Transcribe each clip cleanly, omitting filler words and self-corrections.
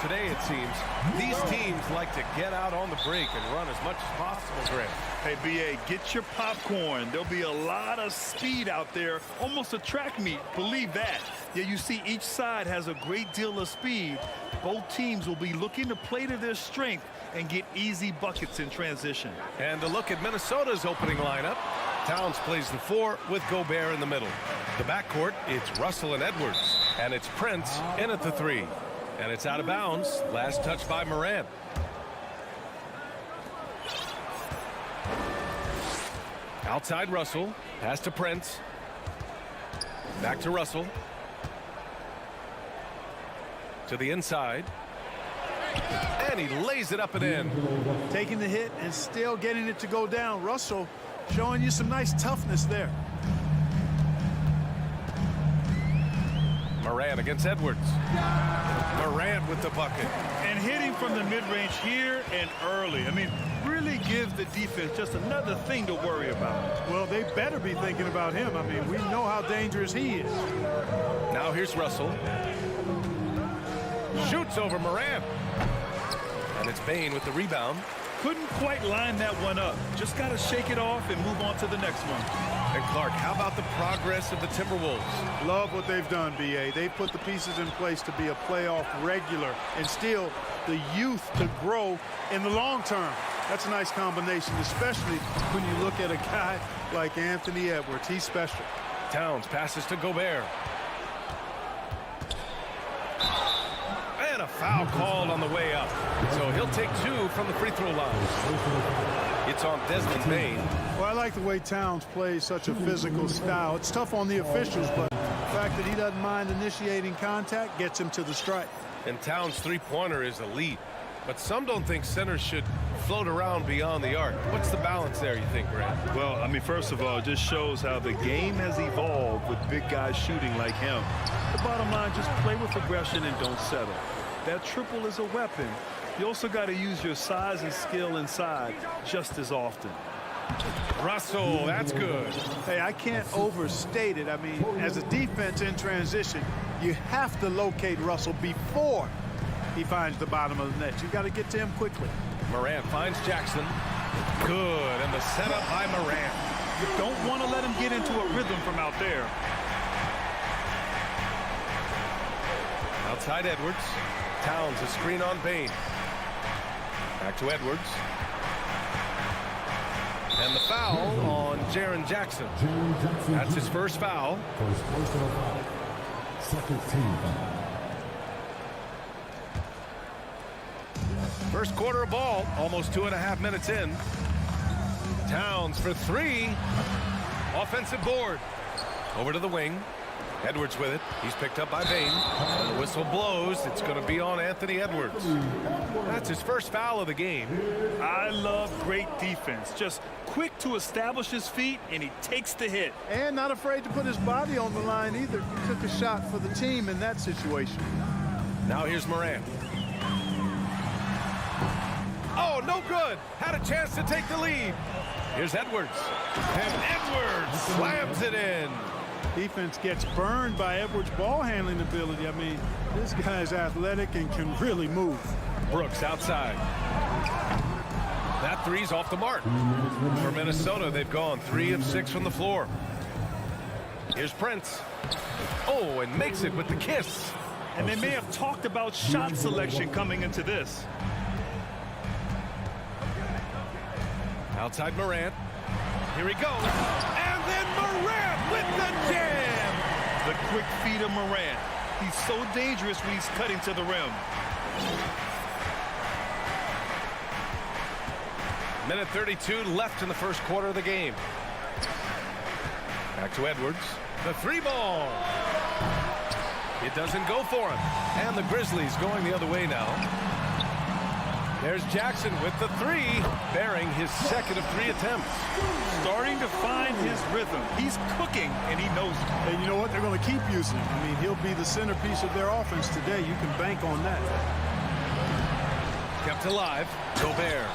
today, it seems. These teams like to get out on the break and run as much as possible, Grant. Hey, B.A., get your popcorn. There'll be a lot of speed out there, almost a track meet. Believe that. Yeah, you see each side has a great deal of speed. Both teams will be looking to play to their strength and get easy buckets in transition. And a look at Minnesota's opening lineup. Towns plays the 4 with Gobert in the middle. The backcourt, it's Russell and Edwards. And it's Prince in at the 3. And it's out of bounds. Last touch by Morant. Outside Russell. Pass to Prince. Back to Russell. To the inside. And he lays it up and in. Taking the hit and still getting it to go down. Russell showing you some nice toughness there. Morant against Edwards. Morant with the bucket. And hitting from the mid-range here and early. I mean, really gives the defense just another thing to worry about. Well, they better be thinking about him. I mean, we know how dangerous he is. Now here's Russell. Shoots over Morant. And it's Bane with the rebound. Couldn't quite line that one up. Just got to shake it off and move on to the next one. And Clark, how about the progress of the Timberwolves? Love what they've done, B.A. They've put the pieces in place to be a playoff regular and still the youth to grow in the long term. That's a nice combination, especially when you look at a guy like Anthony Edwards. He's special. Towns passes to Gobert. And a foul called on the way up. So he'll take 2 from the free throw line. It's on Desmond Bane. Well, I like the way Towns plays such a physical style. It's tough on the officials, but the fact that he doesn't mind initiating contact gets him to the stripe. And Towns' three-pointer is elite. But some don't think centers should float around beyond the arc. What's the balance there, you think, Grant? Well, I mean, first of all, it just shows how the game has evolved with big guys shooting like him. The bottom line, just play with aggression and don't settle. That triple is a weapon. You also got to use your size and skill inside just as often. Russell, that's good. Hey, I can't overstate it. I mean, as a defense in transition, you have to locate Russell before he finds the bottom of the net. You got to get to him quickly. Morant finds Jackson. Good, and the setup by Morant. You don't want to let him get into a rhythm from out there. Outside Edwards. Towns a screen on Bane. Back to Edwards. And the foul on Jaren Jackson. That's his first foul. Second team foul. First quarter of ball, almost 2.5 minutes in. Towns for 3. Offensive board. Over to the wing. Edwards with it. He's picked up by Bane. And the whistle blows. It's going to be on Anthony Edwards. That's his first foul of the game. I love great defense. Just quick to establish his feet, and he takes the hit. And not afraid to put his body on the line either. He took a shot for the team in that situation. Now here's Morant. Oh, no good. Had a chance to take the lead. Here's Edwards. And Edwards slams it in. Defense gets burned by Edwards' ball handling ability. I mean, this guy's athletic and can really move. Brooks outside. That three's off the mark. For Minnesota, they've gone 3 of 6 from the floor. Here's Prince. Oh, and makes it with the kiss. And they may have talked about shot selection coming into this. Outside Morant. Here he goes. And then Morant with the jam. The quick feed of Morant. He's so dangerous when he's cutting to the rim. Minute 32 left in the first quarter of the game. Back to Edwards. The 3 ball. It doesn't go for him. And the Grizzlies going the other way now. There's Jackson with the 3, bearing his second of 3 attempts. Starting to find his rhythm. He's cooking, and he knows it. And you know what? They're going to keep using him. I mean, he'll be the centerpiece of their offense today. You can bank on that. Kept alive. Gobert.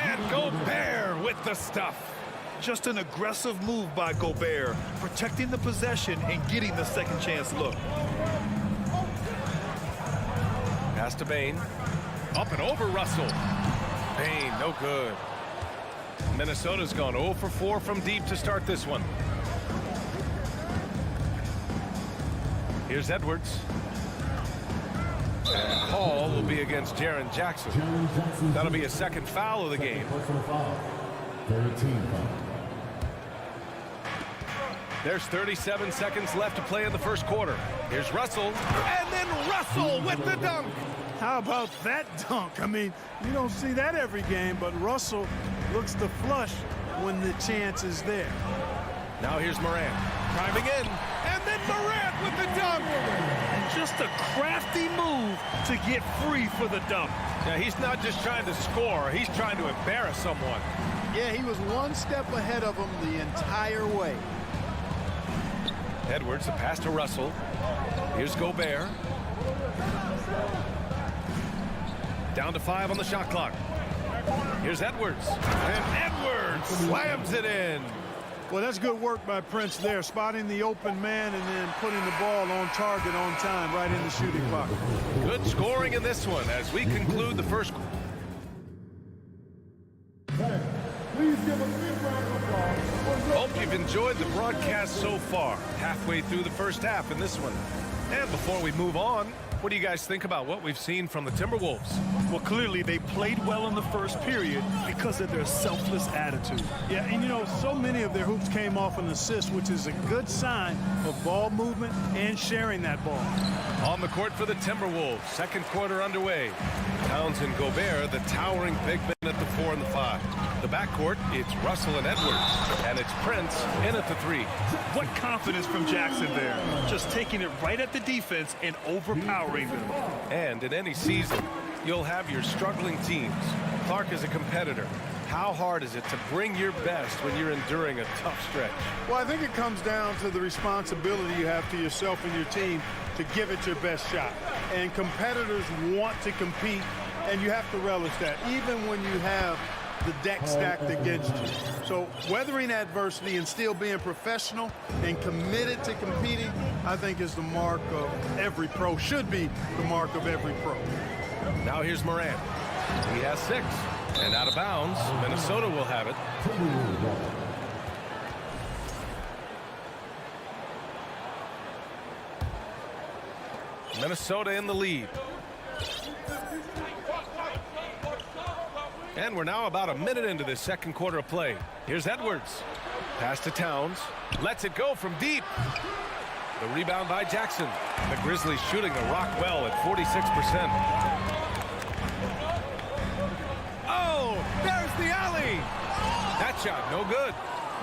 And Gobert with the stuff. Just an aggressive move by Gobert, protecting the possession and getting the second chance look. Pass to Bain. Up and over Russell. Bain, no good. Minnesota's gone 0 for 4 from deep to start this one. Here's Edwards. And call will be against Jaren Jackson. That'll be a second foul of the game. There's 37 seconds left to play in the first quarter. Here's Russell, and then Russell with the dunk. How about that dunk? I mean, you don't see that every game, but Russell looks to flush when the chance is there. Now here's Morant, driving in, and then Morant with the dunk. And just a crafty move to get free for the dunk. Yeah, he's not just trying to score, he's trying to embarrass someone. Yeah, he was one step ahead of him the entire way. Edwards, the pass to Russell. Here's Gobert. Down to 5 on the shot clock. Here's Edwards. And Edwards slams it in. Well, that's good work by Prince there, spotting the open man and then putting the ball on target on time right in the shooting clock. Good scoring in this one as we conclude the first. Please give a big round of applause. Hope you've enjoyed the broadcast so far. Halfway through the first half in this one. And before we move on, what do you guys think about what we've seen from the Timberwolves? Well, clearly they played well in the first period because of their selfless attitude. Yeah, and you know, so many of their hoops came off an assist, which is a good sign of ball movement and sharing that ball. On the court for the Timberwolves, second quarter underway. Towns and Gobert, the towering big men at the 4 and the 5. The backcourt, it's Russell and Edwards, and it's Prince in at the 3. What confidence from Jackson there. Just taking it right at the defense and overpowering them. And in any season, you'll have your struggling teams. Clark is a competitor. How hard is it to bring your best when you're enduring a tough stretch? Well, I think it comes down to the responsibility you have to yourself and your team to give it your best shot. And competitors want to compete, and you have to relish that, even when you have the deck stacked against you. So weathering adversity and still being professional and committed to competing, I think is the mark of every pro, should be the mark of every pro. Now here's Morant. He has 6. And out of bounds, Minnesota will have it. Minnesota in the lead. And we're now about a minute into this second quarter of play. Here's Edwards. Pass to Towns. Lets it go from deep. The rebound by Jackson. The Grizzlies shooting the rock well at 46%. Oh, there's the alley. That shot, no good.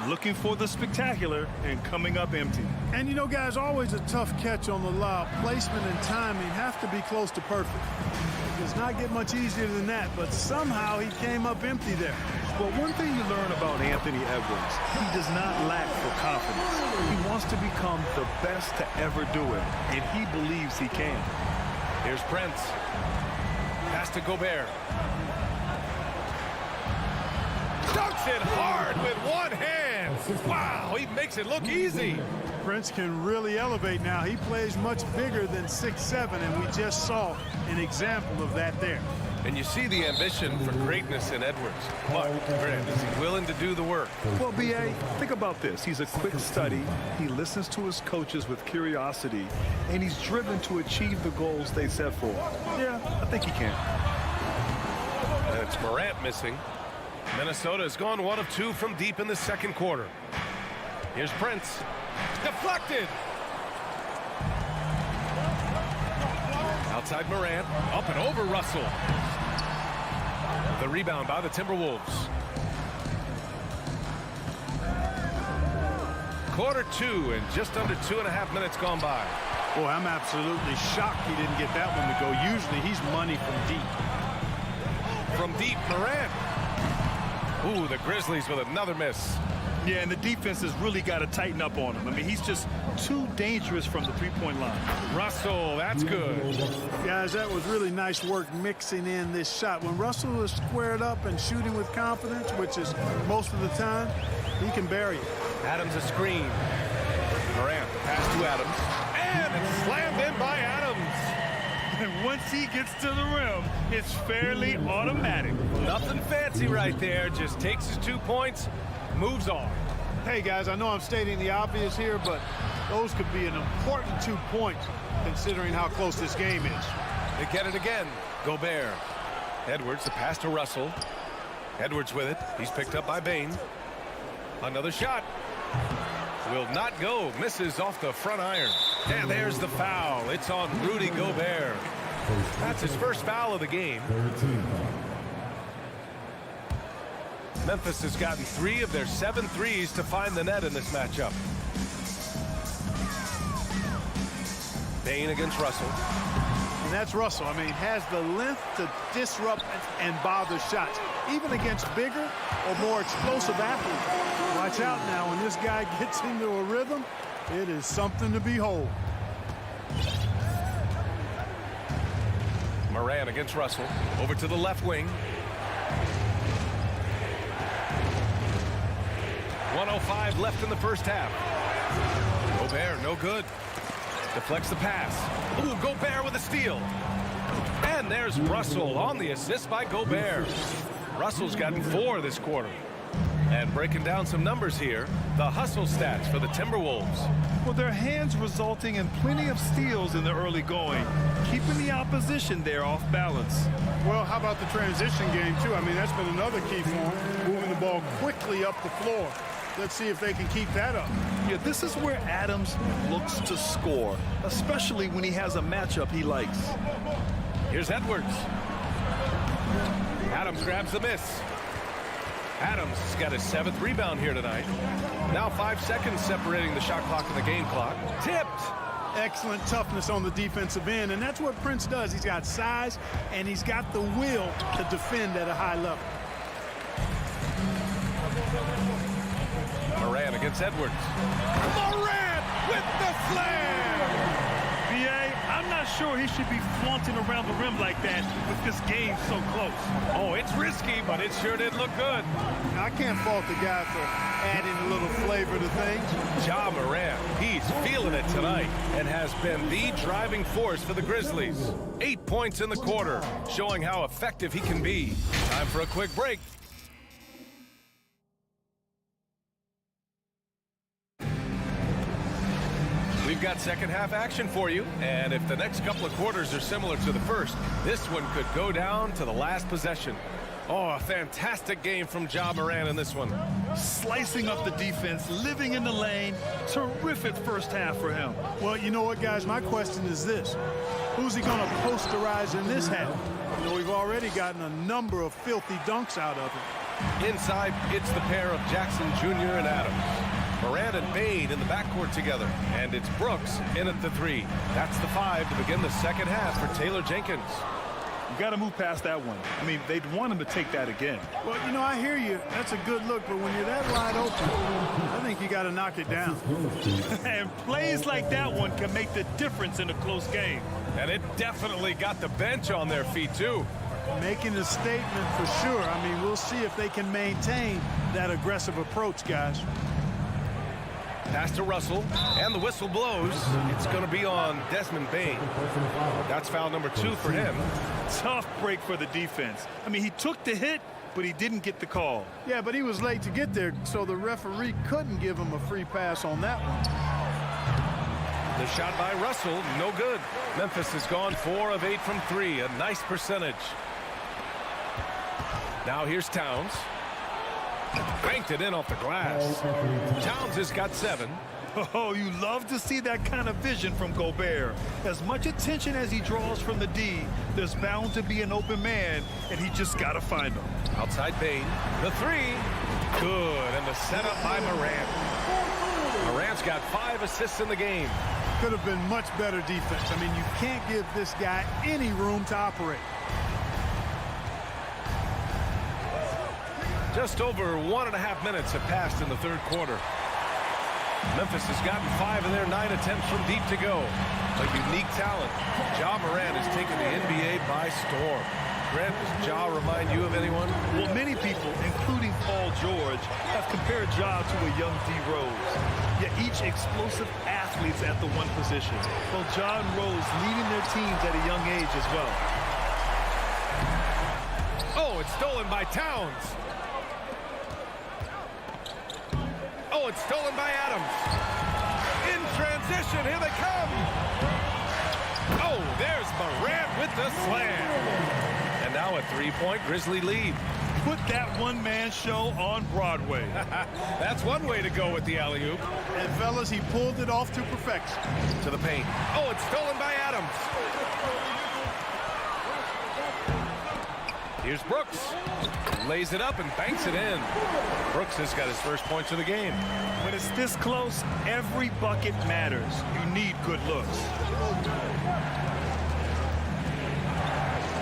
Looking for the spectacular and coming up empty. And you know, guys, always a tough catch on the lob. Placement and timing have to be close to perfect. It does not get much easier than that, but somehow he came up empty there. Well, one thing you learn about Anthony Edwards, he does not lack for confidence. He wants to become the best to ever do it, and he believes he can. Here's Prince. Pass to Gobert. Dunks it hard with one hand. Wow, he makes it look easy. Prince can really elevate now. He plays much bigger than 6'7", and we just saw an example of that there. And you see the ambition for greatness in Edwards. But, Grant, is he willing to do the work? Well, B.A., think about this. He's a quick study. He listens to his coaches with curiosity, and he's driven to achieve the goals they set for him. Yeah, I think he can. And it's Morant missing. Minnesota has gone 1 of 2 from deep in the second quarter. Here's Prince. Deflected. Outside Morant. Up and over Russell. The rebound by the Timberwolves. Quarter 2 and just under 2.5 minutes gone by. Boy, I'm absolutely shocked he didn't get that one to go. Usually he's money from deep. From deep, Morant. Ooh, the Grizzlies with another miss. Yeah, and the defense has really got to tighten up on him. I mean, he's just too dangerous from the three-point line. Russell, that's good. Guys, that was really nice work mixing in this shot. When Russell is squared up and shooting with confidence, which is most of the time, he can bury it. Adams a screen. Morant, pass to Adams. And it's slammed in by Adams. And once he gets to the rim, it's fairly automatic. Nothing fancy right there. Just takes his 2 points, moves on. Hey, guys, I know I'm stating the obvious here, but those could be an important 2 points considering how close this game is. They get it again. Gobert. Edwards, the pass to Russell. Edwards with it. He's picked up by Bain. Another shot. Will not go. Misses off the front iron. And there's the foul. It's on Rudy Gobert. That's his first foul of the game. Memphis has gotten 3 of their 7 threes to find the net in this matchup. Bain against Russell. And that's Russell. I mean, has the length to disrupt and bother shots, even against bigger or more explosive athletes. Watch out now. When this guy gets into a rhythm, it is something to behold. Moran against Russell. Over to the left wing. 1:05 left in the first half. Gobert, no good. Deflects the pass. Ooh, Gobert with a steal. And there's Russell on the assist by Gobert. Russell's gotten 4 this quarter. And breaking down some numbers here, the hustle stats for the Timberwolves. Well, their hands resulting in plenty of steals in the early going, keeping the opposition there off balance. Well, how about the transition game, too? I mean, that's been another key for them, moving the ball quickly up the floor. Let's see if they can keep that up. Yeah, this is where Adams looks to score, especially when he has a matchup he likes. Here's Edwards. Adams grabs the miss. Adams has got his 7th rebound here tonight. Now 5 seconds separating the shot clock and the game clock. Tipped. Excellent toughness on the defensive end, and that's what Prince does. He's got size, and he's got the will to defend at a high level. Moran against Edwards. Moran with the slam! B.A., I'm not sure he should be flaunting around the rim like that with this game so close. Oh, it's risky, but it sure did look good. I can't fault the guy for adding a little flavor to things. Ja Moran, he's feeling it tonight and has been the driving force for the Grizzlies. 8 points in the quarter, showing how effective he can be. Time for a quick break. We've got second half action for you, and if the next couple of quarters are similar to the first, this one could go down to the last possession. Oh, a fantastic game from Ja Moran in this one. Slicing up the defense, living in the lane. Terrific first half for him. Well, you know what, guys? My question is this. Who's he going to posterize in this half? You know, we've already gotten a number of filthy dunks out of him. Inside, it's the pair of Jackson Jr. and Adams. Moran and Bain in the backcourt together. And it's Brooks in at the 3. That's the 5 to begin the second half for Taylor Jenkins. You got to move past that one. I mean, they'd want him to take that again. Well, you know, I hear you. That's a good look, but when you're that wide open, I think you got to knock it down. And plays like that one can make the difference in a close game. And it definitely got the bench on their feet, too. Making a statement for sure. I mean, we'll see if they can maintain that aggressive approach, guys. Pass to Russell, and the whistle blows. It's going to be on Desmond Bain. That's foul number 2 for him. Tough break for the defense. I mean, he took the hit, but he didn't get the call. Yeah, but he was late to get there, so the referee couldn't give him a free pass on that one. The shot by Russell, no good. Memphis has gone 4 of 8 from 3, a nice percentage. Now here's Towns. Banked it in off the glass. Towns has got 7. Oh, you love to see that kind of vision from Gobert. As much attention as he draws from the D, there's bound to be an open man, and he just got to find him. Outside Bain. The 3. Good. And the setup by Moran. Moran's got 5 assists in the game. Could have been much better defense. I mean, you can't give this guy any room to operate. Just over 1.5 minutes have passed in the third quarter. Memphis has gotten 5 of their 9 attempts from deep to go. A unique talent. Ja Moran has taken the NBA by storm. Grant, does Ja remind you of anyone? Well, many people, including Paul George, have compared Ja to a young D. Rose. Yet each explosive athletes at the one position. Both Ja and Rose leading their teams at a young age as well. Oh, it's stolen by Towns. Oh, it's stolen by Adams. In transition, here they come. Oh, there's Morant with the slam. And now a three-point Grizzly lead. Put that one-man show on Broadway. That's one way to go with the alley-oop. And fellas, he pulled it off to perfection. To the paint. Oh, it's stolen by Adams. Here's Brooks. Lays it up and banks it in. Brooks has got his first points of the game. When it's this close, every bucket matters. You need good looks.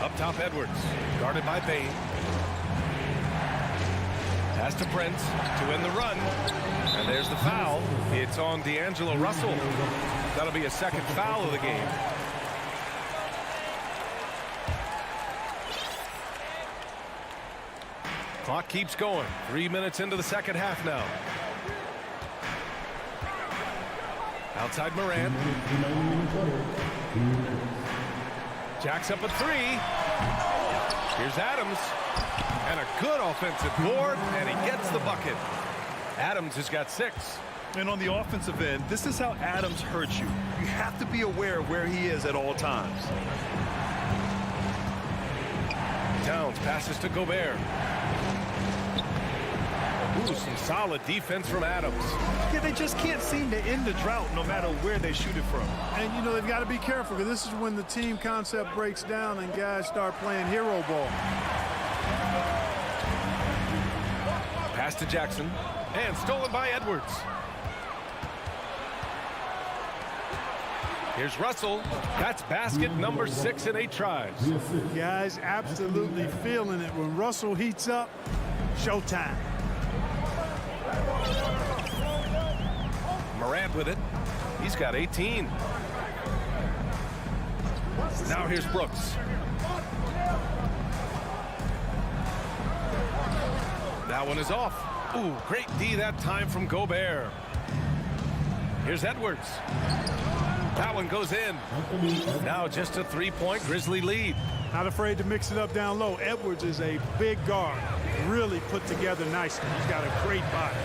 Up top, Edwards. Guarded by Bain. Pass to Prince to win the run. And there's the foul. It's on D'Angelo Russell. That'll be a second foul of the game. Clock keeps going. 3 minutes into the second half now. Outside Morant. Jacks up a three. Here's Adams. And a good offensive board, and he gets the bucket. Adams has got 6. And on the offensive end, this is how Adams hurts you. You have to be aware of where he is at all times. Towns passes to Gobert. Ooh, some solid defense from Adams. Yeah, they just can't seem to end the drought no matter where they shoot it from. And, you know, they've got to be careful because this is when the team concept breaks down and guys start playing hero ball. Pass to Jackson. And stolen by Edwards. Here's Russell. That's basket number 6 in 8 tries. Guys absolutely feeling it. When Russell heats up, showtime. Morant with it. He's got 18. Now here's Brooks. That one is off. Ooh, great D that time from Gobert. Here's Edwards. That one goes in. Now just a 3-point Grizzly lead. Not afraid to mix it up down low. Edwards is a big guard. Really put together nicely. He's got a great body.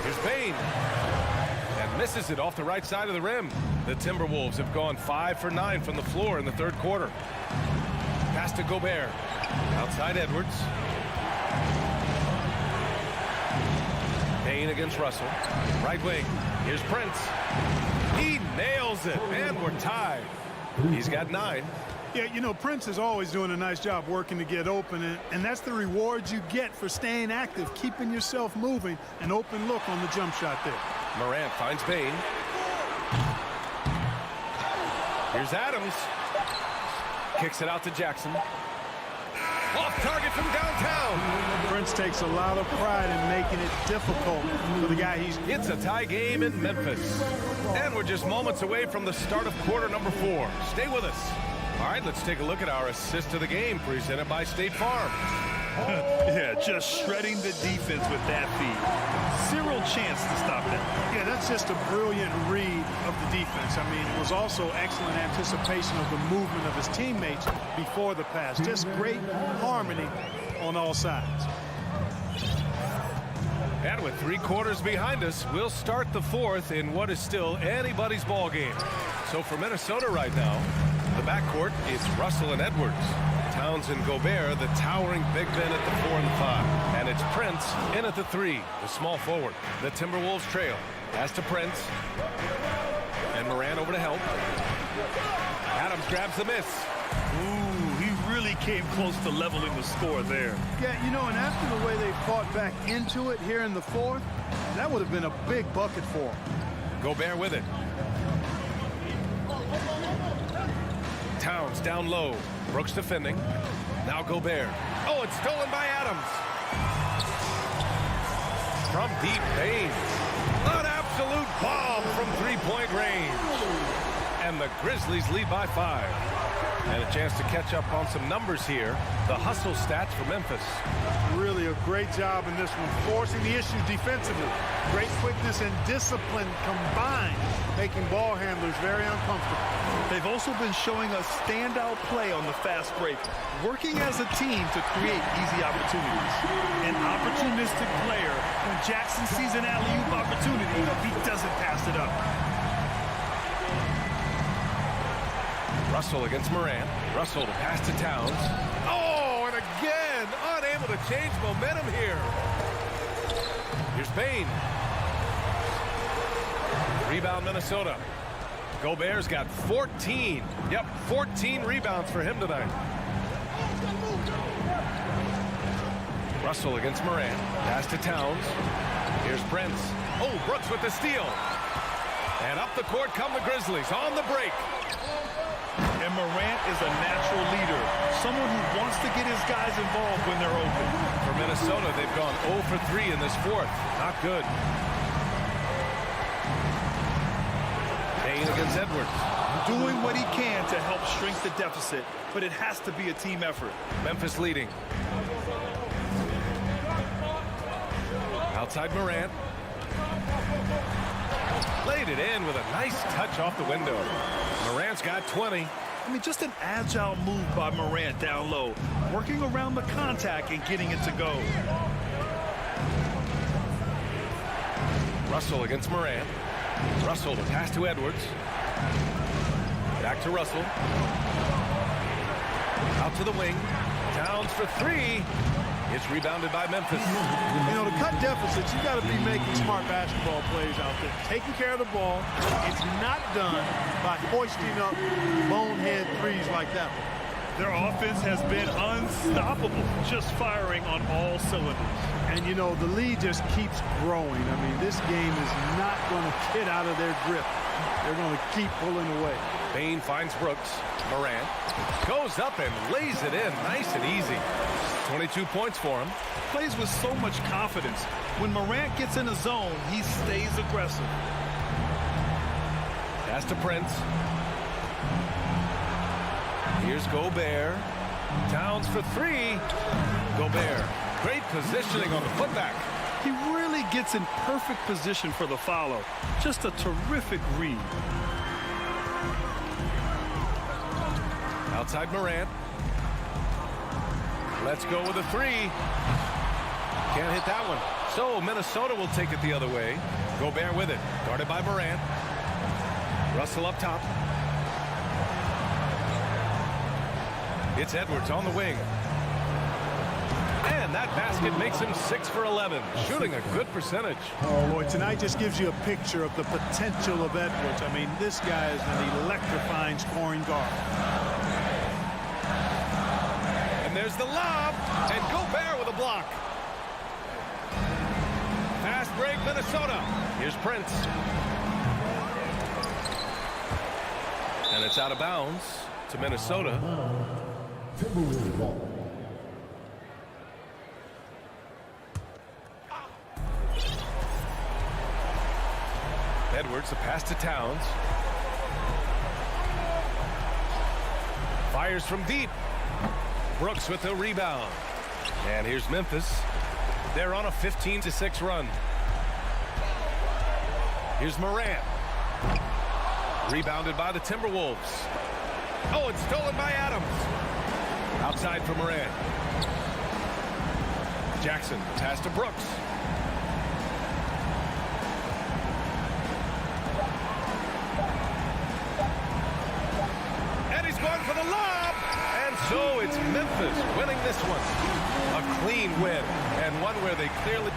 Here's Bain. And misses it off the right side of the rim. The Timberwolves have gone 5 for 9 from the floor in the third quarter. Pass to Gobert. Outside Edwards. Bain against Russell. Right wing. Here's Prince. He nails it. And we're tied. He's got 9. Yeah, you know, Prince is always doing a nice job working to get open, and that's the rewards you get for staying active, keeping yourself moving, an open look on the jump shot there. Morant finds Bain. Here's Adams. Kicks it out to Jackson. Off target from downtown. Prince takes a lot of pride in making it difficult for the guy he's... It's a tie game in Memphis. And we're just moments away from the start of quarter number 4. Stay with us. All right, let's take a look at our assist of the game presented by State Farm. Yeah, just shredding the defense with that feed. Zero chance to stop that. Yeah, that's just a brilliant read of the defense. I mean, it was also excellent anticipation of the movement of his teammates before the pass. Just great harmony on all sides. And with 3 quarters behind us, we'll start the fourth in what is still anybody's ball game. So for Minnesota right now, the backcourt is Russell and Edwards. Towns and Gobert, the towering big men at the 4 and the 5. And it's Prince in at the 3, the small forward. The Timberwolves trail. Pass to Prince. And Morant over to help. Adams grabs the miss. Ooh, he really came close to leveling the score there. Yeah, you know, and after the way they fought back into it here in the fourth, that would have been a big bucket for him. Gobert with it. Towns down low. Brooks defending. Now Gobert. Oh, it's stolen by Adams. From deep Bain. An absolute bomb from 3-point range. And the Grizzlies lead by 5. And a chance to catch up on some numbers here. The hustle stats for Memphis. Really a great job in this one, forcing the issue defensively. Great quickness and discipline combined, making ball handlers very uncomfortable. They've also been showing us standout play on the fast break, working as a team to create easy opportunities. An opportunistic player, when Jackson sees an alley-oop opportunity, he doesn't pass it up. Russell against Morant. Russell to pass to Towns. Oh, and again, unable to change momentum here. Here's Bain. Rebound, Minnesota. Gobert's got 14. Yep, 14 rebounds for him tonight. Russell against Morant. Pass to Towns. Here's Brents. Oh, Brooks with the steal. And up the court come the Grizzlies on the break. And Morant is a natural leader, someone who wants to get his guys involved when they're open. For Minnesota, they've gone 0 for 3 in this fourth. Not good. Payne against Edwards. Doing what he can to help shrink the deficit, but it has to be a team effort. Memphis leading. Outside Morant. Laid it in with a nice touch off the window. Morant's got 20. I mean, just an agile move by Morant down low, working around the contact and getting it to go. Russell against Morant. Russell to pass to Edwards. Back to Russell. Out to the wing. Towns for 3. It's rebounded by Memphis. You know, to cut deficits, you got to be making smart basketball plays out there. Taking care of the ball. It's not done by hoisting up bonehead threes like that one. Their offense has been unstoppable, just firing on all cylinders. And, you know, the lead just keeps growing. I mean, this game is not going to get out of their grip. They're going to keep pulling away. Bain finds Brooks. Morant goes up and lays it in nice and easy. 22 points for him. Plays with so much confidence. When Morant gets in a zone, he stays aggressive. Pass to Prince. Here's Gobert. Towns for 3. Gobert. Great positioning on the putback. He really gets in perfect position for the follow. Just a terrific read. Outside Morant. Let's go with a 3. Can't hit that one. So Minnesota will take it the other way. Gobert with it. Guarded by Morant. Russell up top. It's Edwards on the wing. And that basket makes him 6 for 11. Shooting a good percentage. Oh, boy, tonight just gives you a picture of the potential of Edwards. I mean, this guy is an electrifying scoring guard. And there's the lob. And Gobert with a block. Fast break, Minnesota. Here's Prince. And it's out of bounds to Minnesota. Edwards, the pass to Towns. Fires from deep. Brooks with the rebound. And here's Memphis. They're on a 15-6 run. Here's Morant. Rebounded by the Timberwolves. Oh, it's stolen by Adams. Outside for Morant. Jackson, pass to Brooks. And he's going for the lob. And so it's Memphis winning this one. A clean win, and one where they clearly...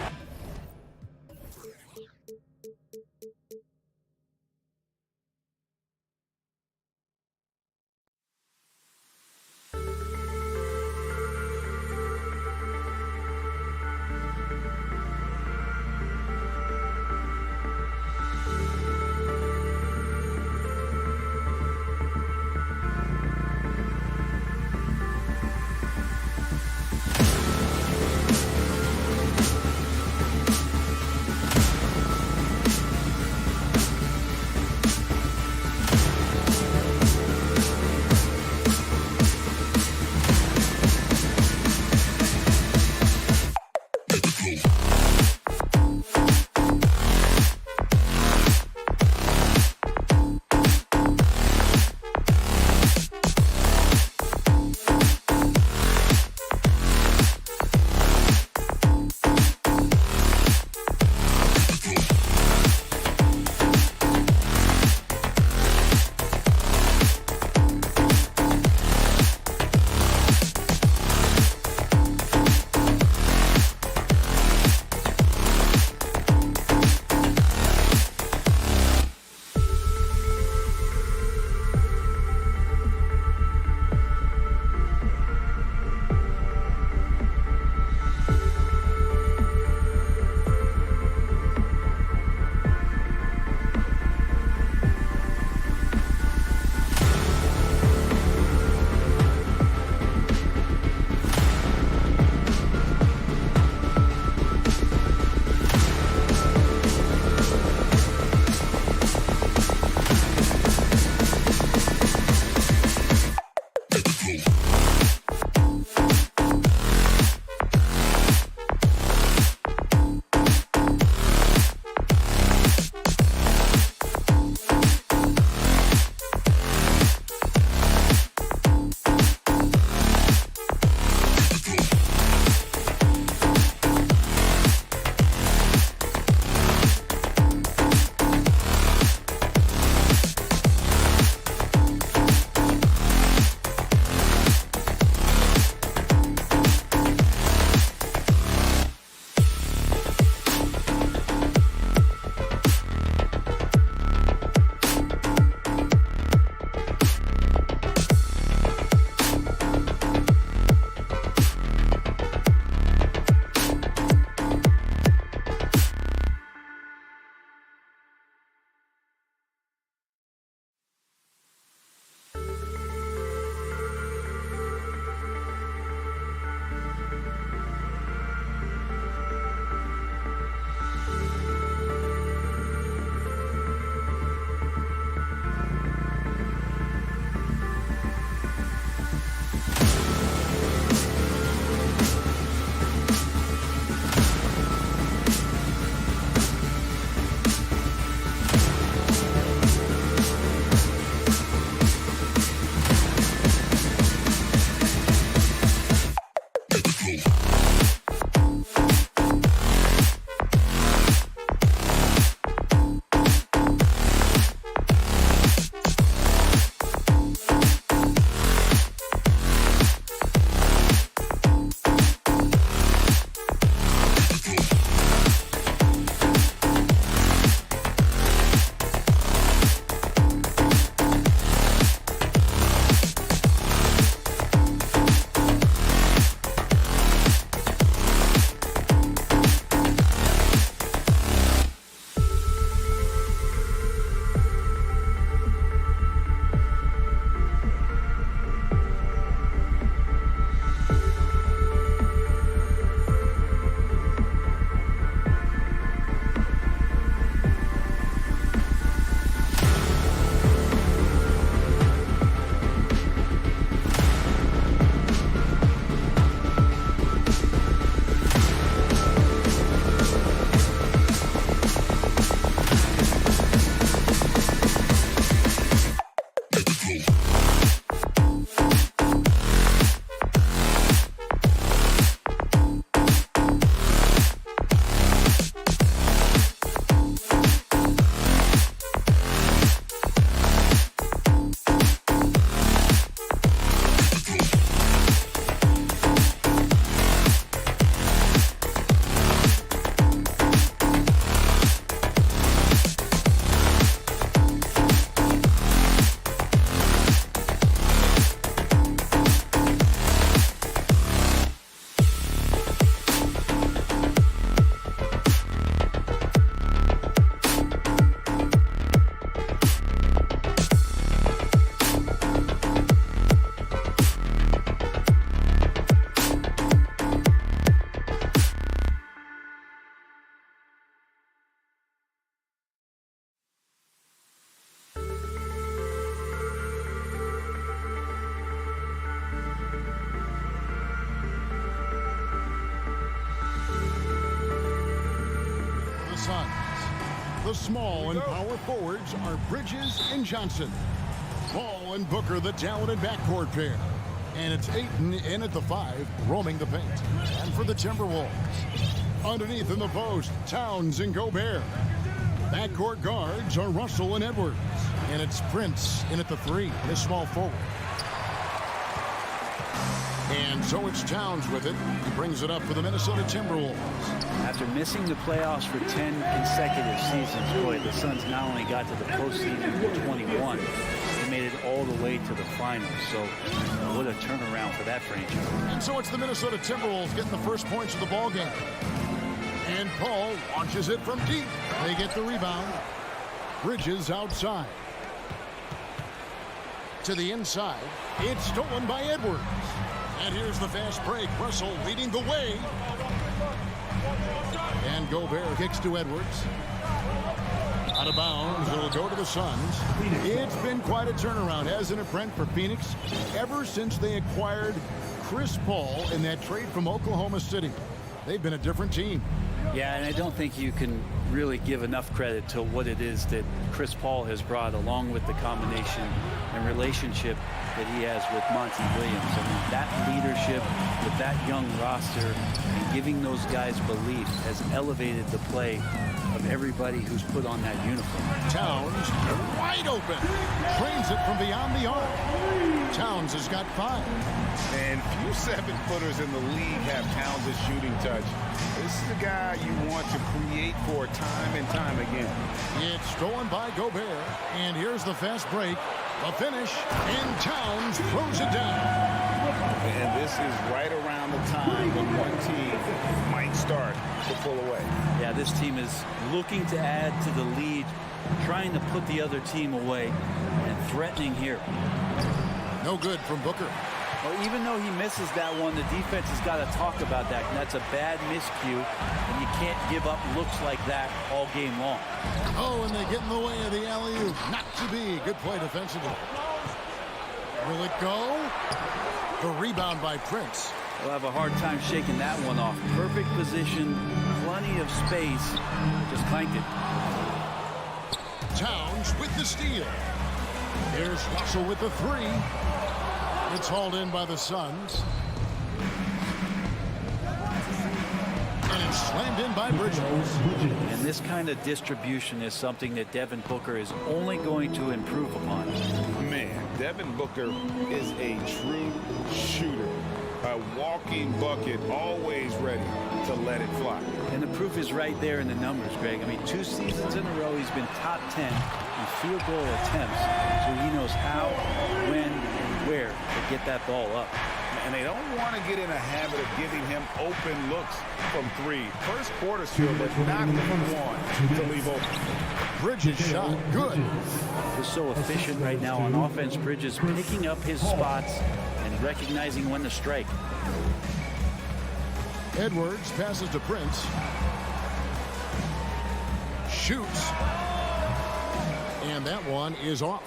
The small and power forwards are Bridges and Johnson. Paul and Booker, the talented backcourt pair. And it's Ayton in at the 5, roaming the paint. And for the Timberwolves, underneath in the post, Towns and Gobert. Backcourt guards are Russell and Edwards. And it's Prince in at the 3, his small forward. And so it's Towns with it. He brings it up for the Minnesota Timberwolves. After missing the playoffs for 10 consecutive seasons, boy, the Suns not only got to the postseason in 21, they made it all the way to the finals. So what a turnaround for that franchise. And so it's the Minnesota Timberwolves getting the first points of the ball game. And Paul launches it from deep. They get the rebound. Bridges outside. To the inside. It's stolen by Edwards. And here's the fast break. Russell leading the way. And Gobert kicks to Edwards. Out of bounds. It'll go to the Suns. It's been quite a turnaround, hasn't it, Brent, for Phoenix? Ever since they acquired Chris Paul in that trade from Oklahoma City, they've been a different team. Yeah, and I don't think you can really give enough credit to what it is that Chris Paul has brought, along with the combination and relationship that he has with Monty Williams. I mean, that leadership with that young roster and giving those guys belief has elevated the play of everybody who's put on that uniform. Towns wide open. Trains it from beyond the arc. Towns has got 5. And few 7-footers in the league have Towns' shooting touch. This is the guy you want to create for time and time again. It's stolen by Gobert. And here's the fast break. A finish. And Towns throws it down. And this is right around the time when one team might start to pull away. Yeah, this team is looking to add to the lead, trying to put the other team away, and threatening here. No good from Booker. Well, even though he misses that one, the defense has got to talk about that. And that's a bad miscue, and you can't give up looks like that all game long. Oh, and they get in the way of the alley-oop. Not to be. Good play defensively. Will it go? The rebound by Prince. We'll have a hard time shaking that one off. Perfect position, plenty of space. Just clanked it. Towns with the steal. Here's Russell with the 3. It's hauled in by the Suns. slammed in by Bridges. And this kind of distribution is something that Devin Booker is only going to improve upon. Man, Devin Booker is a true shooter. A walking bucket, always ready to let it fly. And the proof is right there in the numbers, Greg. I mean, 2 seasons in a row, he's been top 10 in field goal attempts. So he knows how, when, and where to get that ball up. And they don't want to get in a habit of giving him open looks from 3. First quarter still, but not one to leave open. Bridges shot good. He's so efficient right now on offense. Bridges picking up his spots and recognizing when to strike. Edwards passes to Prince. Shoots. And that one is off.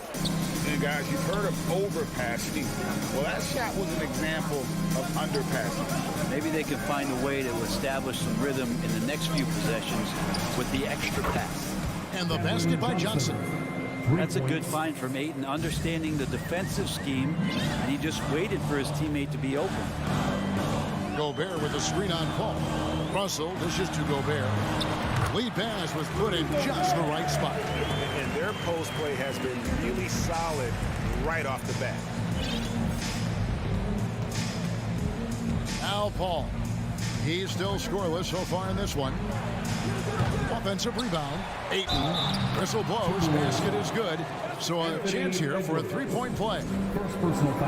And guys, you've heard of overpassing. Well, that shot was an example of underpassing. Maybe they can find a way to establish some rhythm in the next few possessions with the extra pass. And the basket by Johnson. That's a good find from Ayton, understanding the defensive scheme, and he just waited for his teammate to be open. Gobert with a screen on Paul. Russell dishes to Gobert. Lead pass was put in just the right spot. And their post play has been really solid right off the bat. Now Paul. He's still scoreless so far in this one. Offensive rebound. Ayton. Whistle blows. Basket is good. So a chance here for a three-point play.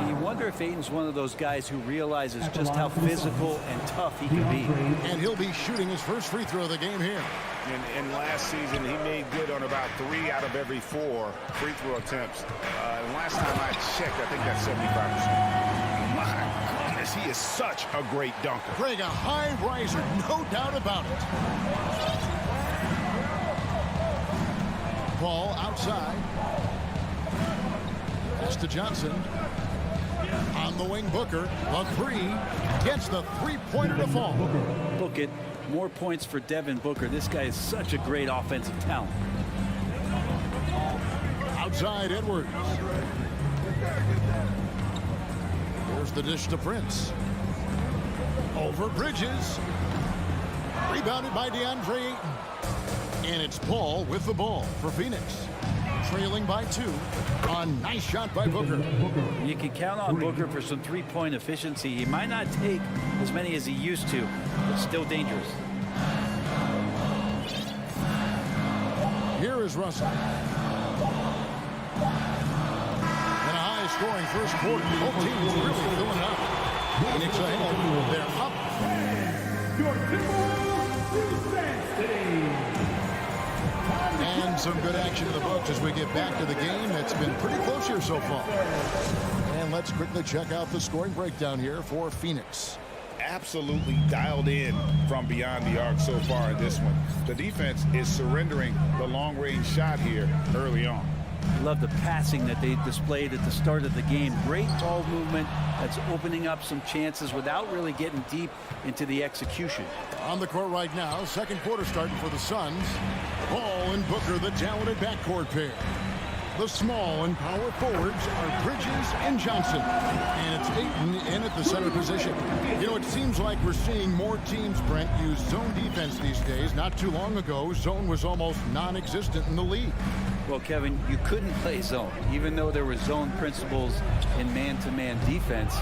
You wonder if Ayton's one of those guys who realizes just how physical and tough he can be. And he'll be shooting his first free throw of the game here. And last season, he made good on about 3 out of every 4 free throw attempts. And last time I checked, I think that's 75%. My goodness, he is such a great dunker. Greg, a high riser, no doubt about it. Paul outside. Pass to Johnson. On the wing, Booker. A 3. Gets the three-pointer to fall. Book it. More points for Devin Booker. This guy is such a great offensive talent. Outside, Edwards. Here's the dish to Prince. Over Bridges. Rebounded by DeAndre Ayton. And it's Paul with the ball for Phoenix. Trailing by 2. A nice shot by Booker. You can count on Booker for some three-point efficiency. He might not take as many as he used to, but still dangerous. Here is Russell. And a high-scoring first quarter. Both teams really filling up. Phoenix ahead. They're up. And some good action in the books as we get back to the game. That's been pretty close here so far. And let's quickly check out the scoring breakdown here for Phoenix. Absolutely dialed in from beyond the arc so far in this one. The defense is surrendering the long-range shot here early on. I love the passing that they displayed at the start of the game. Great ball movement that's opening up some chances without really getting deep into the execution. On the court right now, second quarter starting for the Suns. Paul and Booker, the talented backcourt pair. The small and power forwards are Bridges and Johnson. And it's Ayton in at the center position. You know, it seems like we're seeing more teams, Brent, use zone defense these days. Not too long ago, zone was almost non-existent in the league. Well, Kevin, you couldn't play zone. Even though there were zone principles in man-to-man defense,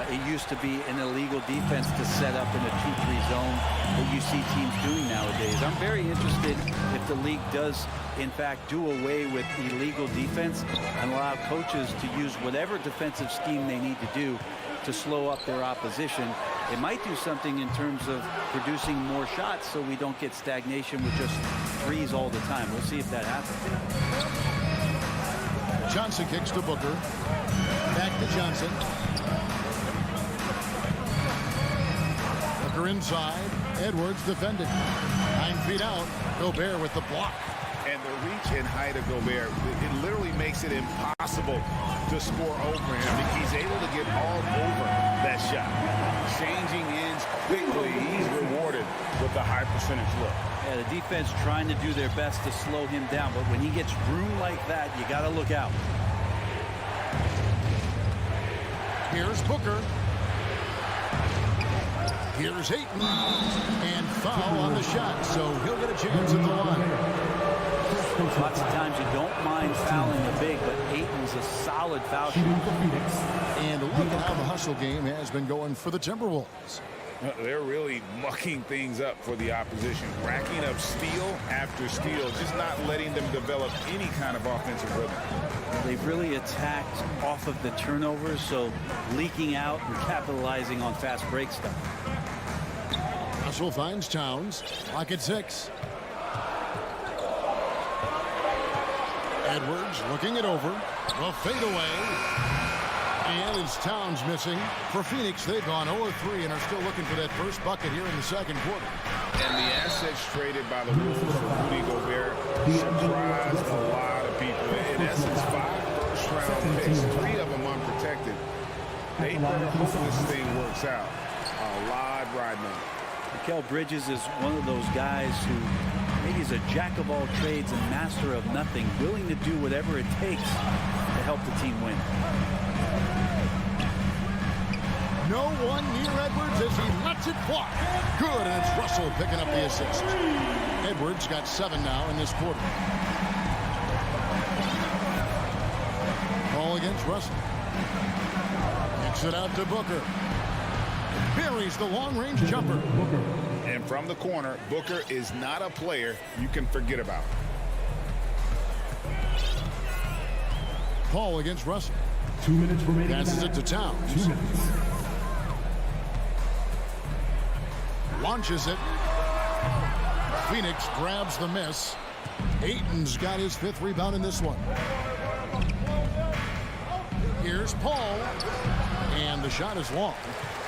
it used to be an illegal defense to set up in a 2-3 zone that you see teams doing nowadays. I'm very interested if the league does, in fact, do away with illegal defense and allow coaches to use whatever defensive scheme they need to do to slow up their opposition. It might do something in terms of producing more shots so we don't get stagnation with just threes all the time. We'll see if that happens. Johnson kicks to Booker. Back to Johnson. Booker inside. Edwards defended. 9 feet out. Gobert with the block. And the reach and height of Gobert, it literally makes it impossible to score over him. He's able to get all over that shot. Changing ends quickly, he's rewarded with a high percentage look. Yeah, the defense trying to do their best to slow him down, but when he gets room like that, you got to look out. Here's Booker. Here's Ayton. And foul on the shot, so he'll get a chance at the line. Lots of times you don't mind fouling the big, but Ayton's a solid foul shooter. And look at how the hustle game has been going for the Timberwolves. They're really mucking things up for the opposition, racking up steal after steal, just not letting them develop any kind of offensive rhythm. They've really attacked off of the turnovers, so leaking out and capitalizing on fast break stuff. Russell finds Towns. Clock at 6. Edwards looking it over. The fadeaway. And it's Towns missing. For Phoenix, they've gone 0-3 and are still looking for that first bucket here in the second quarter. And the assets traded by the Wolves for Rudy Gobert surprised a lot of people. In essence, 5 first-round picks, 3 of them unprotected. They hope this thing works out. A lot riding on it. Mikal Bridges is one of those guys who maybe is a jack of all trades and master of nothing, willing to do whatever it takes to help the team win. No one near Edwards as he lets it fly. Good, and it's Russell picking up the assist. Edwards got 7 now in this quarter. Ball against Russell. Kicks it out to Booker. Buries the long-range jumper. And from the corner, Booker is not a player you can forget about. Paul against Russell. 2 minutes remaining. Passes it to Towns. 2 minutes. Launches it. Phoenix grabs the miss. Ayton's got his 5th rebound in this one. Here's Paul. And the shot is long.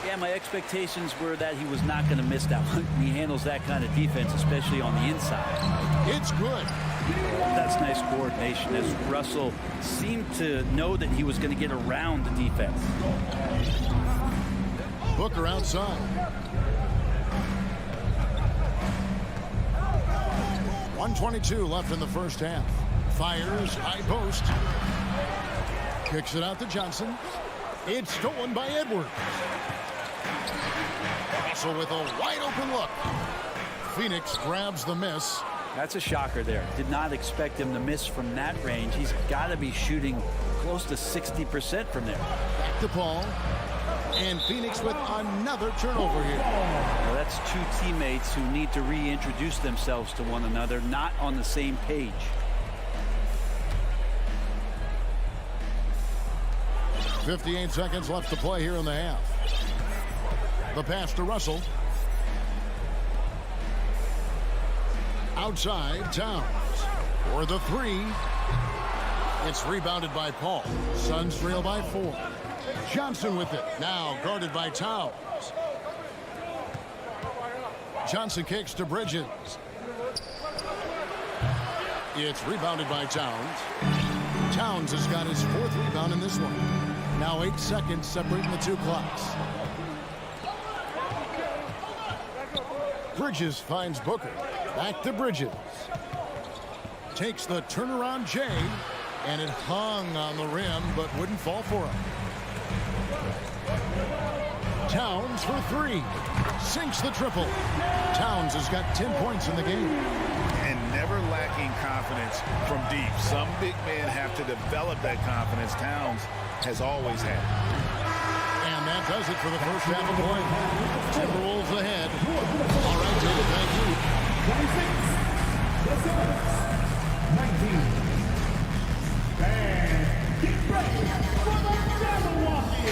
Yeah, my expectations were that he was not going to miss that one. He handles that kind of defense, especially on the inside. It's good. That's nice coordination as Russell seemed to know that he was going to get around the defense. Booker outside. 1:22 left in the first half. Fires, high post. Kicks it out to Johnson. It's stolen by Edwards. Russell with a wide open look. Phoenix grabs the miss. That's a shocker there. Did not expect him to miss from that range. He's got to be shooting close to 60% from there. Back to Paul. And Phoenix with another turnover here. Well, that's 2 teammates who need to reintroduce themselves to one another, not on the same page. .58 seconds left to play here in the half. The pass to Russell. Outside, Towns. For the 3. It's rebounded by Paul. Suns trail by 4. Johnson with it. Now guarded by Towns. Johnson kicks to Bridges. It's rebounded by Towns. Towns has got his 4th rebound in this one. Now 8 seconds separating the 2 clocks. Bridges finds Booker. Back to Bridges. Takes the turnaround J, and it hung on the rim, but wouldn't fall for him. Towns for 3. Sinks the triple. Towns has got 10 points in the game. And never lacking confidence from deep. Some big men have to develop that confidence. Towns has always had. And that does it for the first half of play. Timberwolves ahead. All right, David, thank you. 26, 19. And get ready for the Jabberwocky.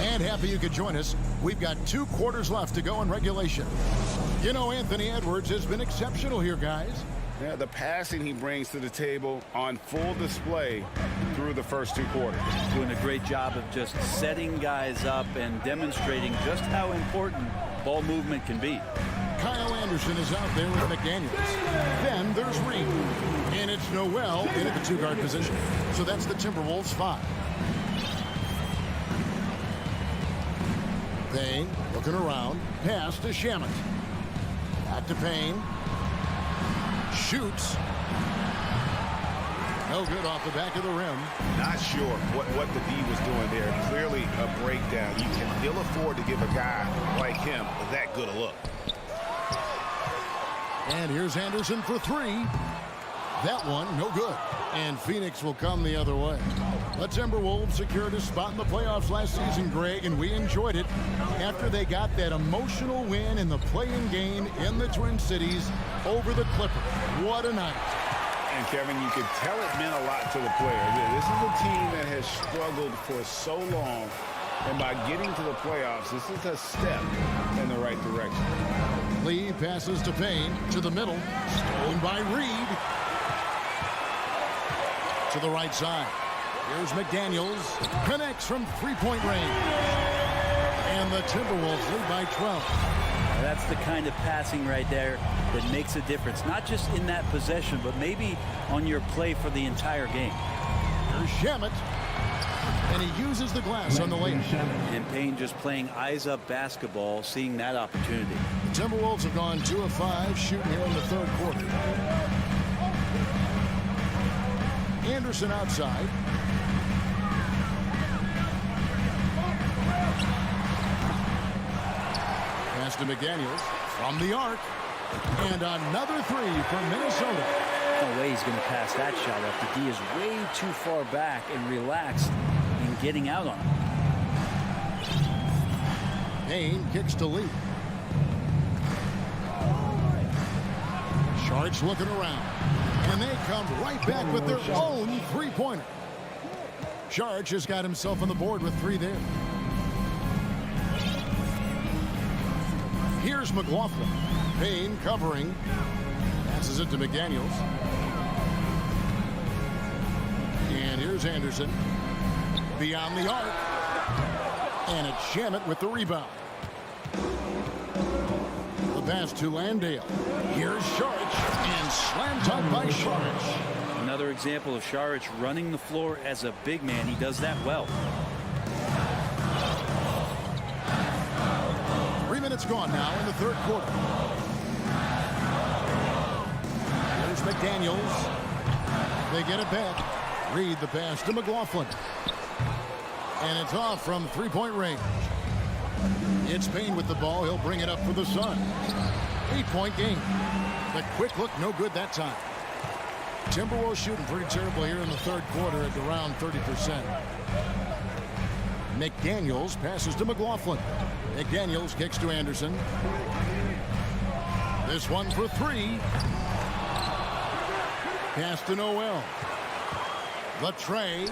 And happy you could join us. We've got 2 quarters left to go in regulation. You know, Anthony Edwards has been exceptional here, guys. Yeah, the passing he brings to the table on full display through the first 2 quarters. Doing a great job of just setting guys up and demonstrating just how important ball movement can be. Kyle Anderson is out there with McDaniels. Then there's Reed. And it's Noel in at the 2-guard position. So that's the Timberwolves 5. Payne looking around. Pass to Shamet. Back to Payne. Shoots. No good off the back of the rim. Not sure what the D was doing there. Clearly a breakdown. You can ill afford to give a guy like him that good a look. And here's Anderson for three. That one, no good. And Phoenix will come the other way. The Timberwolves secured a spot in the playoffs last season, Greg, and we enjoyed it after they got that emotional win in the play-in game in the Twin Cities over the Clippers. What a night. And Kevin, you could tell it meant a lot to the players. This is a team that has struggled for so long, and by getting to the playoffs, this is a step in the right direction. Lee passes to Payne, to the middle, stolen by Reed. To the right side. Here's McDaniels, connects from three-point range. And the Timberwolves lead by 12. That's the kind of passing right there that makes a difference, not just in that possession, but maybe on your play for the entire game. Here's Shamet, and he uses the glass on the layup. And Payne just playing eyes-up basketball, seeing that opportunity. The Timberwolves have gone 2 of 5 shooting here in the third quarter. Anderson outside. Pass to McDaniels from the arc. And another three for Minnesota. No way he's going to pass that shot up. The D is way too far back and relaxed in getting out on him. Payne kicks to Lee. Sharks looking around. And they come right back with their own three-pointer. Sharks has got himself on the board with 3 there. Here's McLaughlin. Payne covering. Passes it to McDaniels. And here's Anderson. Beyond the arc. And it's Shamet with the rebound. The pass to Landale. Here's Sharich. And slam dunk by Sharich. Another example of Sharich running the floor as a big man. He does that well. 3 minutes gone now in the third quarter. Here's McDaniels. They get it back. Reed the pass to McLaughlin. And it's off from three-point range. It's Payne with the ball. He'll bring it up for the Suns. 8-point game. The quick look, no good that time. Timberwolves shooting pretty terrible here in the third quarter at around 30%. McDaniels passes to McLaughlin. McDaniels kicks to Anderson. This one for 3. Pass to Noel. The tray.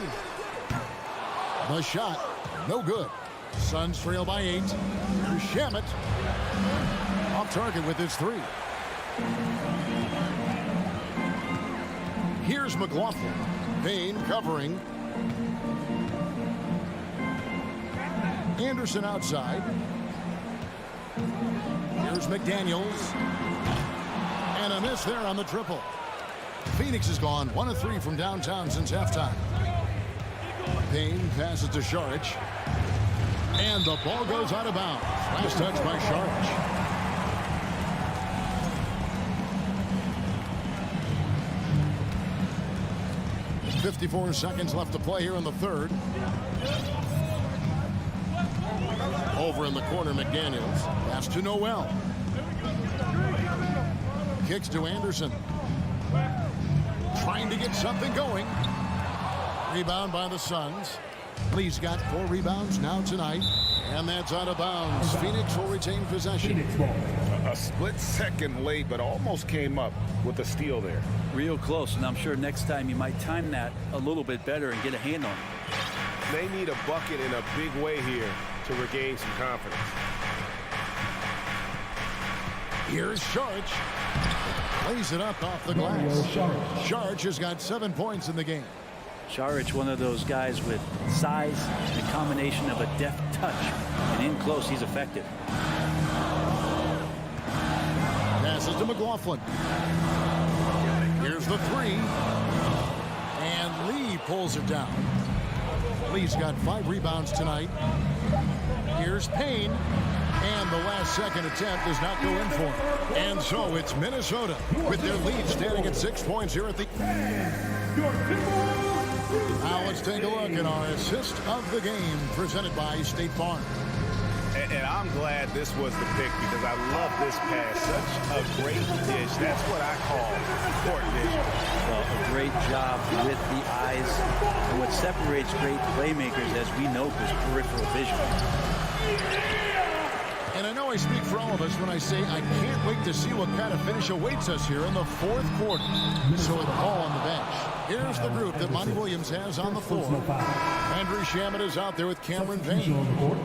The shot. No good. Suns trail by 8. Shamet. Off target with his 3. Here's McLaughlin. Payne covering. Anderson outside. Here's McDaniels. And a miss there on the triple. Phoenix has gone 1 of 3 from downtown since halftime. Payne passes to Sharich. And the ball goes out of bounds. Last touch by Sharich. There's 54 seconds left to play here in the third. Over in the corner, McDaniels. Pass to Noel. Kicks to Anderson. Trying to get something going. Rebound by the Suns. Lee's got 4 rebounds now tonight. And that's out of bounds. Phoenix will retain possession. A split second late, but almost came up with a steal there. Real close, and I'm sure next time you might time that a little bit better and get a hand on it. They need a bucket in a big way here to regain some confidence. Here's Sharich. Plays it up off the glass. Sharich has got 7 points in the game. Sharich, one of those guys with size and a combination of a deft touch. And in close, he's effective. Passes to McLaughlin. Here's the 3. And Lee pulls it down. Lee's got 5 rebounds tonight. Here's Payne. And the last-second attempt does not go in for him. And so it's Minnesota with their lead standing at 6 points here at the... Now let's take a look at our assist of the game presented by State Farm. And I'm glad this was the pick because I love this pass. Such a great dish. That's what I call court vision. Well, a great job with the eyes. And what separates great playmakers, as we know, is peripheral vision. And I know I speak for all of us when I say I can't wait to see what kind of finish awaits us here in the fourth quarter. So with Paul on the bench, here's the group that Monty Williams has on the floor. Andrew Shamet is out there with Cameron Payne.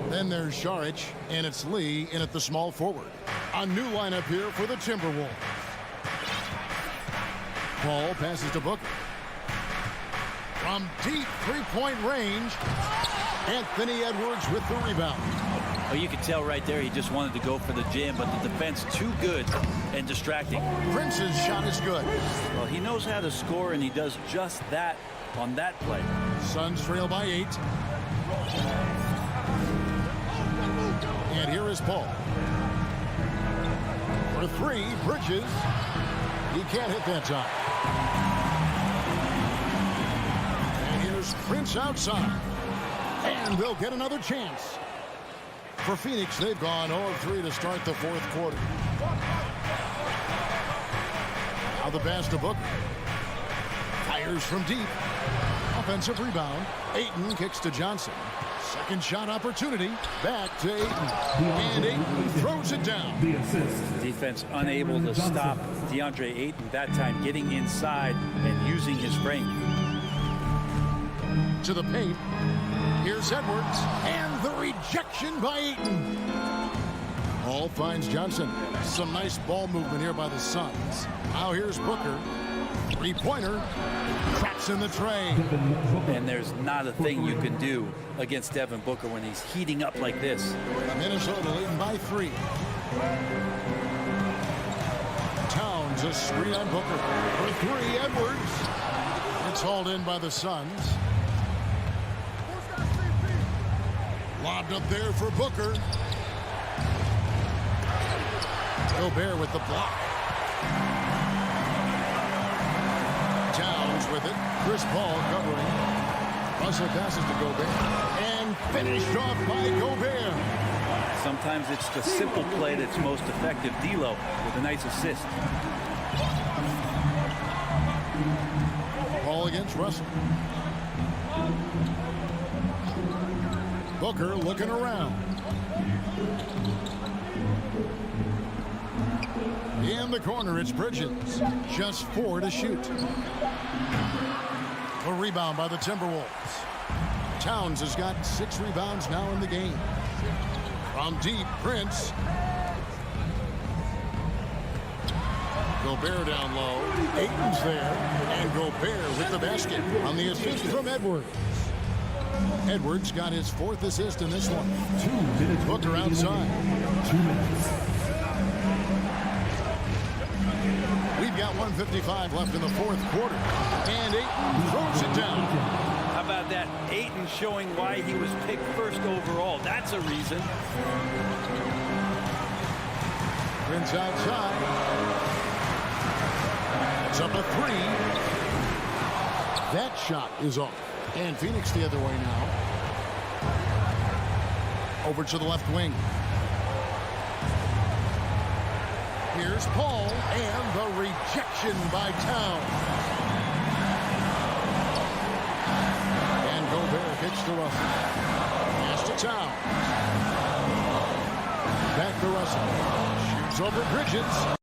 Then there's Sharich, and it's Lee in at the small forward. A new lineup here for the Timberwolves. Paul passes to Booker. From deep three-point range, Anthony Edwards with the rebound. Well, you could tell right there he just wanted to go for the jam, but the defense too good and distracting. Prince's shot is good. Well, he knows how to score, and he does just that on that play. Suns trail by 8. And here is Paul. For 3, Bridges. He can't hit that time. And here's Prince outside. And they'll get another chance. For Phoenix, they've gone 0-3 to start the fourth quarter. Now the pass to Booker. Fires from deep. Offensive rebound. Ayton kicks to Johnson. Second shot opportunity. Back to Ayton. And Ayton throws it down. Defense unable to stop DeAndre Ayton that time, getting inside and using his frame. To the paint. Here's Edwards. And the rejection by Ayton. Hall finds Johnson. Some nice ball movement here by the Suns. Now here's Booker. Three-pointer. Traps in the tray. And there's not a thing you can do against Devin Booker when he's heating up like this. Minnesota leading by 3. Towns a screen on Booker. For 3, Edwards. It's hauled in by the Suns. Lobbed up there for Booker. Gobert with the block. Towns with it. Chris Paul covering. Russell passes to Gobert. And finished off by Gobert. Sometimes it's the simple play that's most effective. D'Lo with a nice assist. Paul against Russell. Booker looking around. In the corner, it's Bridges. Just 4 to shoot. A rebound by the Timberwolves. Towns has got 6 rebounds now in the game. From deep, Prince. Gobert down low. Ayton's there. And Gobert with the basket on the assist from Edwards. Edwards got his 4th assist in this one. 2 minutes. Booker outside. 2 minutes. We've got 1:55 left in the fourth quarter. And Ayton throws it down. How about that? Ayton showing why he was picked first overall. That's a reason. Prince outside. It's up a 3. That shot is off. And Phoenix the other way now. Over to the left wing. Here's Paul, and the rejection by Towns. And Gobert kicks to Russell. Pass to Towns. Back to Russell. Shoots over Bridges.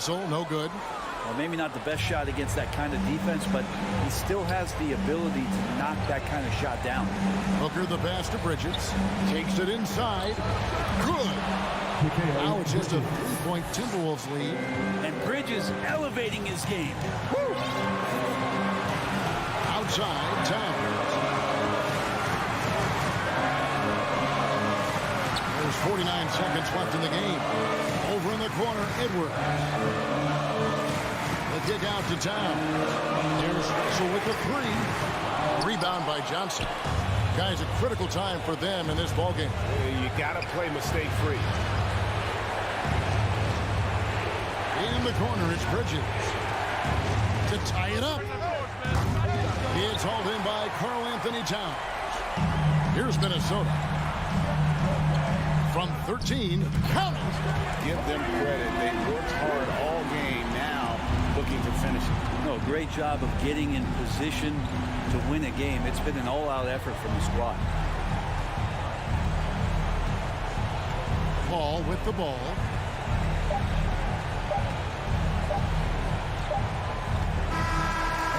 whistle, no good. Well, maybe not the best shot against that kind of defense, but he still has the ability to knock that kind of shot down. Hooker the pass to Bridges. Takes it inside. Good. Now it's just a 3-point Timberwolves lead. And Bridges elevating his game. Woo! Outside, Towns. There's 49 seconds left in the game. Over in the corner, Edwards. The kick out to Towns. There's Russell with the 3. Rebound by Johnson. Guys, a critical time for them in this ballgame. You got to play mistake-free. In the corner is Bridges. To tie it up. It's hauled in by Karl Anthony Towns. Here's Minnesota. From 13, count it. Give them credit. They worked hard all game, now looking to finish it. No, great job of getting in position to win a game. It's been an all-out effort from the squad. Paul with the ball.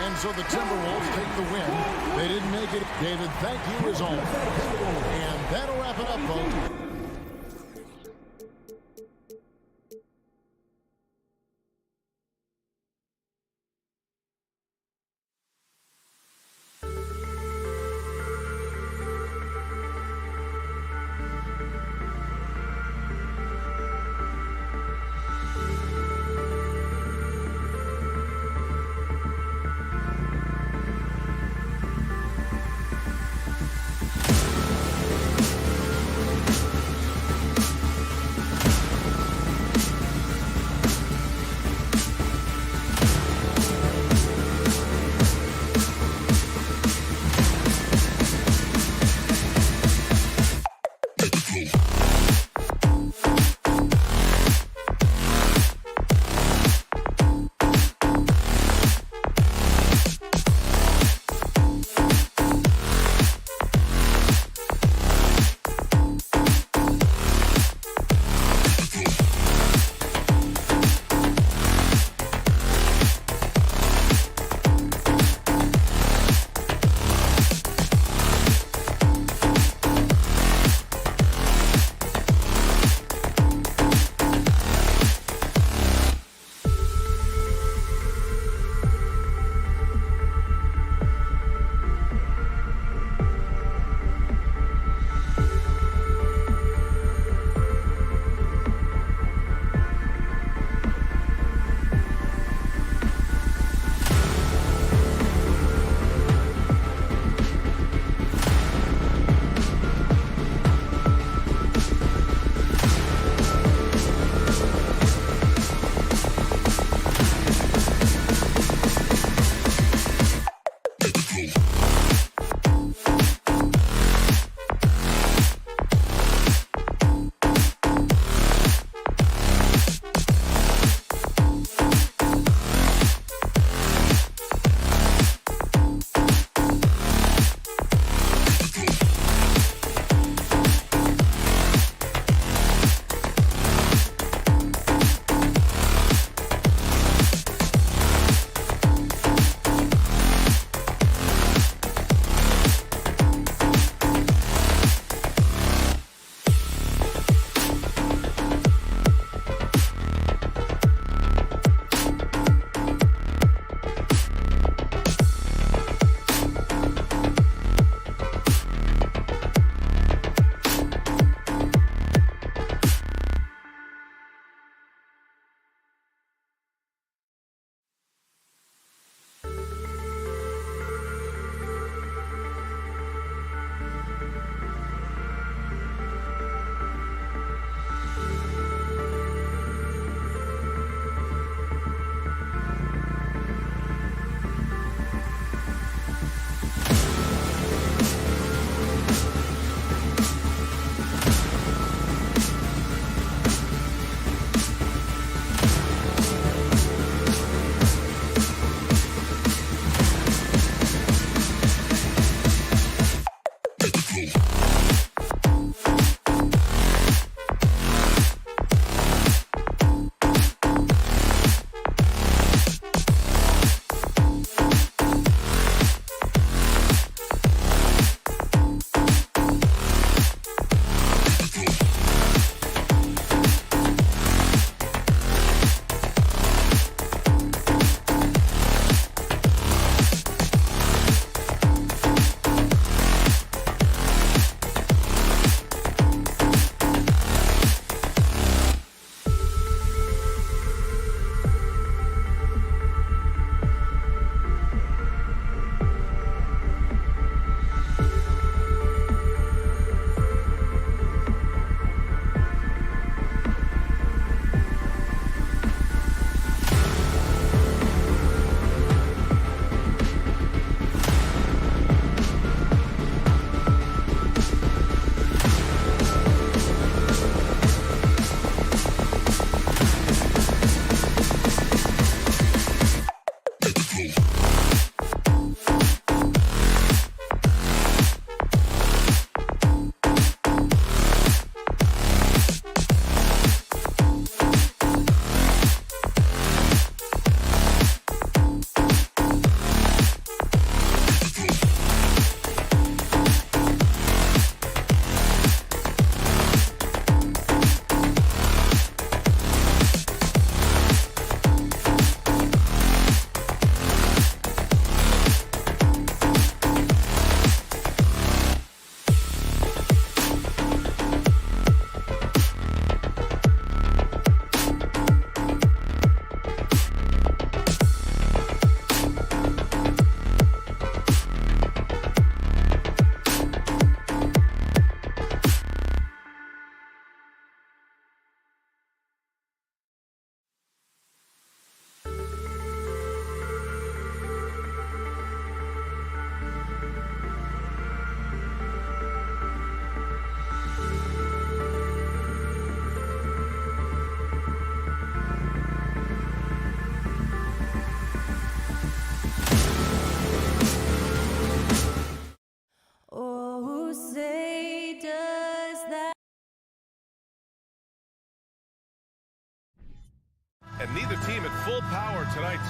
And so the Timberwolves take the win. They didn't make it. David, thank you as always. And that'll wrap it up, folks.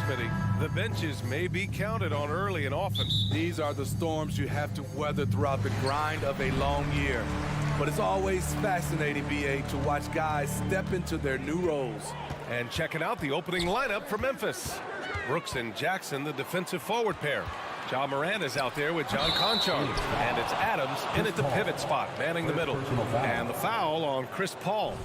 Smitty. The benches may be counted on early and often. These are the storms you have to weather throughout the grind of a long year. But it's always fascinating, BA, to watch guys step into their new roles. And checking out the opening lineup for Memphis. Brooks and Jackson, the defensive forward pair. Ja Morant is out there with John Conchar. And it's Adams in at the pivot spot, manning the middle. And the foul on Chris Paul.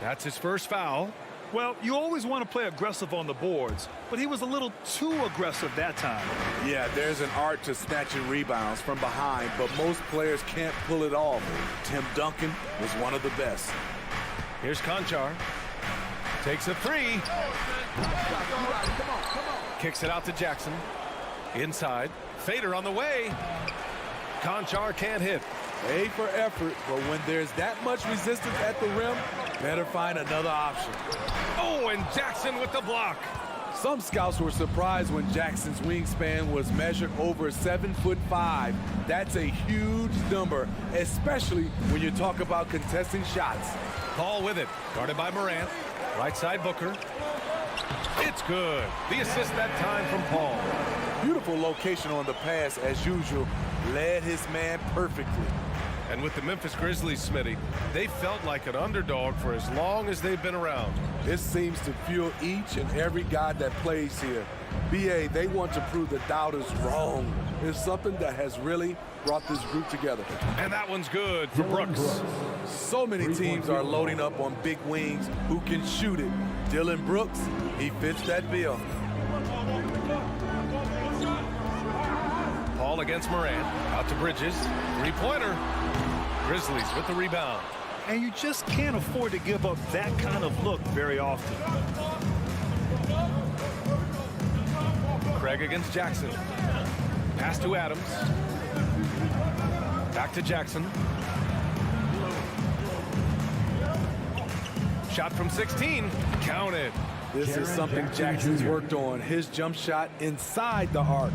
That's his first foul. Well, you always want to play aggressive on the boards, but he was a little too aggressive that time. Yeah, there's an art to snatching rebounds from behind, but most players can't pull it off. Tim Duncan was one of the best. Here's Conchar. Takes a three. Kicks it out to Jackson. Inside. Fader on the way. Conchar can't hit. A for effort, but when there's that much resistance at the rim, better find another option. Oh, and Jackson with the block. Some scouts were surprised when Jackson's wingspan was measured over 7'5". That's a huge number, especially when you talk about contesting shots. Paul with it, guarded by Morant. Right side Booker. It's good. The assist that time from Paul. Beautiful location on the pass as usual. Led his man perfectly. And with the Memphis Grizzlies, Smitty, they felt like an underdog for as long as they've been around. This seems to fuel each and every guy that plays here. BA, they want to prove the doubters wrong. It's something that has really brought this group together. And that one's good for Brooks. So many teams are loading up on big wings who can shoot it. Dylan Brooks, he fits that bill. Paul against Morant. Out to Bridges. Three-pointer. Grizzlies with the rebound. And you just can't afford to give up that kind of look very often. Craig against Jackson. Pass to Adams. Back to Jackson. Shot from 16. Counted. This is something Jackson's worked on. His jump shot inside the arc.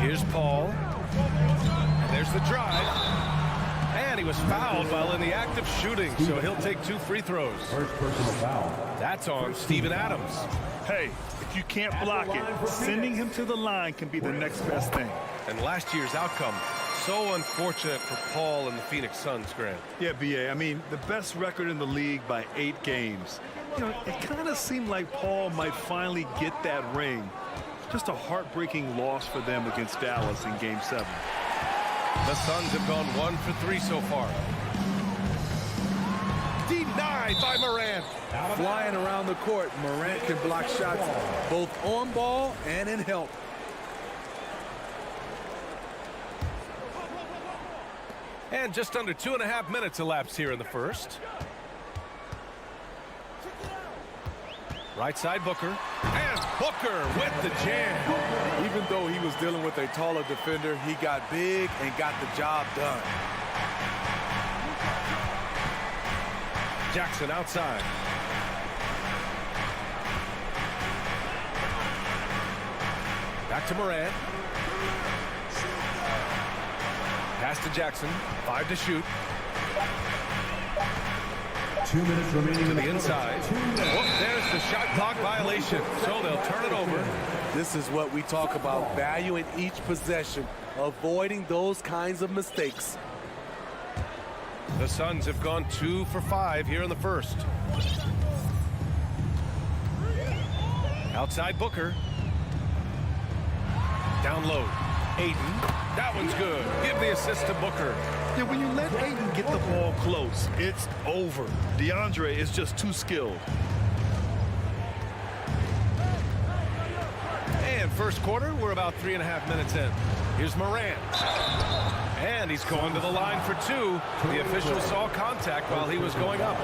Here's Paul. And there's the drive. And he was fouled while in the act of shooting, so he'll take 2 free throws. First personal foul. That's on Steven Adams. Hey, if you can't block it, sending him to the line can be the next best thing. And last year's outcome, so unfortunate for Paul and the Phoenix Suns, Grant. Yeah, BA, I mean, the best record in the league by 8 games. You know, it kind of seemed like Paul might finally get that ring. Just a heartbreaking loss for them against Dallas in Game 7. The Suns have gone 1 for 3 so far. Denied by Morant. Flying around the court, Morant can block shots both on ball and in help. And just under 2.5 minutes elapsed here in the first. Right side Booker. And Booker with the jam. Even though he was dealing with a taller defender, he got big and got the job done. Jackson outside. Back to Morant. Pass to Jackson. 5 to shoot. 2 minutes remaining To the inside. Oh, there's the shot clock violation. So they'll turn it over. This is what we talk about, valuing each possession, avoiding those kinds of mistakes. The Suns have gone 2 for 5 here in the first. Outside Booker. Down low. Ayton. That one's good. Give the assist to Booker. Yeah, when you let Ayton get the ball close, it's over. DeAndre is just too skilled. And first quarter, we're about 3.5 minutes in. Here's Morant. And he's going to the line for 2. The official saw contact while he was going up.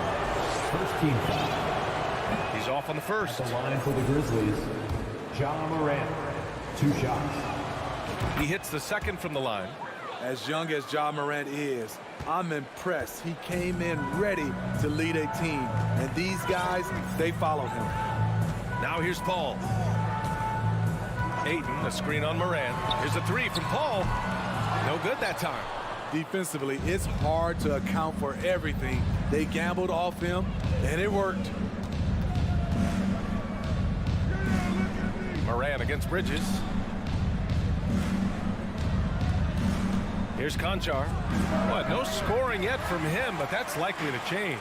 First team foul. He's off on the first. The line for the Grizzlies. Ja Morant. 2 shots. He hits the second from the line. As young as Ja Morant is, I'm impressed. He came in ready to lead a team. And these guys, they follow him. Now here's Paul. Ayton, a screen on Morant. Here's a 3 from Paul. No good that time. Defensively, it's hard to account for everything. They gambled off him, and it worked. Moran against Bridges. Here's Conchar. What, no scoring yet from him, but that's likely to change.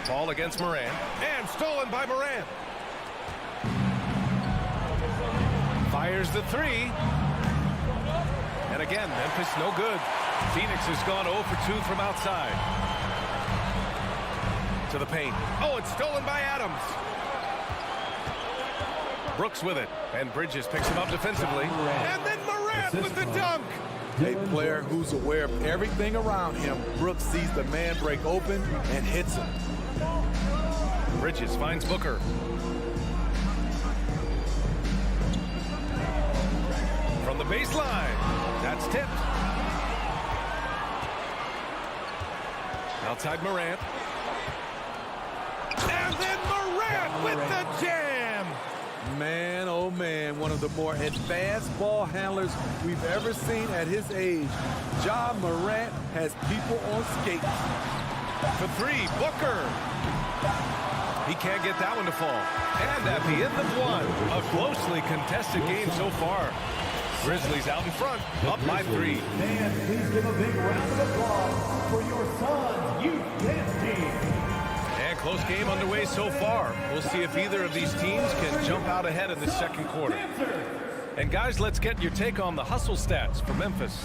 Ball against Moran, and stolen by Moran. Fires the three. And again, Memphis no good. Phoenix has gone 0 for 2 from outside. To the paint. Oh, it's stolen by Adams. Brooks with it, and Bridges picks him up defensively. And then Morant with the dunk. A player who's aware of everything around him. Brooks sees the man break open and hits him. Bridges finds Booker. From the baseline. That's tipped. Outside Morant. And then Morant with the jam. Man, oh man, one of the more advanced ball handlers we've ever seen at his age. Ja Morant has people on skates. For three, Booker. He can't get that one to fall. And at the end of one, a closely contested game so far. Grizzlies out in front, up by 3. And please give a big round of applause for your son's youth dance team. And close game underway so far. We'll see if either of these teams can jump out ahead in the second quarter. And guys, let's get your take on the hustle stats for Memphis.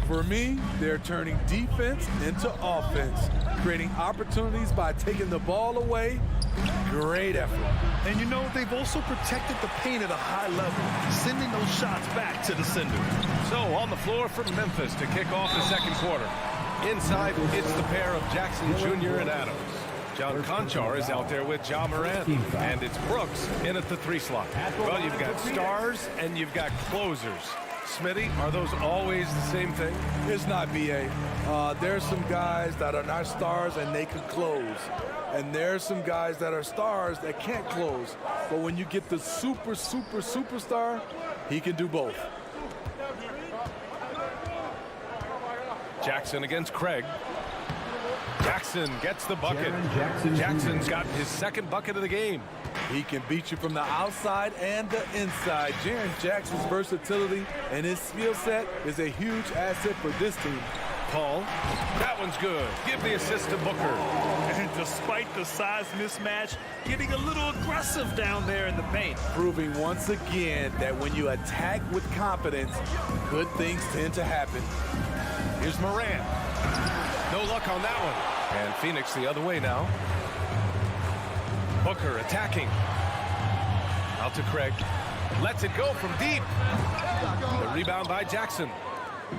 For me, they're turning defense into offense, creating opportunities by taking the ball away. Great effort. And you know, they've also protected the paint at a high level, sending those shots back to the sender. So on the floor for Memphis to kick off the second quarter. Inside, it's the pair of Jackson Jr. and Adams. John Conchar is out there with Ja Morant, and it's Brooks in at the 3 slot. Well, you've got stars and you've got closers. Smitty, are those always the same thing? It's not, B.A. There's some guys that are not stars and they can close. And there's some guys that are stars that can't close. But when you get the superstar, he can do both. Jackson against Craig. Jackson gets the bucket. Jackson's got his second bucket of the game. He can beat you from the outside and the inside. Jaren Jackson's versatility and his skill set is a huge asset for this team. Paul, that one's good. Give the assist to Booker. And despite the size mismatch, getting a little aggressive down there in the paint. Proving once again that when you attack with confidence, good things tend to happen. Here's Moran. No luck on that one. And Phoenix the other way now. Booker attacking. Out to Craig. Lets it go from deep. The rebound by Jackson.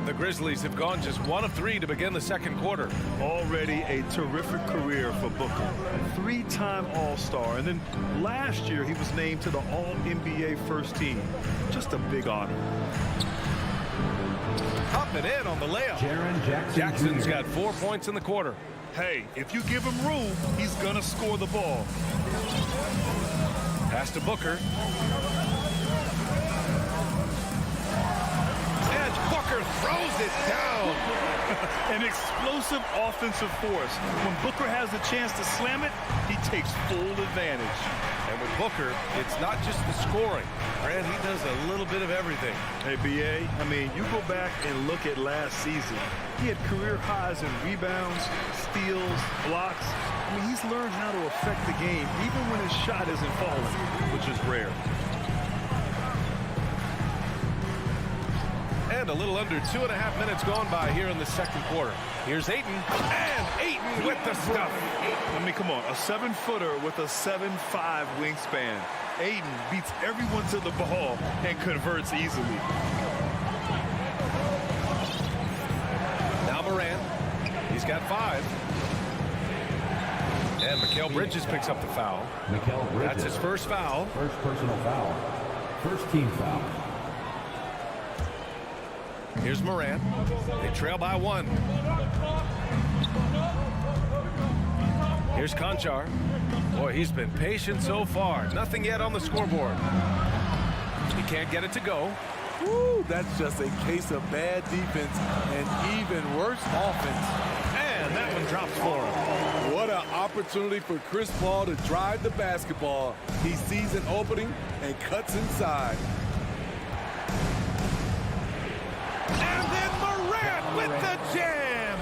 The Grizzlies have gone just 1 of 3 to begin the second quarter. Already a terrific career for Booker. 3-time All-Star. And then last year he was named to the All-NBA first team. Just a big honor. Up and in on the layup. Jackson's got 4 points in the quarter. Hey, if you give him room, he's gonna score the ball. Pass to Booker. And Booker throws it down. An explosive offensive force. When Booker has a chance to slam it, he takes full advantage. And with Booker, it's not just the scoring. Grant, he does a little bit of everything. Hey, B.A., I mean, you go back and look at last season. He had career highs in rebounds, steals, blocks. I mean, he's learned how to affect the game, even when his shot isn't falling, which is rare. And a little under 2.5 minutes gone by here in the second quarter. Here's Ayton, and Ayton with the stuff. I mean, come on, a 7-footer with a 7'5" wingspan. Ayton beats everyone to the ball and converts easily. Now Moran, he's got 5. And Mikal Bridges picks up the foul. That's his first foul. First personal foul. First team foul. Here's Moran. They trail by 1. Here's Conchar. Boy, he's been patient so far. Nothing yet on the scoreboard. He can't get it to go. Woo, that's just a case of bad defense and even worse offense. And that one drops for him. What an opportunity for Chris Paul to drive the basketball. He sees an opening and cuts inside. And then Morant with the jam.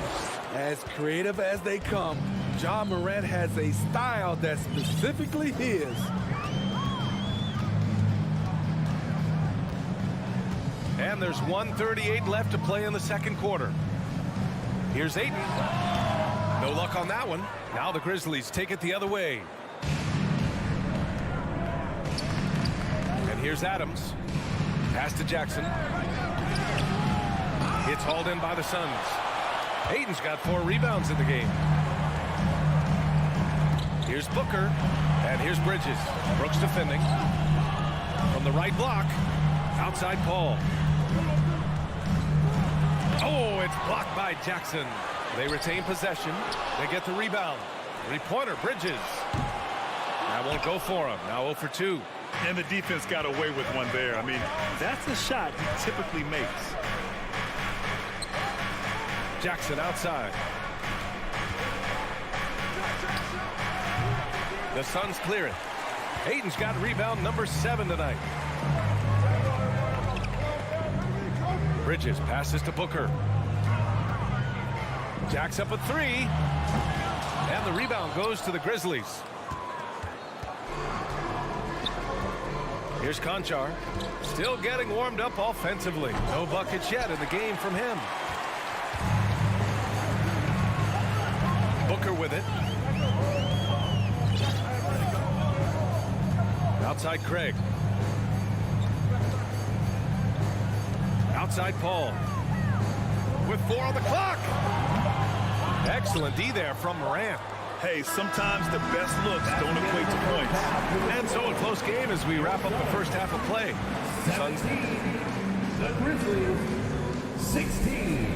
As creative as they come, Ja Morant has a style that's specifically his. And there's 1:38 left to play in the second quarter. Here's Ayton. No luck on that one. Now the Grizzlies take it the other way. And here's Adams. Pass to Jackson. It's hauled in by the Suns. Ayton's got 4 rebounds in the game. Here's Booker. And here's Bridges. Brooks defending. From the right block. Outside Paul. Oh, it's blocked by Jackson. They retain possession. They get the rebound. 3-pointer, Bridges. That won't go for him. Now 0 for 2. And the defense got away with one there. I mean, that's a shot he typically makes. Jackson outside. The Suns clear it. Ayton's got rebound number 7 tonight. Bridges passes to Booker. Jack's up a 3. And the rebound goes to the Grizzlies. Here's Conchar. Still getting warmed up offensively. No buckets yet in the game from him. Booker with it. Outside Craig. Outside Paul. With 4 on the clock. Excellent D there from Morant. Hey, sometimes the best looks don't equate to points. And so a close game as we wrap up the first half of play. Suns. The Grizzlies, 16.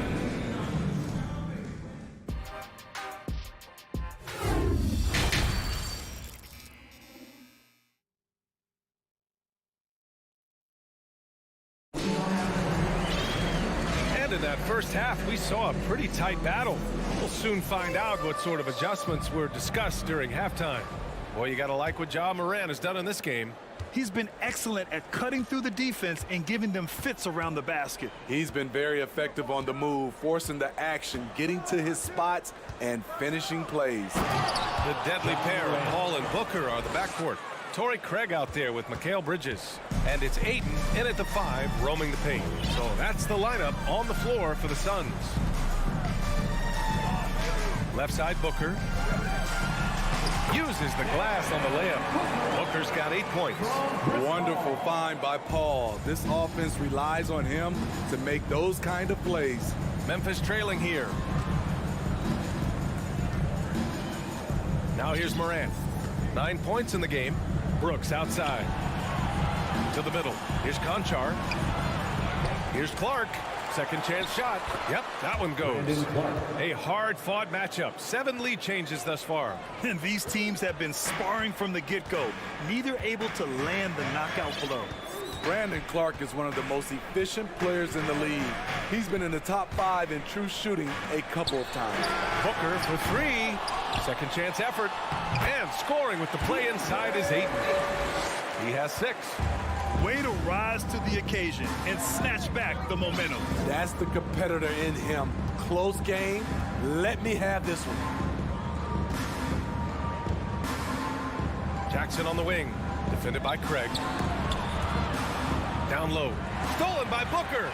In that first half, we saw a pretty tight battle. We'll soon find out what sort of adjustments were discussed during halftime. Boy, you got to like what Ja Morant has done in this game. He's been excellent at cutting through the defense and giving them fits around the basket. He's been very effective on the move, forcing the action, getting to his spots, and finishing plays. The deadly pair of Paul and Booker are the backcourt. Torrey Craig out there with Mikal Bridges. And it's Ayton in at the 5, roaming the paint. So that's the lineup on the floor for the Suns. Left side Booker. Uses the glass on the layup. Booker's got 8 points. Wonderful find by Paul. This offense relies on him to make those kind of plays. Memphis trailing here. Now here's Morant. 9 points in the game. Brooks outside. To the middle. Here's Conchar. Here's Clark. Second chance shot. Yep, that one goes. A hard-fought matchup. 7 lead changes thus far. And these teams have been sparring from the get-go, neither able to land the knockout blow. Brandon Clark is one of the most efficient players in the league. He's been in the top 5 in true shooting a couple of times. Booker for 3. Second chance effort. And scoring with the play inside is Ayton. He has 6. Way to rise to the occasion and snatch back the momentum. That's the competitor in him. Close game. Let me have this one. Jackson on the wing. Defended by Craig. Down low. Stolen by Booker.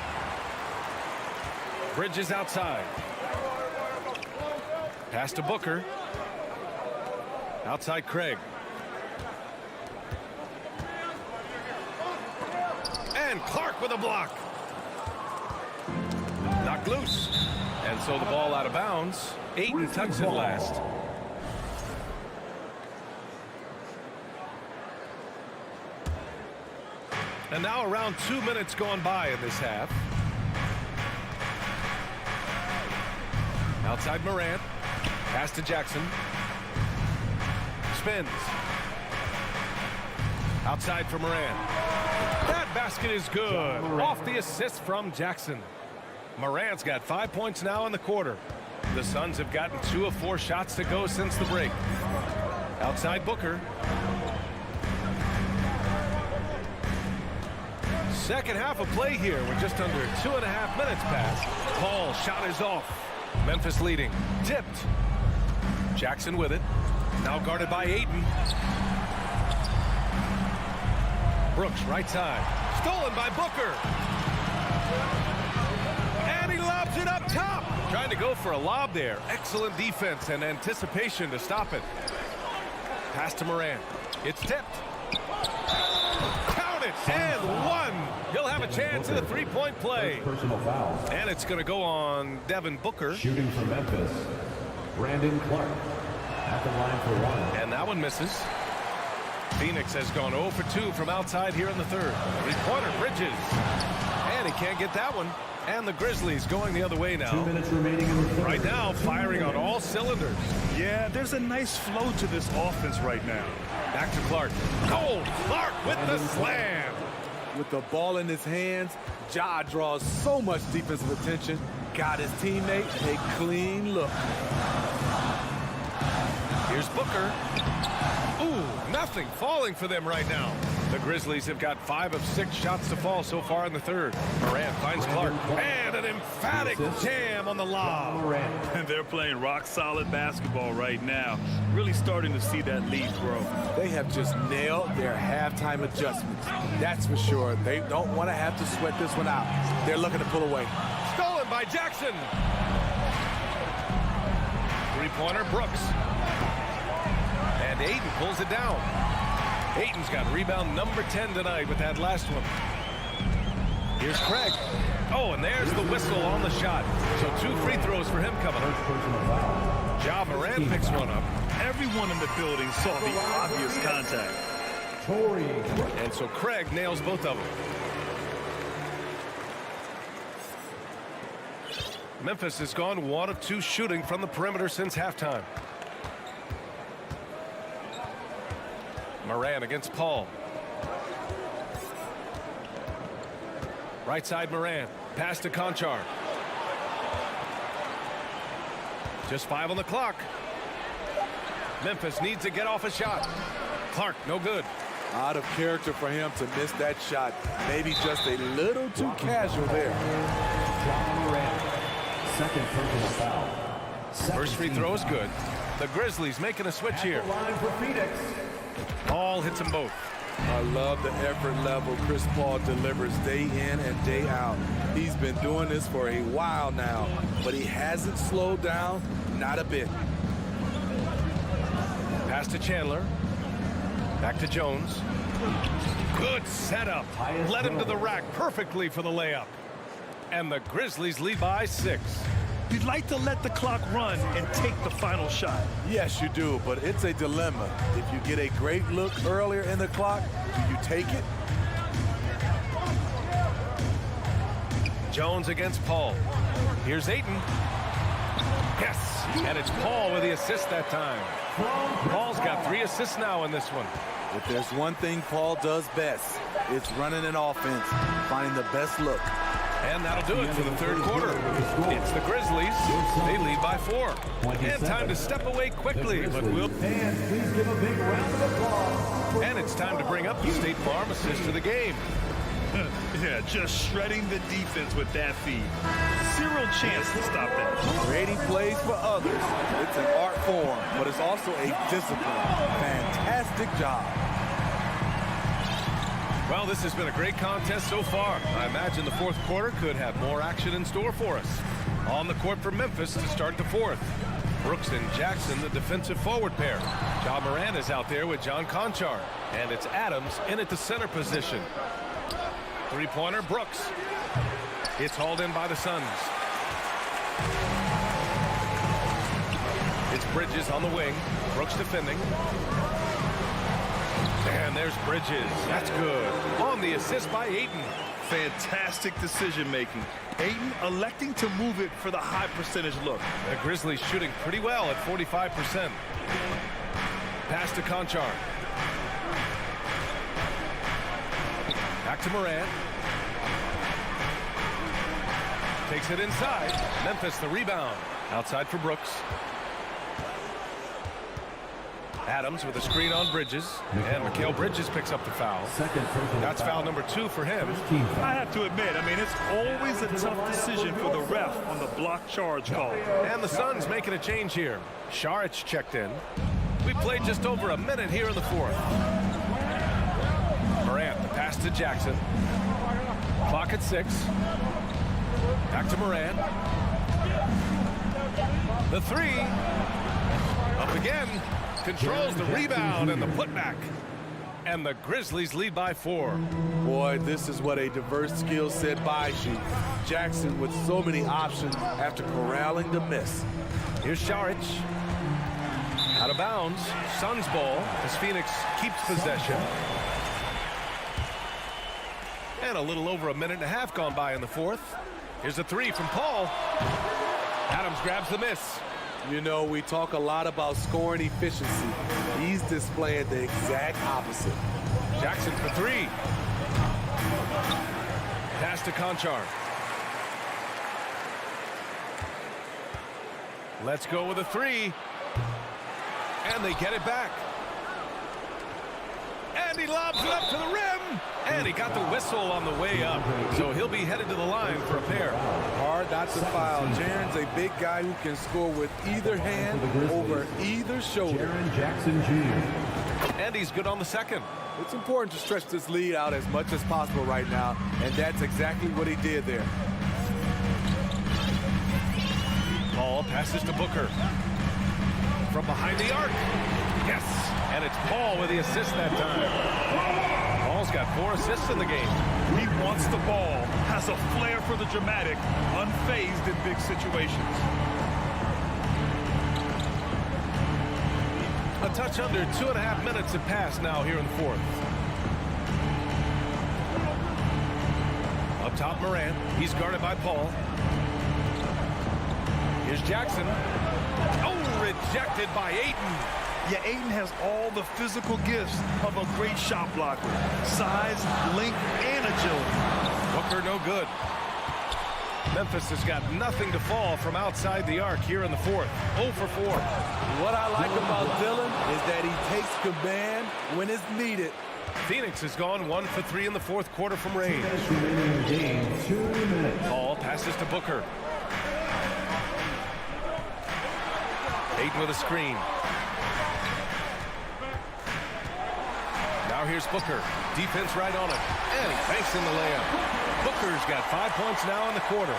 Bridges outside. Pass to Booker. Outside Craig. And Clark with a block. Knocked loose. And so the ball out of bounds. Ayton tucks it last. And now around 2 minutes gone by in this half. Outside Morant. Pass to Jackson. Spins. Outside for Morant. That basket is good. Off the assist from Jackson. Morant's got 5 points now in the quarter. The Suns have gotten 2 of 4 shots to go since the break. Outside Booker. Second half of play here with just under 2.5 minutes passed. Paul shot is off. Memphis leading. Tipped. Jackson with it. Now guarded by Ayton. Brooks right side. Stolen by Booker. And he lobs it up top. Trying to go for a lob there. Excellent defense and anticipation to stop it. Pass to Morant. It's tipped. Count it. And one. He'll have a chance at a three-point play. Personal foul. And it's going to go on Devin Booker. Shooting for Memphis, Brandon Clark. At the line for one. And that one misses. Phoenix has gone 0 for 2 from outside here in the third. Three-pointer, Bridges. And he can't get that one. And the Grizzlies going the other way now. 2 minutes remaining in the third. Right now, firing on all cylinders. Yeah, there's a nice flow to this offense right now. Back to Clark. Oh, Clark with the slam. With the ball in his hands, Ja draws so much defensive attention. Got his teammate a clean look. Here's Booker. Ooh, nothing falling for them right now. The Grizzlies have got 5 of 6 shots to fall so far in the third. Morant finds Clark. And an emphatic jam on the lob. And they're playing rock-solid basketball right now. Really starting to see that lead grow. They have just nailed their halftime adjustments. That's for sure. They don't want to have to sweat this one out. They're looking to pull away. Stolen by Jackson. Three-pointer, Brooks. And Ayton pulls it down. Ayton's got rebound number 10 tonight with that last one. Here's Craig. Oh, and there's the whistle on the shot. So 2 free throws for him coming up. Ja Morant picks one up. Everyone in the building saw the obvious contact. And so Craig nails both of them. Memphis has gone 1 of 2 shooting from the perimeter since halftime. Morant against Paul. Right side Morant. Pass to Conchar. Just 5 on the clock. Memphis needs to get off a shot. Clark, no good. Out of character for him to miss that shot. Maybe just a little too casual there. Ja Morant. Second personal foul. First free throw is good. The Grizzlies making a switch here. Line for Phoenix. Paul hits them both. I love the effort level Chris Paul delivers day in and day out. He's been doing this for a while now, but he hasn't slowed down, not a bit. Pass to Chandler. Back to Jones. Good setup. Led him to the rack perfectly for the layup. And the Grizzlies lead by 6. You'd like to let the clock run and take the final shot. Yes, you do, but it's a dilemma. If you get a great look earlier in the clock, do you take it? Jones against Paul. Here's Ayton. Yes, and it's Paul with the assist that time. Paul's got 3 assists now in this one. If there's one thing Paul does best, it's running an offense, finding the best look. And that'll do it for the third quarter. It's the Grizzlies. They lead by 4. And time to step away quickly, but we'll... Fans, please give a big round of applause. And it's time to bring up the State Farm assist to the game. Yeah, just shredding the defense with that feed. Zero chance to stop that. Creating plays for others. It's an art form, but it's also a discipline. Fantastic job. Well, this has been a great contest so far. I imagine the fourth quarter could have more action in store for us. On the court for Memphis to start the fourth. Brooks and Jackson, the defensive forward pair. Ja Morant is out there with John Conchar. And it's Adams in at the center position. Three-pointer, Brooks. It's hauled in by the Suns. It's Bridges on the wing. Brooks defending. And there's Bridges. That's good. On the assist by Ayton. Fantastic decision-making. Ayton electing to move it for the high percentage look. The Grizzlies shooting pretty well at 45%. Pass to Conchar. Back to Morant. Takes it inside. Memphis the rebound. Outside for Brooks. Adams with a screen on Bridges. And Mikal Bridges picks up the foul. That's foul number 2 for him. I have to admit, I mean, it's always a tough decision for the ref on the block charge call. And the Suns making a change here. Saric checked in. We played just over a minute here in the 4th. Morant, the pass to Jackson. Clock at 6. Back to Morant. The 3. Up again. Controls the rebound and the putback. And the Grizzlies lead by 4. Boy, this is what a diverse skill set buys you. Jackson with so many options after corralling the miss. Here's Saric. Out of bounds. Suns ball as Phoenix keeps possession. And a little over a minute and a half gone by in the 4th. Here's a 3 from Paul. Adams grabs the miss. You know, we talk a lot about scoring efficiency. He's displaying the exact opposite. Jackson for 3. Pass to Conchar. Let's go with a 3. And they get it back. And he lobs it up to the rim. And he got the whistle on the way up. So he'll be headed to the line for a pair. Hard not to foul. Jaren's a big guy who can score with either hand over either shoulder. Jaren Jackson Jr. And he's good on the second. It's important to stretch this lead out as much as possible right now, and that's exactly what he did there. Paul passes to Booker. From behind the arc. Yes. And it's Paul with the assist that time. Paul's got 4 assists in the game. He wants the ball, has a flair for the dramatic, unfazed in big situations. A touch under 2.5 minutes have passed now here in the 4th. Up top, Morant. He's guarded by Paul. Here's Jackson. Oh, rejected by Ayton. Yeah, Ayton has all the physical gifts of a great shot blocker. Size, length, and agility. Booker no good. Memphis has got nothing to fall from outside the arc here in the 4th. 0 for 4. What I like about Dillon is that he takes command when it's needed. Phoenix has gone 1 for 3 in the 4th quarter from range. Game 2 minutes. Paul passes to Booker. Ayton with a screen. Now here's Booker. Defense right on him. And he banks in the layup. Booker's got 5 points now in the quarter.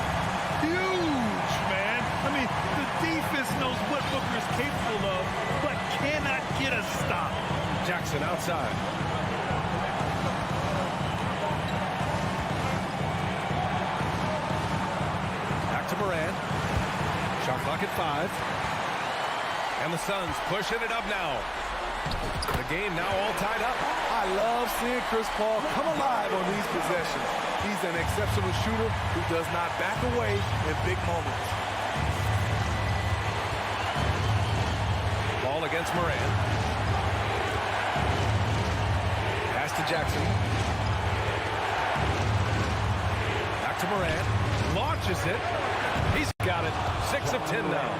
Huge, man. I mean, the defense knows what Booker is capable of, but cannot get a stop. Jackson outside. Back to Morant. Shot clock at 5. And the Suns pushing it up now. The game now all tied up. I love seeing Chris Paul come alive on these possessions. He's an exceptional shooter who does not back away in big moments. Ball against Morant. Pass to Jackson. Back to Morant. Launches it. He's got it. 6 of 10 now.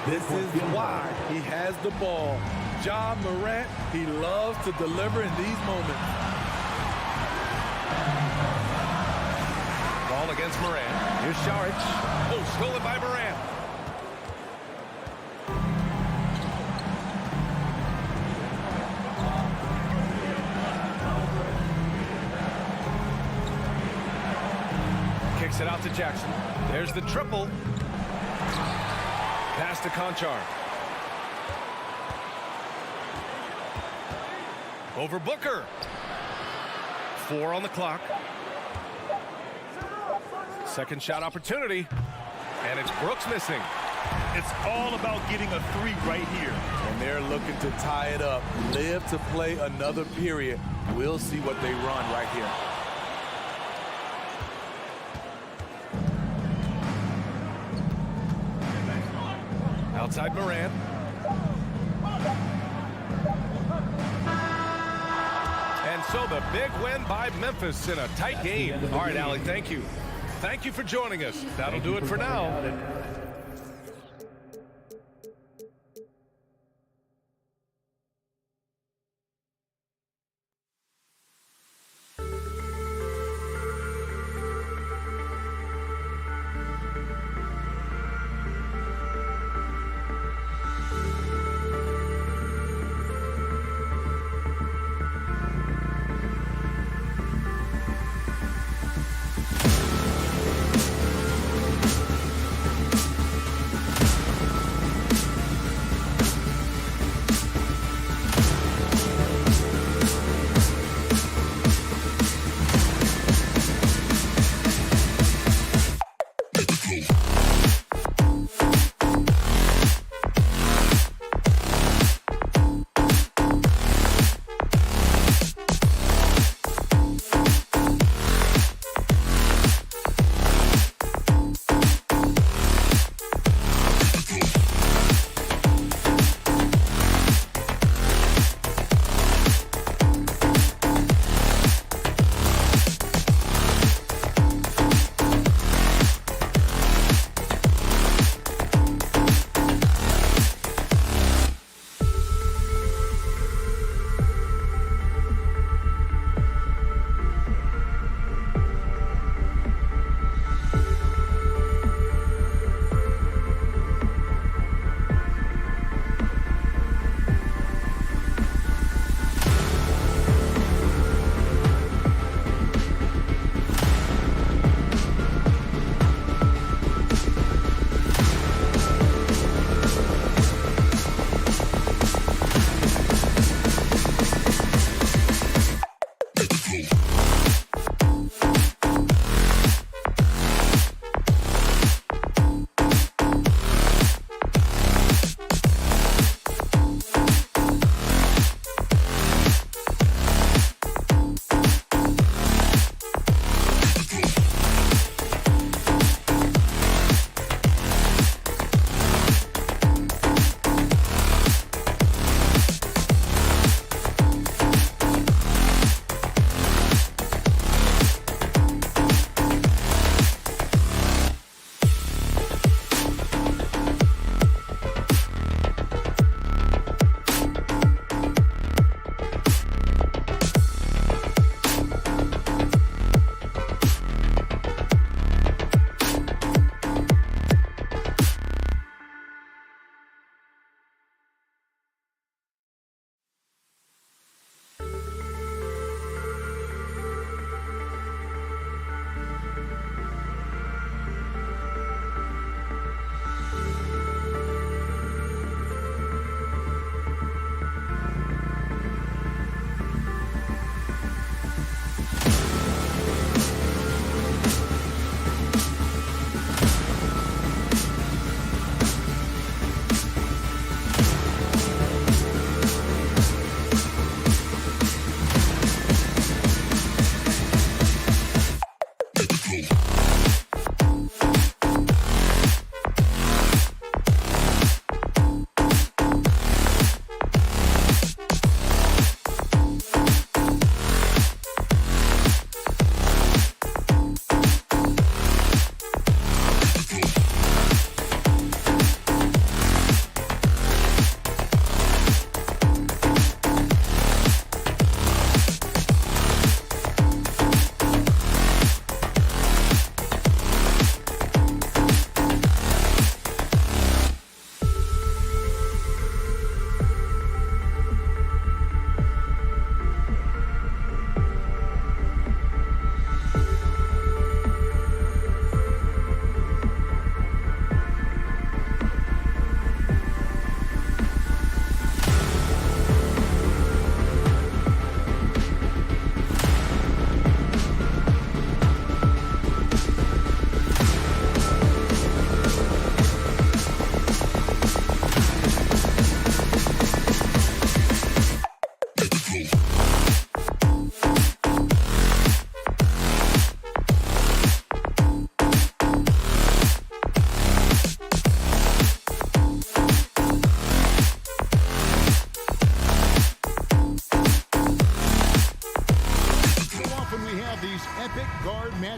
This is why he has the ball. Ja Morant, he loves to deliver in these moments. Ball against Morant. Here's Saric. Oh, stolen by Morant. Kicks it out to Jackson. There's the triple. Pass to Conchar. Over Booker. 4 on the clock. Second shot opportunity. And it's Brooks missing. It's all about getting a 3 right here. And they're looking to tie it up. Live to play another period. We'll see what they run right here. Outside Morant. And so the big win by Memphis in a tight game. All right, Allie, thank you. Thank you for joining us. That'll do it for now.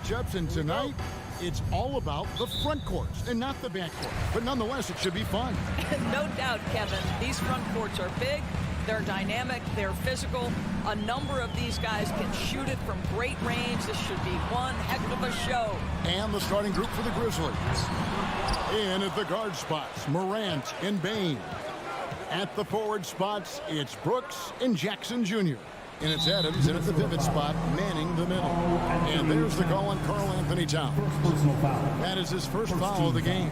matchups, and tonight it's all about the front courts and not the back court. But nonetheless, it should be fun. No doubt, Kevin. These front courts are big, they're dynamic, they're physical. A number of these guys can shoot it from great range. This should be one heck of a show. And the starting group for the Grizzlies. In at the guard spots, Morant and Bain. At the forward spots, it's Brooks and Jackson Jr. And it's Adams in at the pivot spot, manning the middle. And there's the call on Karl Anthony Towns. That is his first foul of the game.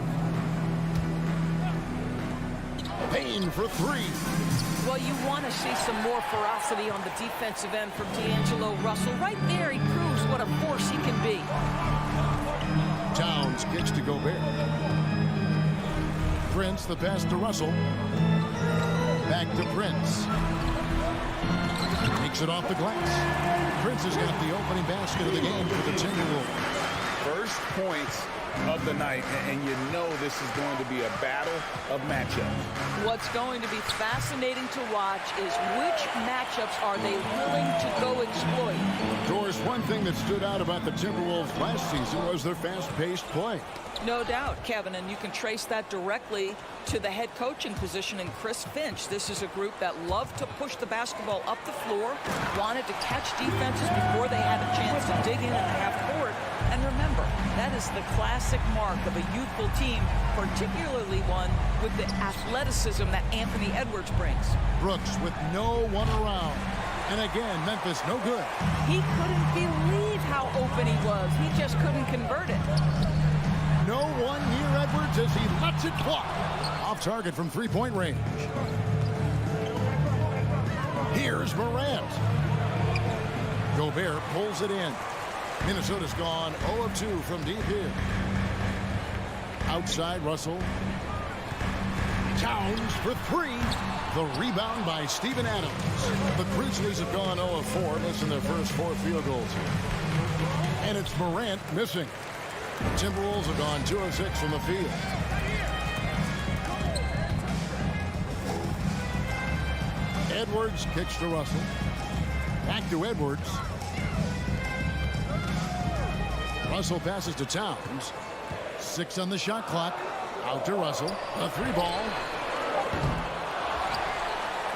Bain for three. Well, you want to see some more ferocity on the defensive end from D'Angelo Russell. Right there, he proves what a force he can be. Towns kicks to Gobert. Prince, the pass to Russell. Back to Prince. Takes it off the glass. Prince has got the opening basket of the game for the Timberwolves. First points of the night, and you know this is going to be a battle of matchups. What's going to be fascinating to watch is which matchups are they willing to go exploit. Of course, one thing that stood out about the Timberwolves last season was their fast-paced play. No doubt, Kevin, and you can trace that directly to the head coaching position in Chris Finch. This is a group that loved to push the basketball up the floor, wanted to catch defenses before they had a chance to dig in at the half court. And remember, that is the classic mark of a youthful team, particularly one with the athleticism that Anthony Edwards brings. Brooks with no one around. And again, Memphis no good. He couldn't believe how open he was. He just couldn't convert it. No one near Edwards as he lets it fly. Off target from three-point range. Here's Morant. Gobert pulls it in. Minnesota's gone 0 of 2 from deep here. Outside Russell. Towns for three. The rebound by Steven Adams. The Grizzlies have gone 0 of 4, missing their first 4 field goals here. And it's Morant missing. Timberwolves have gone 2 of 6 from the field. Edwards kicks to Russell. Back to Edwards. Russell passes to Towns. 6 on the shot clock. Out to Russell. A 3-ball.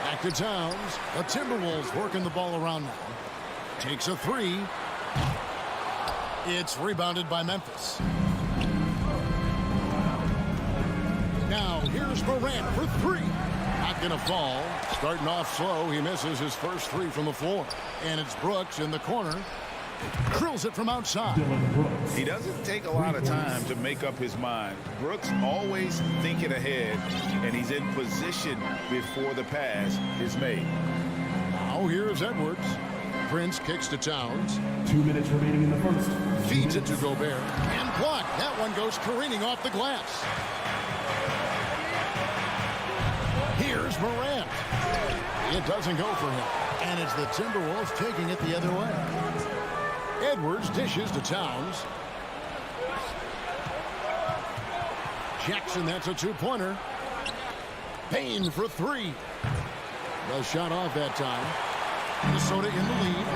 Back to Towns. The Timberwolves working the ball around now. Takes a 3. It's rebounded by Memphis. Now here's Morant for 3. Not going to fall. Starting off slow, he misses his first 3 from the floor. And it's Brooks in the corner. Drills it from outside. He doesn't take a lot of time to make up his mind. Brooks always thinking ahead, and he's in position before the pass is made. Now here's Edwards. Prince kicks to Towns. 2 minutes remaining in the first. Feeds it to Gobert. And blocked. That one goes careening off the glass. Here's Morant. It doesn't go for him. And it's the Timberwolves taking it the other way. Edwards dishes to Towns. Jackson, that's a 2-pointer. Bain for 3. The shot off that time. Minnesota in the lead.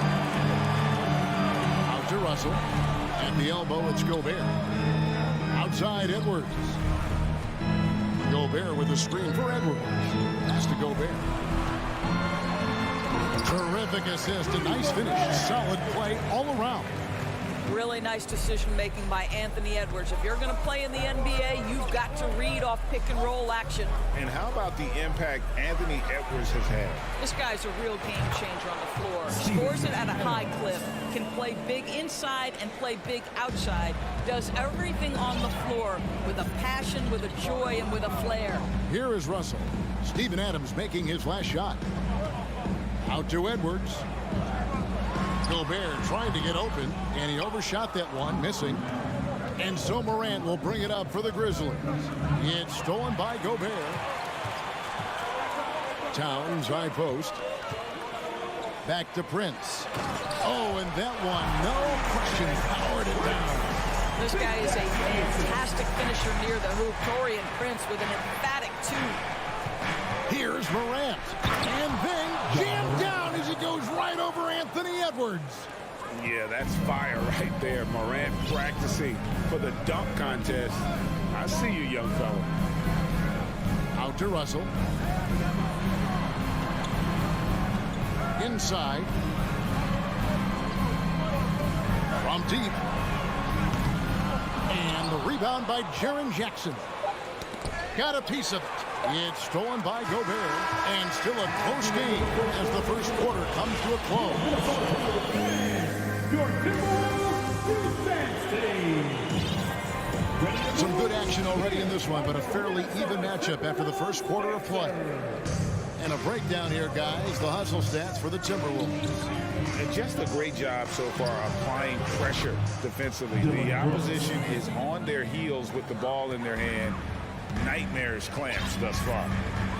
Out to Russell. At the elbow, it's Gobert. Outside, Edwards. Gobert with a screen for Edwards. Pass to Gobert. Terrific assist. A nice finish. Solid play all around. Really nice decision making by Anthony Edwards. If you're going to play in the NBA, you've got to read off pick and roll action. And how about the impact Anthony Edwards has had? This guy's a real game changer on the floor. Scores it at a high clip. Can play big inside and play big outside. Does everything on the floor with a passion, with a joy, and with a flair. Here is Russell. Steven Adams making his last shot. Out to Edwards. Gobert trying to get open, and he overshot that one, missing. And so Morant will bring it up for the Grizzlies. It's stolen by Gobert. Towns, high post. Back to Prince. Oh, and that one, no question, powered it down. This guy is a fantastic finisher near the hoop. Taurean Prince with an emphatic 2. Here's Morant. And then jammed down as he goes right over Anthony Edwards. Yeah, that's fire right there. Morant practicing for the dunk contest. I see you, young fella. Out to Russell. Inside. From deep. And the rebound by Jaren Jackson. Got a piece of it. It's stolen by Gobert. And still a close game as the first quarter comes to a close. Some good action already in this one, but a fairly even matchup after the first quarter of play. And a breakdown here, guys. The hustle stats for the Timberwolves. And just a great job so far applying pressure defensively. The opposition is on their heels with the ball in their hand. Nightmarish clamps thus far.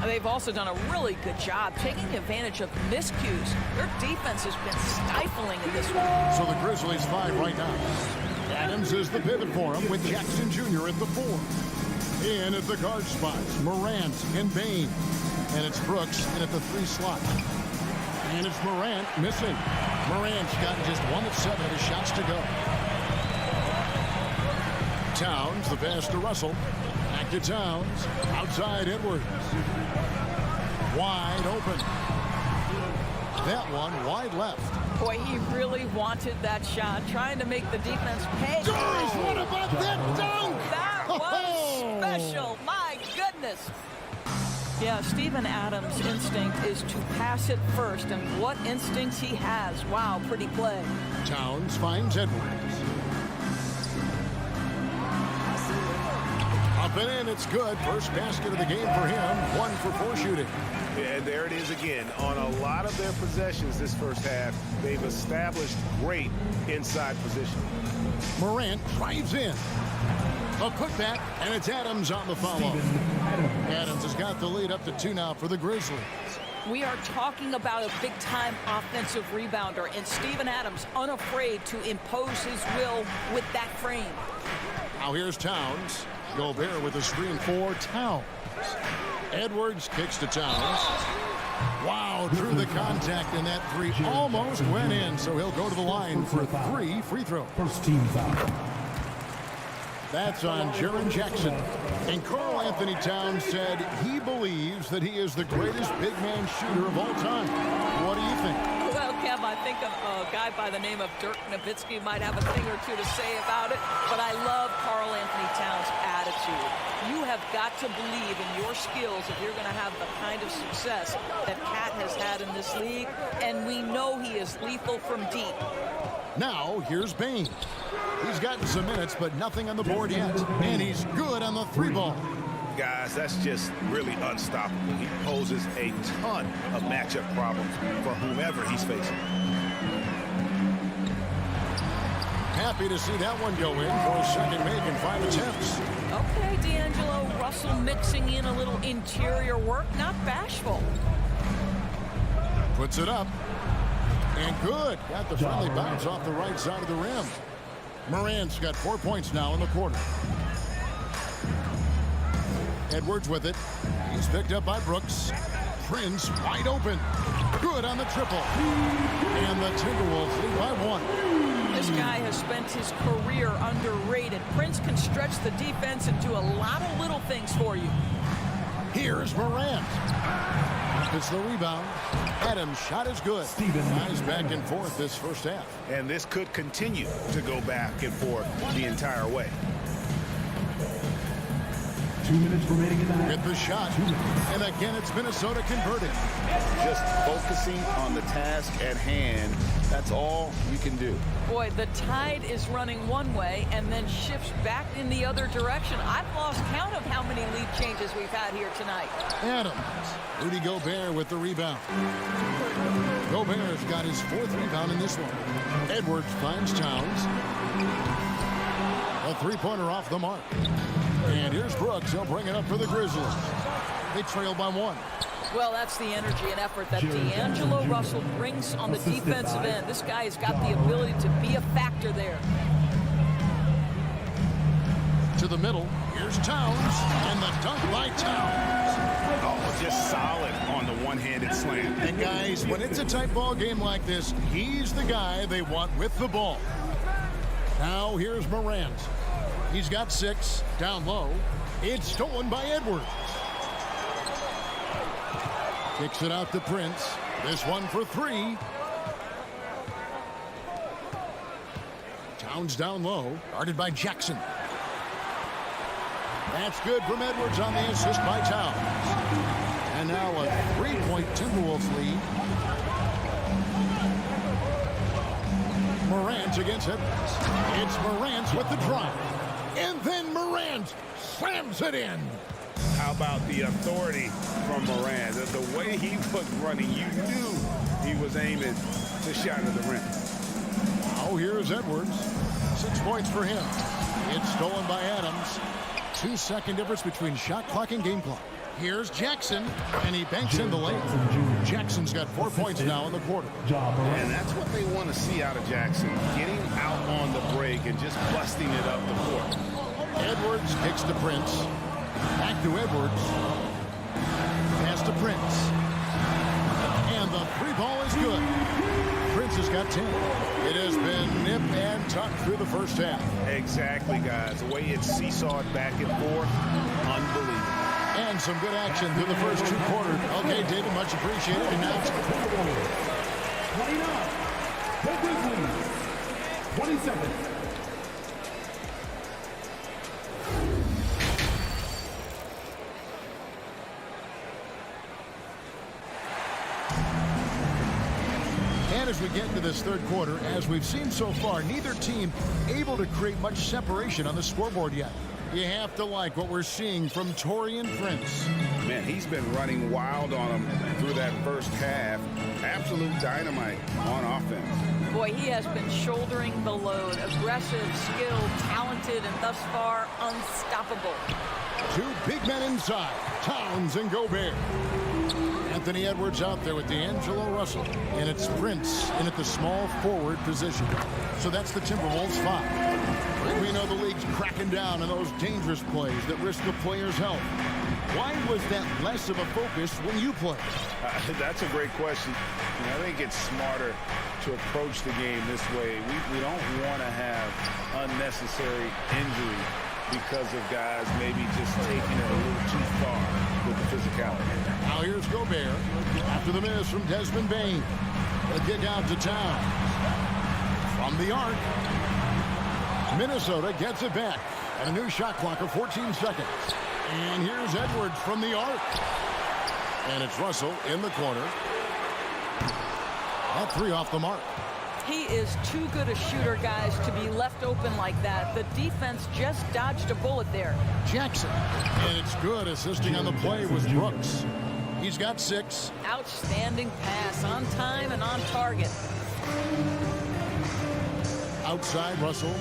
They've also done a really good job taking advantage of miscues. Their defense has been stifling in this one. So the Grizzlies 5 right now. Adams is the pivot for him with Jackson Jr. at the 4. In at the guard spots, Morant and Bane. And it's Brooks in at the 3 slot. And it's Morant missing. Morant's gotten just 1 of 7 of his shots to go. Towns, the pass to Russell. Back to Towns. Outside Edwards. Wide open. That one wide left. Boy, he really wanted that shot, trying to make the defense pay. Doris, what about that dunk? That was special. My goodness. Yeah, Steven Adams' instinct is to pass it first, and what instincts he has. Wow, pretty play. Towns finds Edwards. Up and in, it's good. First basket of the game for him. 1 for 4 shooting. And there it is again. On a lot of their possessions this first half, they've established great inside position. Morant drives in. A putback, and it's Adams on the follow. Adams has got the lead up to 2 now for the Grizzlies. We are talking about a big-time offensive rebounder, and Steven Adams unafraid to impose his will with that frame. Now here's Towns. Gobert with a screen for Towns. Edwards kicks to Towns. Wow, through the contact, and that 3 almost went in, so he'll go to the line for 3 free throws. First team foul. That's on Jaren Jackson. And Karl Anthony Towns said he believes that he is the greatest big man shooter of all time. What do you think? Well, Kev, I think a guy by the name of Dirk Nowitzki might have a thing or two to say about it, but I love Karl Anthony Towns' attitude. You have got to believe in your skills if you're going to have the kind of success that Cat has had in this league, and we know he is lethal from deep. Now, here's Bane. He's gotten some minutes, but nothing on the board yet. And he's good on the 3 ball. Guys, that's just really unstoppable. He poses a ton of matchup problems for whomever he's facing. Happy to see that one go in for a second make in 5 attempts. Okay, D'Angelo Russell mixing in a little interior work, not bashful. Puts it up. And good. Got the friendly bounce off the right side of the rim. Morant's got 4 points now in the quarter. Edwards with it. He's picked up by Brooks. Prince wide open. Good on the triple. And the Timberwolves lead by 1. This guy has spent his career underrated. Prince can stretch the defense and do a lot of little things for you. Here's Morant. It's the rebound. Adams' shot is good. Guys back and forth this first half. And this could continue to go back and forth the entire way. 2 minutes remaining in the half. Get the shot. And again, it's Minnesota converted. Just focusing on the task at hand. That's all you can do. Boy, the tide is running one way and then shifts back in the other direction. I've lost count of how many lead changes we've had here tonight. Adams. Rudy Gobert with the rebound. Gobert's got his 4th rebound in this one. Edwards finds Towns. A 3-pointer off the mark. And here's Brooks. He'll bring it up for the Grizzlies. They trail by 1. Well, that's the energy and effort that D'Angelo Russell brings on the defensive end. This guy has got the ability to be a factor there. To the middle. Here's Towns. And the dunk by Towns. Oh, just solid on the one-handed slam. And guys, when it's a tight ball game like this, he's the guy they want with the ball. Now here's Morant. He's got 6 down low. It's stolen by Edwards. Kicks it out to Prince. This one for 3. Towns down low, guarded by Jackson. That's good from Edwards on the assist by Towns. And now a 3-point Timberwolves lead. Morant against Edwards. It's Morant with the drive. And then Morant slams it in. How about the authority from Morant? The way he was running, you knew he was aiming to shot at the rim. Now here's Edwards. 6 points for him. It's stolen by Adams. 2-second difference between shot clock and game clock. Here's Jackson, and he banks in the lane. Jackson's got 4 points now in the quarter. And that's what they want to see out of Jackson. Getting out on the break and just busting it up the court. Edwards kicks to Prince. Back to Edwards. Pass to Prince. And the 3-ball is good. Prince has got 10. It has been nip and tuck through the first half. Exactly, guys. The way it's seesawed back and forth, unbelievable. And some good action through the first 2 quarters. Okay, David, much appreciated. And now it's 29. The Grizzlies. 27. And as we get into this third quarter, as we've seen so far, neither team able to create much separation on the scoreboard yet. You have to like what we're seeing from Taurean Prince. Man, he's been running wild on him through that first half. Absolute dynamite on offense. Boy, he has been shouldering the load. Aggressive, skilled, talented, and thus far unstoppable. 2 big men inside, Towns and Gobert. Anthony Edwards out there with D'Angelo Russell. And it's Prince in at the small forward position. So that's the Timberwolves 5. We know the league's cracking down on those dangerous plays that risk the player's health. Why was that less of a focus when you played? That's a great question. I think it's smarter to approach the game this way. We don't want to have unnecessary injury because of guys maybe just taking it a little too far with the physicality. Now here's Gobert after the miss from Desmond Bane. A kick out to Towns. From the arc. Minnesota gets it back. And a new shot clock of 14 seconds. And here's Edwards from the arc. And it's Russell in the corner. That 3 off the mark. He is too good a shooter, guys, to be left open like that. The defense just dodged a bullet there. Jackson. And it's good. Assisting on the play was Brooks. He's got 6. Outstanding pass, on time and on target. Outside Russell.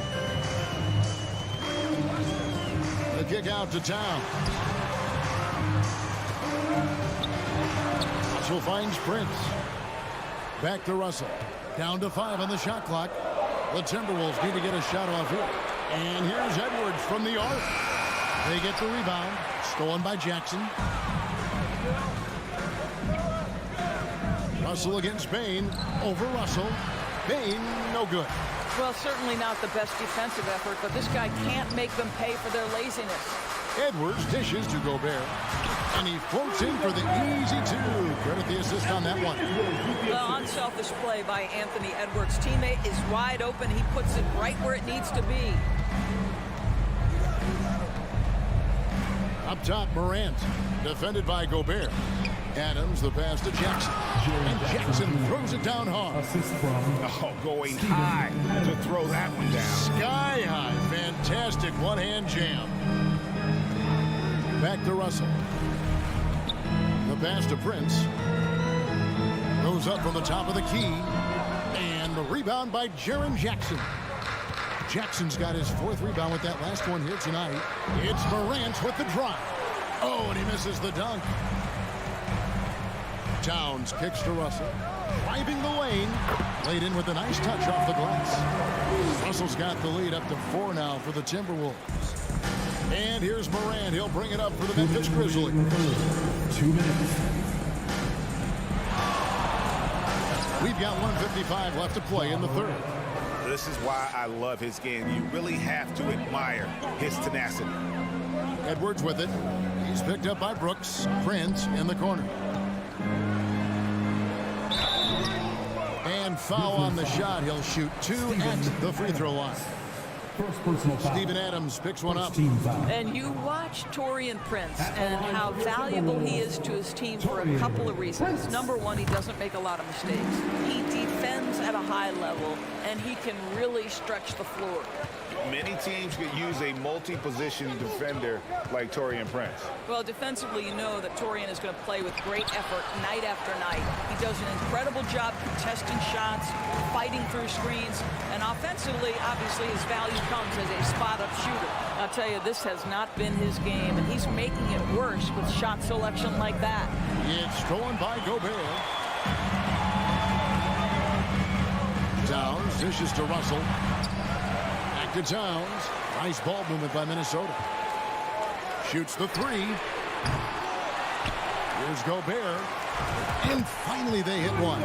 The kick out to Town. Russell finds Prince. Back to Russell. Down to 5 on the shot clock. The Timberwolves need to get a shot off here. And here's Edwards from the arc. They get the rebound. Stolen by Jackson. Russell against Bane. Over Russell. Bane, no good. Well, certainly not the best defensive effort, but this guy can't make them pay for their laziness. Edwards dishes to Gobert. And he floats in for the easy 2. Credit the assist on that one. The unselfish play by Anthony Edwards' teammate is wide open. He puts it right where it needs to be. Up top, Morant. Defended by Gobert. Adams, the pass to Jackson. And Jackson throws it down hard. Oh, going high to throw that one down. Sky high. Fantastic one-hand jam. Back to Russell. The pass to Prince. Goes up from the top of the key. And the rebound by Jaren Jackson. Jackson's got his 4th rebound with that last one here tonight. It's Morant with the drive. Oh, and he misses the dunk. Towns kicks to Russell. Driving the lane. Laid in with a nice touch off the glass. Russell's got the lead up to 4 now for the Timberwolves. And here's Morant. He'll bring it up for the Memphis Grizzlies. 2 minutes. We've got 1:55 left to play in the third. This is why I love his game. You really have to admire his tenacity. Edwards with it. He's picked up by Brooks. Prince in the corner. And foul on the shot. He'll shoot 2 at the free throw line. First personal foul. Steven Adams picks one up. Team foul. And you watch Taurean Prince and how valuable he is to his team for a couple of reasons. Number one, he doesn't make a lot of mistakes. He defends at a high level, and he can really stretch the floor. Many teams could use a multi-position defender like Taurean Prince. Well, defensively, you know that Taurean is going to play with great effort night after night. He does an incredible job contesting shots, fighting through screens, and offensively, obviously, his value comes as a spot-up shooter. I'll tell you, this has not been his game, and he's making it worse with shot selection like that. It's stolen by Gobert. Towns dishes to Russell. Back to Towns. Nice ball movement by Minnesota. Shoots the three. Here's Gobert. And finally they hit one.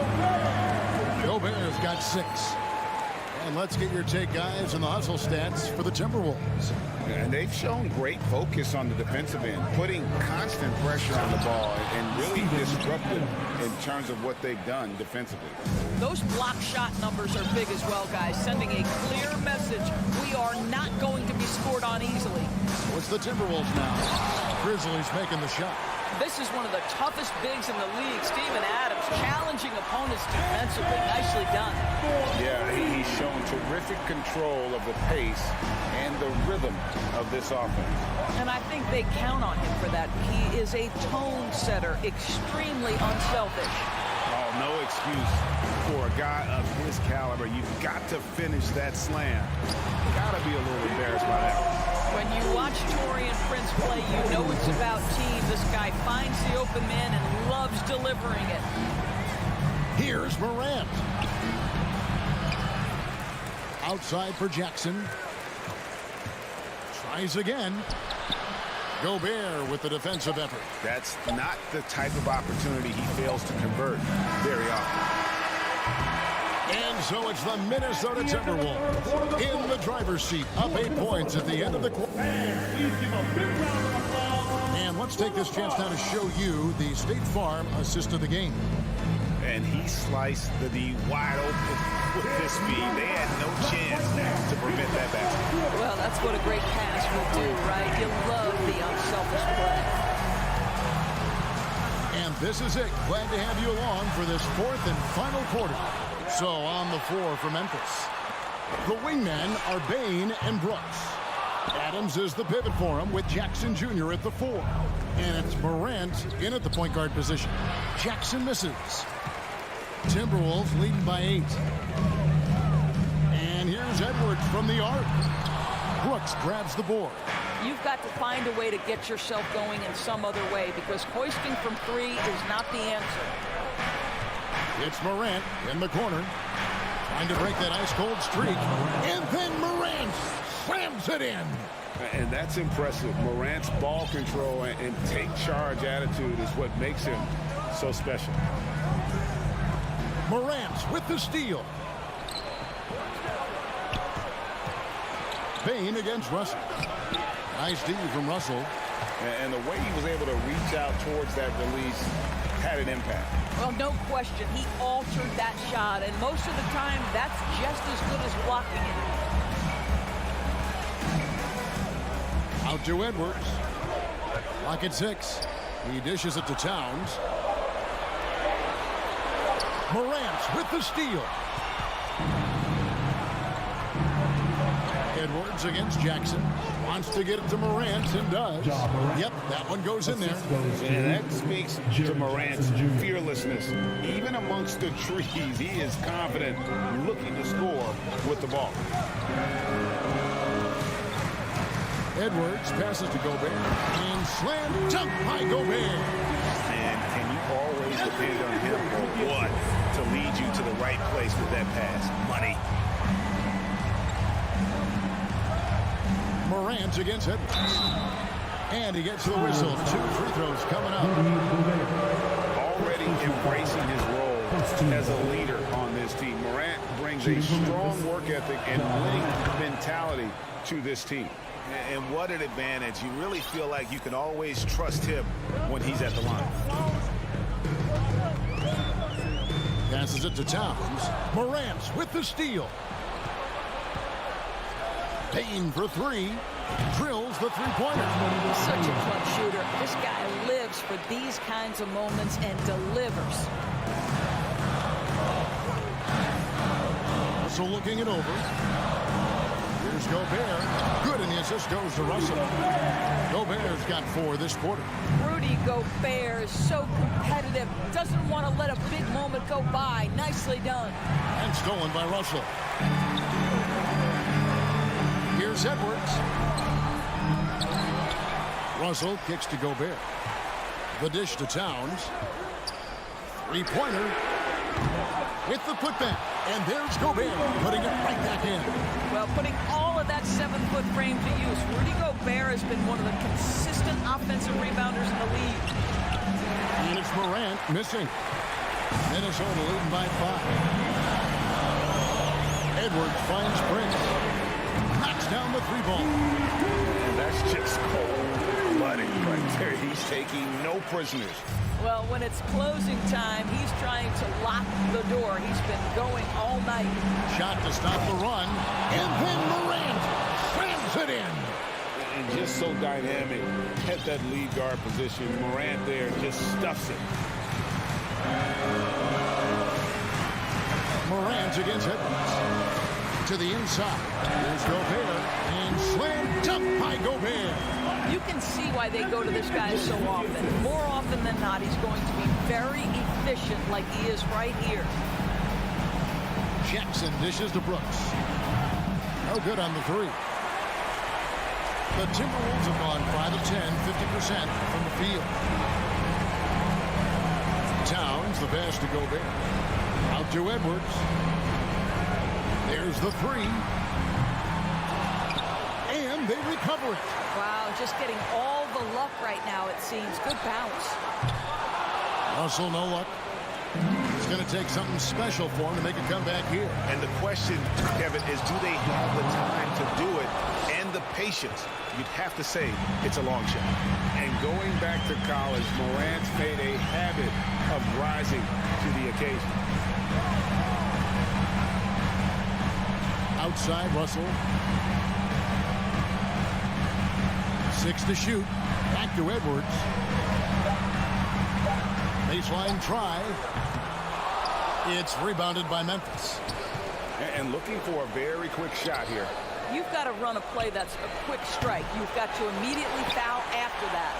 Gobert's got 6. And let's get your take, guys, on the hustle stats for the Timberwolves. And they've shown great focus on the defensive end, putting constant pressure on the ball and really disruptive in terms of what they've done defensively. Those block shot numbers are big as well, guys, sending a clear message. We are not going to be scored on easily. What's the Timberwolves now? Grizzlies making the shot. This is one of the toughest bigs in the league. Steven Adams challenging opponents defensively. Nicely done. Yeah, he's shown terrific control of the pace and the rhythm of this offense. And I think they count on him for that. He is a tone setter, extremely unselfish. Oh, no excuse for a guy of his caliber. You've got to finish that slam. Got to be a little embarrassed by that. When you watch Taurean Prince play, you know it's about team. This guy finds the open man and loves delivering it. Here's Morant. Outside for Jackson. Tries again. Gobert with the defensive effort. That's not the type of opportunity he fails to convert very often. And so it's the Minnesota Timberwolves in the driver's seat, up 8 points at the end of the quarter. And let's take this chance now to show you the State Farm assist of the game. And he sliced the D wide open with his speed. They had no chance to prevent that basket. Well, that's what a great pass will do, right? You love the unselfish play. And this is it. Glad to have you along for this 4th and final quarter. So on the floor for Memphis, the wingmen are Bane and Brooks. Adams is the pivot for him with Jackson Jr. at the 4. And it's Morant in at the point guard position. Jackson misses. Timberwolves leading by 8. And here's Edwards from the arc. Brooks grabs the board. You've got to find a way to get yourself going in some other way because hoisting from 3 is not the answer. It's Morant in the corner, trying to break that ice-cold streak. And then Morant slams it in. And that's impressive. Morant's ball control and take charge attitude is what makes him so special. Morant with the steal. Bane against Russell. Nice D from Russell. And the way he was able to reach out towards that release had an impact. Well, no question. He altered that shot, and most of the time, that's just as good as blocking it. Out to Edwards. Lock at 6. He dishes it to Towns. Morant with the steal. Edwards against Jackson. Wants to get it to Morant and does. Yep, that one goes in there. And that speaks to Morant's fearlessness. Even amongst the trees, he is confident, looking to score with the ball. Edwards passes to Gobert. And slam dunk by Gobert. And can you always depend on him or what to lead you to the right place with that pass? Money. Morant against Edwards. And he gets the whistle. 2 free throws coming up. Already embracing his role as a leader brings a strong work ethic and winning mentality to this team. And what an advantage. You really feel like you can always trust him when he's at the line. Passes it to Towns. Morant with the steal. Payne for three. Drills the three-pointer. He's such a clutch shooter. This guy lives for these kinds of moments and delivers. Russell looking it over. Here's Gobert. Good, and the assist goes to Russell. Gobert's got 4 this quarter. Rudy Gobert is so competitive. Doesn't want to let a big moment go by. Nicely done. And stolen by Russell. Here's Edwards. Russell kicks to Gobert. The dish to Towns. Three-pointer. With the putback. And there's Gobert putting it right back in. Well, putting all of that 7-foot frame to use. Rudy Gobert has been one of the consistent offensive rebounders in the league. And it's Morant missing. Minnesota leading by 5. Edwards finds Prince. Knocks down the three ball. And that's just cold-blooded right there. He's taking no prisoners. Well, when it's closing time, he's trying to lock the door. He's been going all night. Shot to stop the run. And then Morant slams it in. And just so dynamic at that lead guard position. Morant there just stuffs it. Morant against Edwards. To the inside. There's Gobert. And slammed up by Gobert. You can see why they go to this guy so often. More often than not, he's going to be very efficient like he is right here. Jackson dishes to Brooks. No good on the three. The Timberwolves have gone 5 of 10, 50% from the field. Towns, the pass to Gobert. Out to Edwards. There's the three. And they recover it. Wow, just getting all the luck right now, it seems. Good bounce. Russell, no luck. It's going to take something special for him to make a comeback here. And the question, Kevin, is do they have the time to do it and the patience? You'd have to say it's a long shot. And going back to college, Morant's made a habit of rising to the occasion. Outside, Russell. 6 to shoot. Back to Edwards. Baseline try. It's rebounded by Memphis. And looking for a very quick shot here. You've got to run a play that's a quick strike. You've got to immediately foul after that.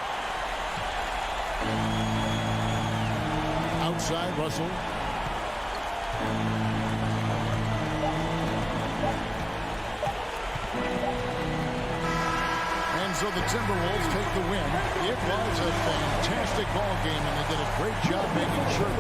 Outside, Russell. And so the Timberwolves take the win. It was a fantastic ball game, and they did a great job making sure.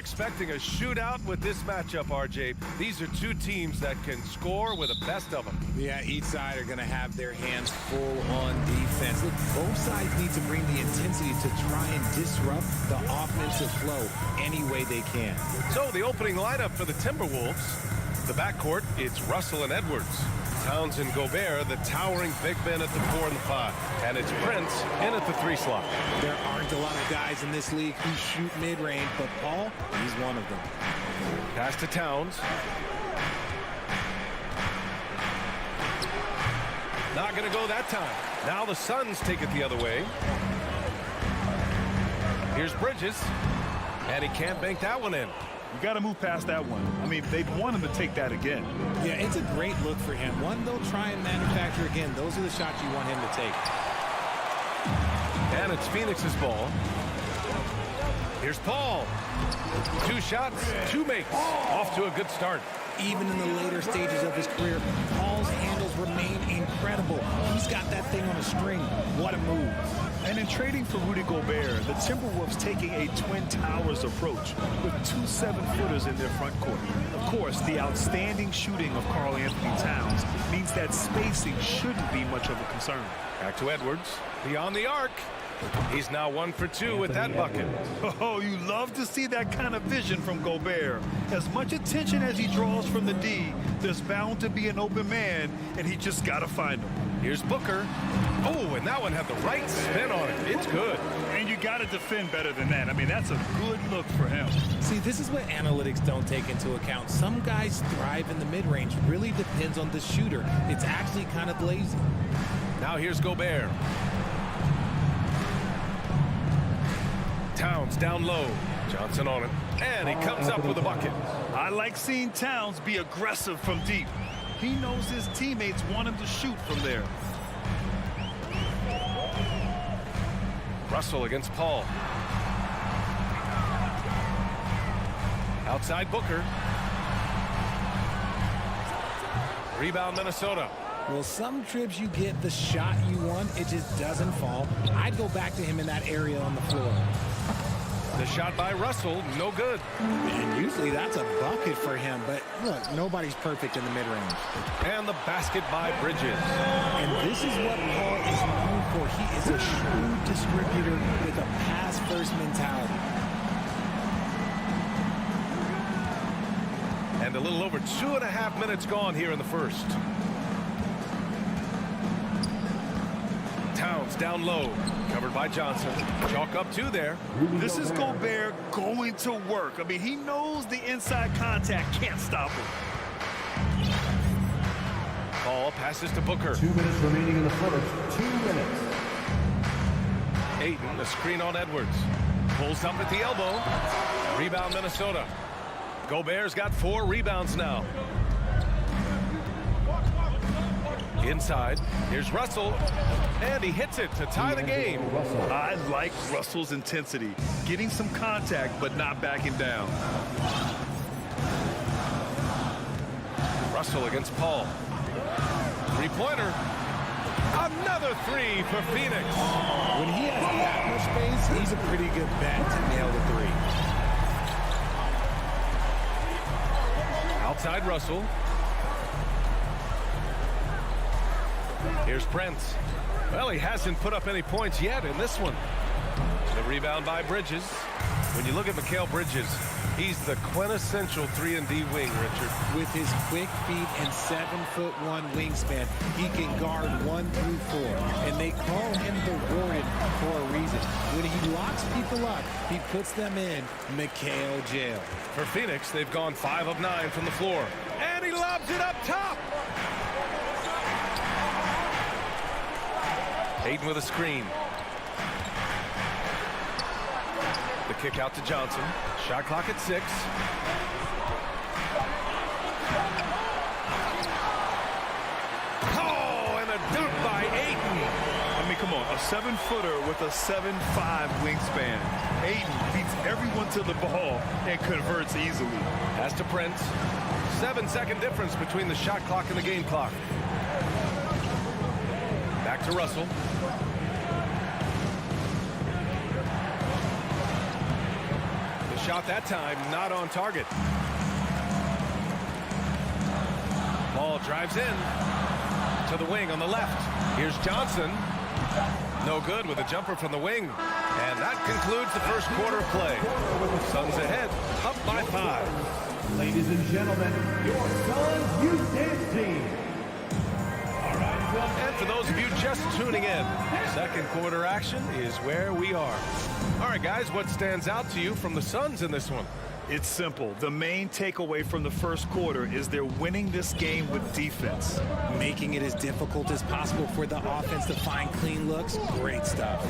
expecting a shootout with this matchup, RJ. These are two teams that can score with the best of them. Yeah, each side are going to have their hands full on defense. Look, both sides need to bring the intensity to try and disrupt the offensive flow any way they can. So the opening lineup for the Timberwolves. The backcourt, it's Russell and Edwards. Towns and Gobert, the towering big men at the 4 and the 5. And it's Prince in at the 3 slot. There aren't a lot of guys in this league who shoot mid-range, but Paul, he's one of them. Pass to Towns. Not going to go that time. Now the Suns take it the other way. Here's Bridges. And he can't bank that one in. You got to move past that one. I mean, they'd want him to take that again. Yeah, it's a great look for him. One they'll try and manufacture again. Those are the shots you want him to take. And it's Phoenix's ball. Here's Paul. 2 shots, 2 makes. Off to a good start. Even in the later stages of his career, Paul's handles remain incredible. He's got that thing on a string. What a move. And in trading for Rudy Gobert, the Timberwolves taking a Twin Towers approach with 2 7-footers in their front court. Of course, the outstanding shooting of Karl Anthony Towns means that spacing shouldn't be much of a concern. Back to Edwards. Beyond the arc. He's now 1 for 2 with that bucket. Oh, you love to see that kind of vision from Gobert. As much attention as he draws from the D, there's bound to be an open man, and he just got to find him. Here's Booker. Oh, and that one had the right spin on it. It's good. And you got to defend better than that. I mean, that's a good look for him. See, this is what analytics don't take into account. Some guys thrive in the mid-range. Really depends on the shooter. It's actually kind of lazy. Now here's Gobert. Towns down low. Johnson on it. And he comes up with a bucket. I like seeing Towns be aggressive from deep. He knows his teammates want him to shoot from there. Russell against Paul. Outside Booker. Rebound Minnesota. Well, some trips you get the shot you want, it just doesn't fall. I'd go back to him in that area on the floor. The shot by Russell, no good. And usually that's a bucket for him, but look, nobody's perfect in the mid-range. And the basket by Bridges. And this is what Paul is known for. He is a shrewd distributor with a pass-first mentality. And a little over 2.5 minutes gone here in the first. Towns down low, covered by Johnson. Chalk up 2 there. This is Gobert going to work. I mean, he knows the inside contact can't stop him. Paul passes to Booker. 2 minutes remaining in the first. 2 minutes. Ayton, the screen on Edwards. Pulls up at the elbow. Rebound Minnesota. Gobert's got 4 rebounds now. Inside, here's Russell, and he hits it to tie the game. I like Russell's intensity, getting some contact but not backing down. Russell against Paul. 3-pointer. Another 3 for Phoenix. When he has that much space, he's a pretty good bet to nail the 3. Outside Russell. Here's Prince. Well, he hasn't put up any points yet in this one. The rebound by Bridges. When you look at Mikal Bridges, he's the quintessential 3-and-D wing, Richard. With his quick feet and 7'1" wingspan, he can guard 1 through 4. And they call him the Warden for a reason. When he locks people up, he puts them in Mikal jail. For Phoenix, they've gone 5 of 9 from the floor. And he lobs it up top. Ayton with a screen. The kick out to Johnson. Shot clock at 6. Oh, and a dunk by Ayton. I mean, come on, a 7-footer with a 7'5" wingspan. Ayton beats everyone to the ball and converts easily. Pass to Prince. 7-second difference between the shot clock and the game clock. Back to Russell. shot that time, not on target. Ball drives in to the wing on the left. Here's Johnson. No good with a jumper from the wing. And that concludes the first quarter of play. Suns ahead, up by 5. Ladies and gentlemen, your Suns Youth Dance Team. And for those of you just tuning in, second quarter action is where we are. All right, guys, what stands out to you from the Suns in this one? It's simple. The main takeaway from the first quarter is they're winning this game with defense. Making it as difficult as possible for the offense to find clean looks. Great stuff.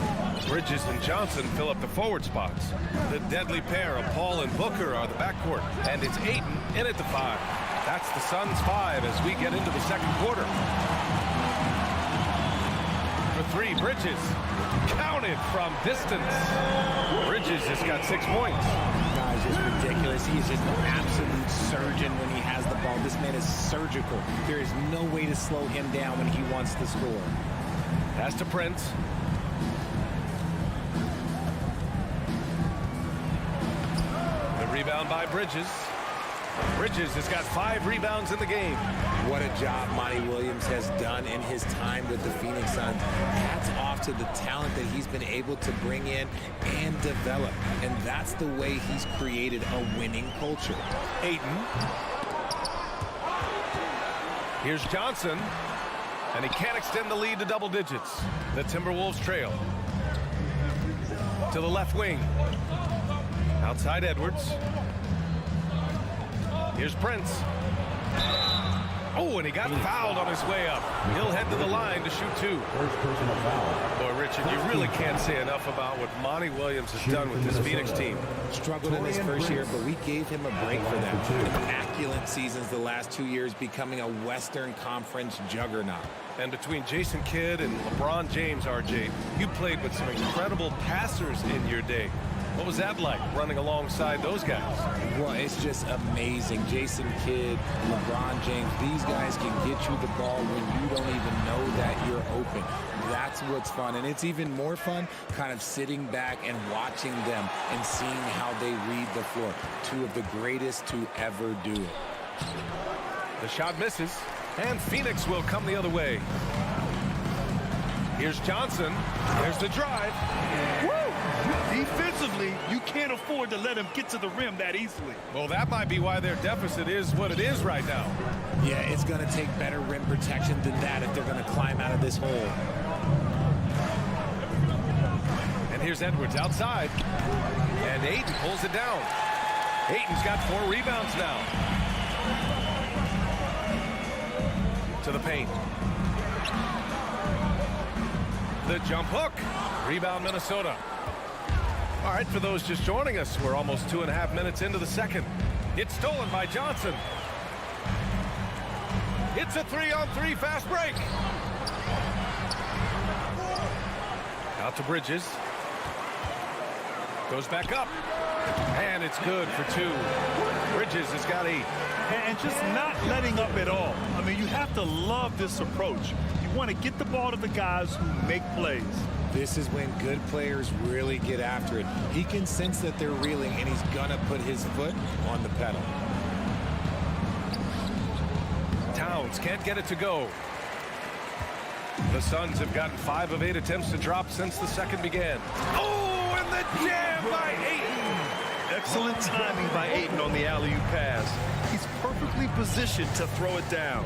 Bridges and Johnson fill up the forward spots. The deadly pair of Paul and Booker are the backcourt. And it's Ayton in at the 5. That's the Suns' 5 as we get into the second quarter. For 3, Bridges. Counted from distance. Bridges has got 6 points. Guys, it's ridiculous. He is just an absolute surgeon when he has the ball. This man is surgical. There is no way to slow him down when he wants to score. Pass to Prince. The rebound by Bridges. Bridges has got 5 rebounds in the game. What a job Monty Williams has done in his time with the Phoenix Suns. Hats off to the talent that he's been able to bring in and develop. And that's the way he's created a winning culture. Ayton. Here's Johnson. And he can't extend the lead to double digits. The Timberwolves trail. To the left wing. Outside Edwards. Here's Prince. Oh, and he got fouled on his way up. He'll head to the line to shoot 2. First personal foul. Boy, Richard, you really can't say enough about what Monty Williams has done with this Phoenix team. Struggled in his first year, but we gave him a break for that. Immaculate seasons the last 2 years, becoming a Western Conference juggernaut. And between Jason Kidd and LeBron James, RJ, you played with some incredible passers in your day. What was that like, running alongside those guys? Well, it's just amazing. Jason Kidd, LeBron James, these guys can get you the ball when you don't even know that you're open. That's what's fun. And it's even more fun kind of sitting back and watching them and seeing how they read the floor. 2 of the greatest to ever do it. The shot misses, and Phoenix will come the other way. Here's Johnson. There's the drive. Woo! Defensively, you can't afford to let him get to the rim that easily. Well, that might be why their deficit is what it is right now. Yeah, it's going to take better rim protection than that if they're going to climb out of this hole. And here's Edwards outside. And Ayton pulls it down. Ayton's got 4 rebounds now. To the paint. The jump hook. Rebound Minnesota. All right, for those just joining us, we're almost 2.5 minutes into the second. It's stolen by Johnson. It's a 3-on-3 fast break. Out to Bridges. Goes back up. And it's good for 2. Bridges has got 8. And just not letting up at all. I mean, you have to love this approach. You want to get the ball to the guys who make plays. This is when good players really get after it. He can sense that they're reeling, and he's going to put his foot on the pedal. Towns can't get it to go. The Suns have gotten 5 of 8 attempts to drop since the second began. Oh, and the jam by Ayton. Excellent timing by Ayton on the alley-oop pass. He's perfectly positioned to throw it down.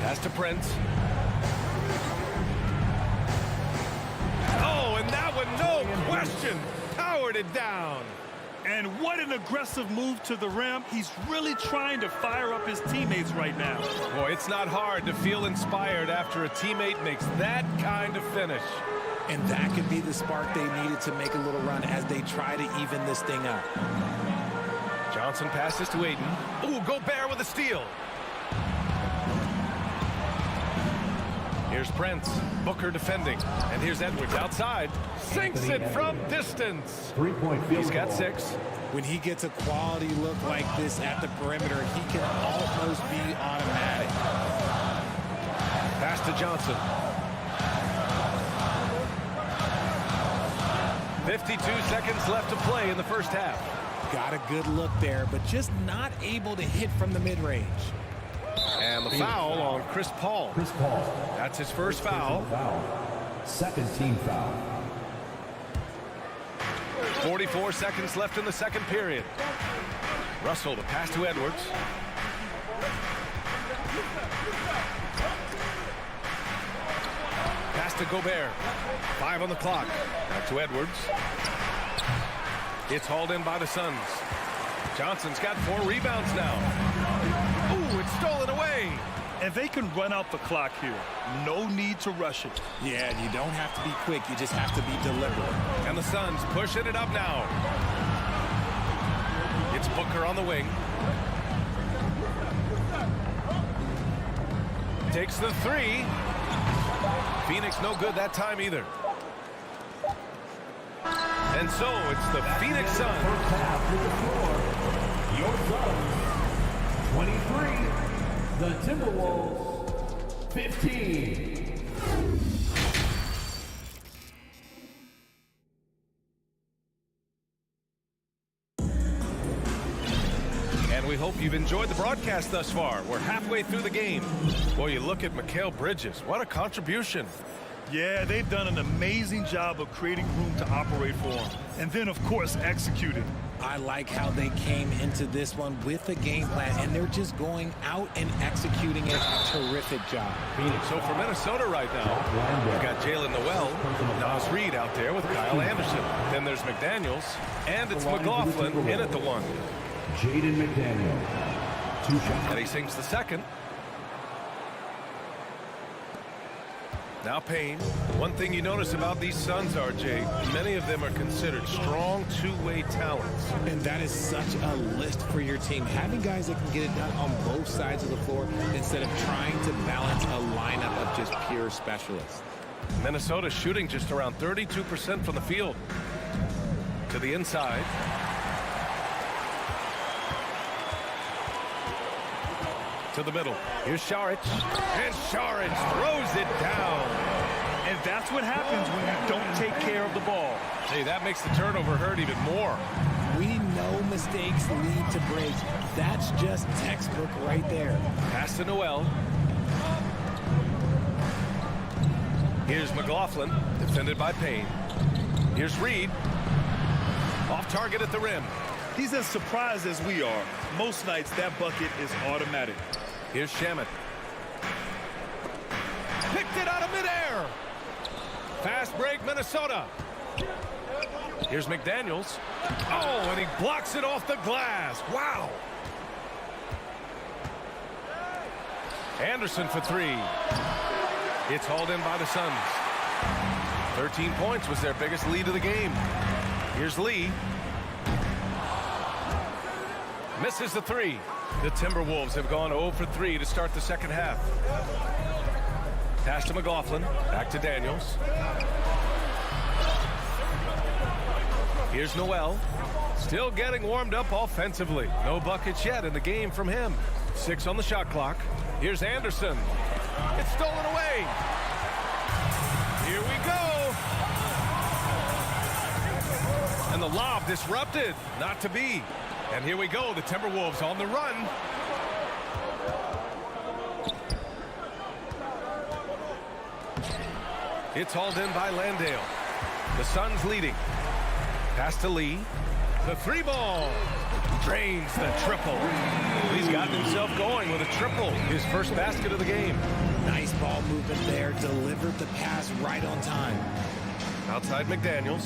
Pass to Prince. Oh, and that one, no question, powered it down. And what an aggressive move to the rim. He's really trying to fire up his teammates right now. Boy, it's not hard to feel inspired after a teammate makes that kind of finish. And that could be the spark they needed to make a little run as they try to even this thing up. Johnson passes to Ayton. Ooh, Gobert with a steal. Here's Prince. Booker defending. And here's Edwards outside. Sinks it from distance. 3-point field He's got goal. 6. When he gets a quality look like this at the perimeter, he can almost be automatic. Pass to Johnson. 52 seconds left to play in the first half. Got a good look there, but just not able to hit from the mid-range. And the foul on Chris Paul. Chris Paul. That's his first foul. Second team foul. 44 seconds left in the second period. Russell to pass to Edwards. Pass to Gobert. 5 on the clock. Back to Edwards. It's hauled in by the Suns. Johnson's got 4 rebounds now. Ooh, it's stolen away. And they can run out the clock here. No need to rush it. Yeah, you don't have to be quick. You just have to be deliberate. And the Suns pushing it up now. It's Booker on the wing. Takes the 3. Phoenix no good that time either. And so it's the Phoenix Suns. First half to the floor. Your Suns, 23. The Timberwolves, 15. And we hope you've enjoyed the broadcast thus far. We're halfway through the game. Boy, you look at Mikal Bridges. What a contribution. Yeah, they've done an amazing job of creating room to operate for him. And then, of course, executing. I like how they came into this one with a game plan, and they're just going out and executing it. Terrific job. So for Minnesota right now, we've got Jalen Noel, Nas Reed out there with Kyle Anderson. Then there's McDaniels, and it's McLaughlin in at the 1. Jaden McDaniel, 2 shots. And he sinks the second. Now Payne. One thing you notice about these Suns, RJ, many of them are considered strong two-way talents. And that is such a list for your team. Having guys that can get it done on both sides of the floor instead of trying to balance a lineup of just pure specialists. Minnesota shooting just around 32% from the field. To the inside. To the middle. Here's Šarić. And Šarić throws it down. And that's what happens when you don't take care of the ball. Hey, that makes the turnover hurt even more. We know mistakes lead to breaks. That's just textbook right there. Pass to Noel. Here's McLaughlin, defended by Payne. Here's Reed. Off target at the rim. He's as surprised as we are. Most nights, that bucket is automatic. Here's Shamet. Picked it out of midair. Fast break, Minnesota. Here's McDaniels. Oh, and he blocks it off the glass. Wow. Anderson for 3. It's hauled in by the Suns. 13 points was their biggest lead of the game. Here's Lee. Misses the 3. The Timberwolves have gone 0 for 3 to start the second half. Pass to McLaughlin. Back to Daniels. Here's Noel. Still getting warmed up offensively. No buckets yet in the game from him. 6 on the shot clock. Here's Anderson. It's stolen away. Here we go. And the lob disrupted. Not to be. And here we go, the Timberwolves on the run. It's hauled in by Landale. The Suns leading. Pass to Lee. The 3-ball. Drains the triple. He's gotten himself going with a triple. His first basket of the game. Nice ball movement there. Delivered the pass right on time. Outside McDaniels.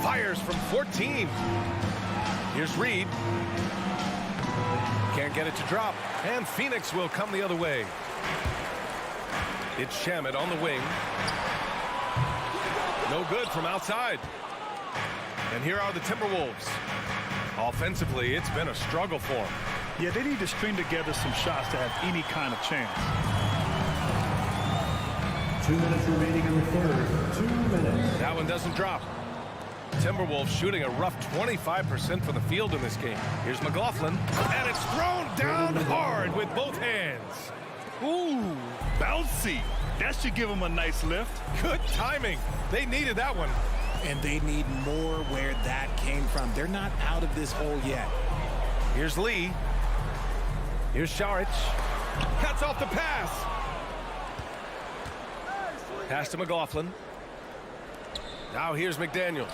Fires from 14. Here's Reed. Can't get it to drop. And Phoenix will come the other way. It's Shamet on the wing. No good from outside. And here are the Timberwolves. Offensively, it's been a struggle for them. Yeah, they need to string together some shots to have any kind of chance. 2 minutes remaining in the third. 2 minutes. That one doesn't drop. Timberwolves shooting a rough 25% from the field in this game. Here's McLaughlin, and it's thrown down hard with both hands. Ooh, bouncy. That should give him a nice lift. Good timing. They needed that one. And they need more where that came from. They're not out of this hole yet. Here's Lee. Here's Saric. Cuts off the pass. Pass to McLaughlin. Now here's McDaniels.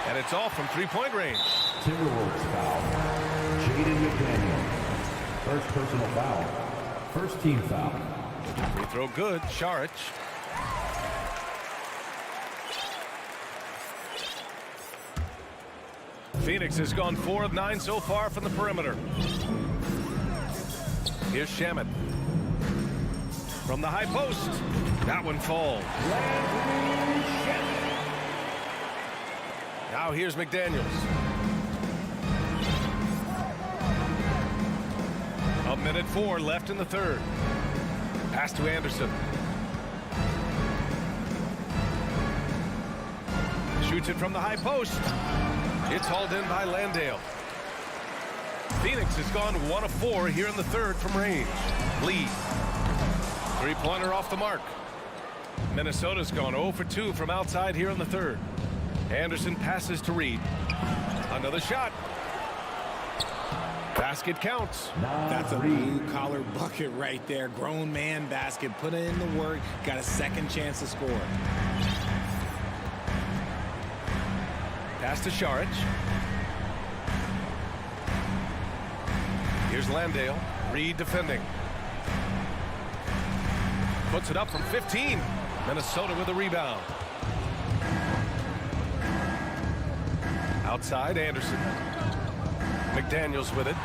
And it's off from three-point range. Timberwolves foul. Jaden McDaniels. First personal foul. First team foul. Free throw good. Saric. Phoenix has gone 4 of 9 so far from the perimeter. Here's Shamet. From the high post. That one falls. Now here's McDaniels. A minute 4 left in the third. Pass to Anderson. Shoots it from the high post. It's hauled in by Landale. Phoenix has gone 1 of 4 here in the third from range. Lee. Three-pointer off the mark. Minnesota's gone 0 for 2 from outside here in the third. Anderson passes to Reed. Another shot. Basket counts. That's a blue-collar bucket right there. Grown man basket. Put in the work. Got a second chance to score. Pass to Saric. Here's Landale. Reed defending. Puts it up from 15. Minnesota with a rebound. Outside, Anderson. McDaniels with it.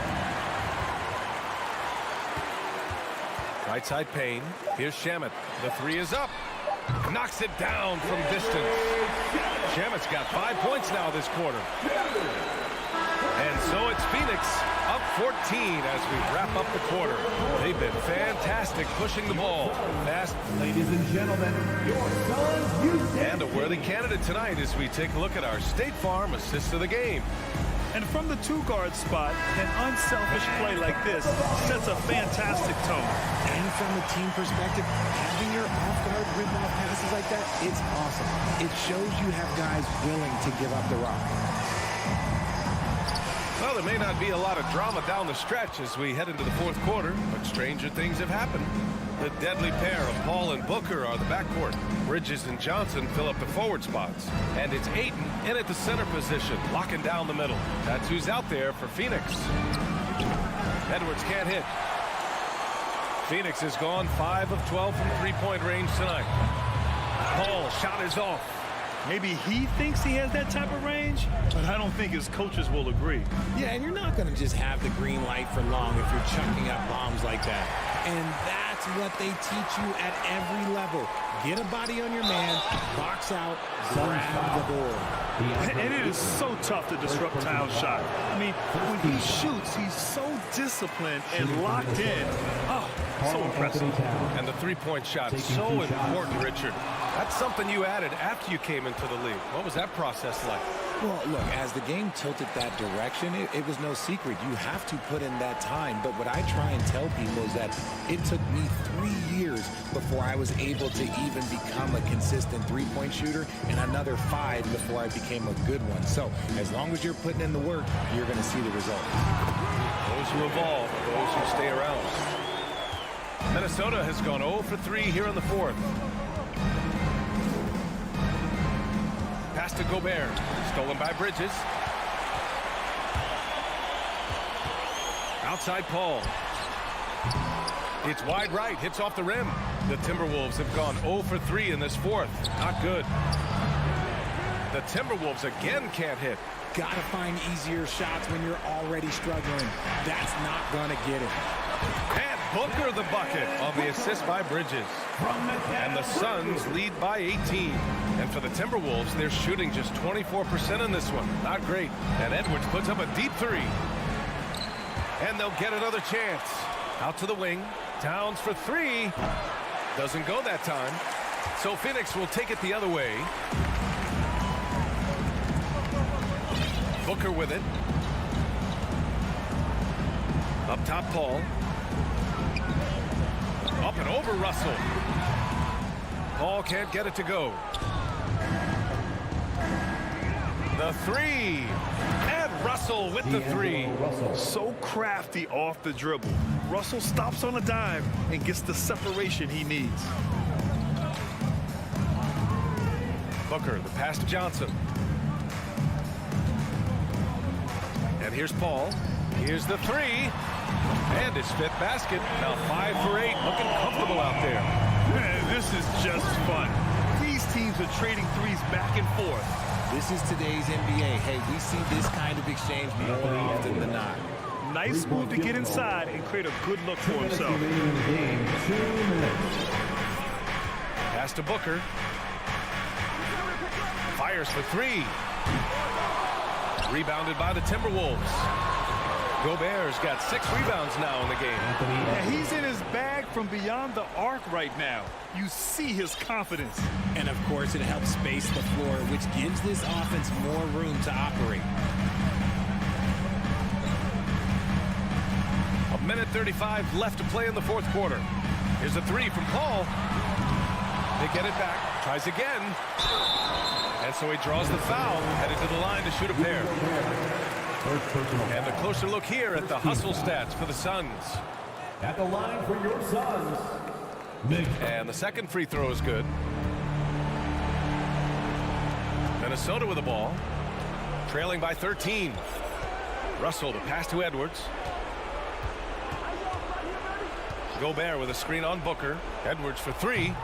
Right side, Payne. Here's Shamet. The three is up. Knocks it down from distance. Shamet's got 5 points now this quarter. And so it's Phoenix up 14 as we wrap up the quarter. They've been fantastic pushing the ball. Fast. Ladies and gentlemen, your Suns Houston. And a worthy candidate tonight as we take a look at our State Farm assist of the game. And from the two-guard spot, an unselfish play like this sets a fantastic tone. And from the team perspective, having your off-guard rip-off passes like that, it's awesome. It shows you have guys willing to give up the rock. Well, there may not be a lot of drama down the stretch as we head into the fourth quarter, but stranger things have happened. The deadly pair of Paul and Booker are the backcourt. Bridges and Johnson fill up the forward spots. And it's Ayton in at the center position, locking down the middle. That's who's out there for Phoenix. Edwards can't hit. Phoenix has gone 5 of 12 from three-point range tonight. Paul, shot is off. Maybe he thinks he has that type of range, but I don't think his coaches will agree. Yeah, and you're not going to just have the green light for long if you're chucking up bombs like that. And that's what they teach you at every level. Get a body on your man, box out, grab the board. And it is so tough to disrupt Towns' shot. I mean, when he shoots, he's so disciplined and locked in. Oh, so impressive. And the three-point shot, so important, Richard. That's something you added after you came into the league. What was that process like? Well, look, as the game tilted that direction, it was no secret. You have to put in that time. But what I try and tell people is that it took me 3 years before I was able to even become a consistent three-point shooter, and another 5 before I became a good one. So as long as you're putting in the work, you're going to see the result. Those who evolve, those who stay around. Minnesota has gone 0 for 3 here in the fourth. Pass to Gobert. Stolen by Bridges. Outside Paul. It's wide right. Hits off the rim. The Timberwolves have gone 0 for 3 in this fourth. Not good. The Timberwolves again can't hit. Got to find easier shots when you're already struggling. That's not going to get it. And Booker the bucket on the assist by Bridges. And the Suns lead by 18. And for the Timberwolves, they're shooting just 24% in this one. Not great. And Edwards puts up a deep three. And they'll get another chance. Out to the wing. Towns for 3. Doesn't go that time. So Phoenix will take it the other way. Booker with it. Up top, Paul. Up and over Russell. Paul can't get it to go. The three. And Russell with the three. So crafty off the dribble. Russell stops on a dime and gets the separation he needs. Booker, the pass to Johnson. And here's Paul. Here's the three. And his fifth basket. Now 5 for 8. Looking comfortable out there. Man, this is just fun. These teams are trading threes back and forth. This is today's NBA. Hey, we see this kind of exchange more often than not. Nice move to get inside and create a good look for himself. Pass to Booker. Fires for three. Rebounded by the Timberwolves. Gobert's got 6 rebounds now in the game. And he's in his bag from beyond the arc right now. You see his confidence. And of course, it helps space the floor, which gives this offense more room to operate. 1:35 left to play in the fourth quarter. Here's a three from Paul. They get it back. Tries again. And so he draws the foul. Headed to the line to shoot a pair. And a closer look here at the hustle stats for the Suns. At the line for your Suns. And the second free throw is good. Minnesota with the ball. Trailing by 13. Russell, the pass to Edwards. Gobert with a screen on Booker. Edwards for three.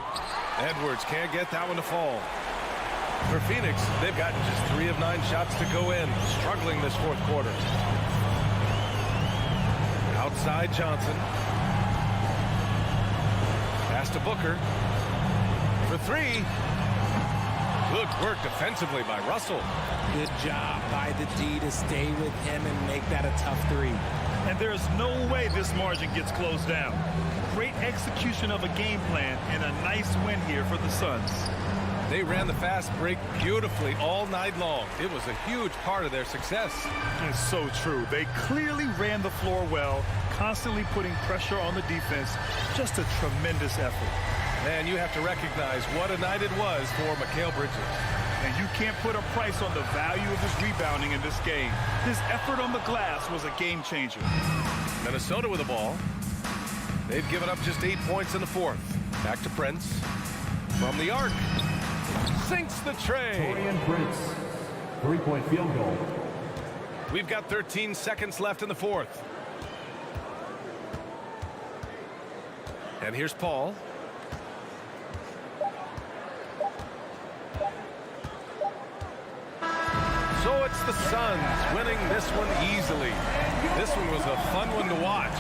Edwards can't get that one to fall. For Phoenix, they've gotten just 3 of 9 shots to go in. Struggling this fourth quarter. Outside Johnson. Pass to Booker. For three. Good work defensively by Russell. Good job by the D to stay with him and make that a tough three. And there's no way this margin gets closed down. Great execution of a game plan and a nice win here for the Suns. They ran the fast break beautifully all night long. It was a huge part of their success. It's so true. They clearly ran the floor well, constantly putting pressure on the defense. Just a tremendous effort. Man, you have to recognize what a night it was for Mikal Bridges. And you can't put a price on the value of his rebounding in this game. His effort on the glass was a game changer. Minnesota with the ball. They've given up just 8 points in the fourth. Back to Prince. From the arc. Sinks the tray. Torian Prince, 3-point field goal. We've got 13 seconds left in the fourth. And here's Paul. So it's the Suns winning this one easily. This one was a fun one to watch.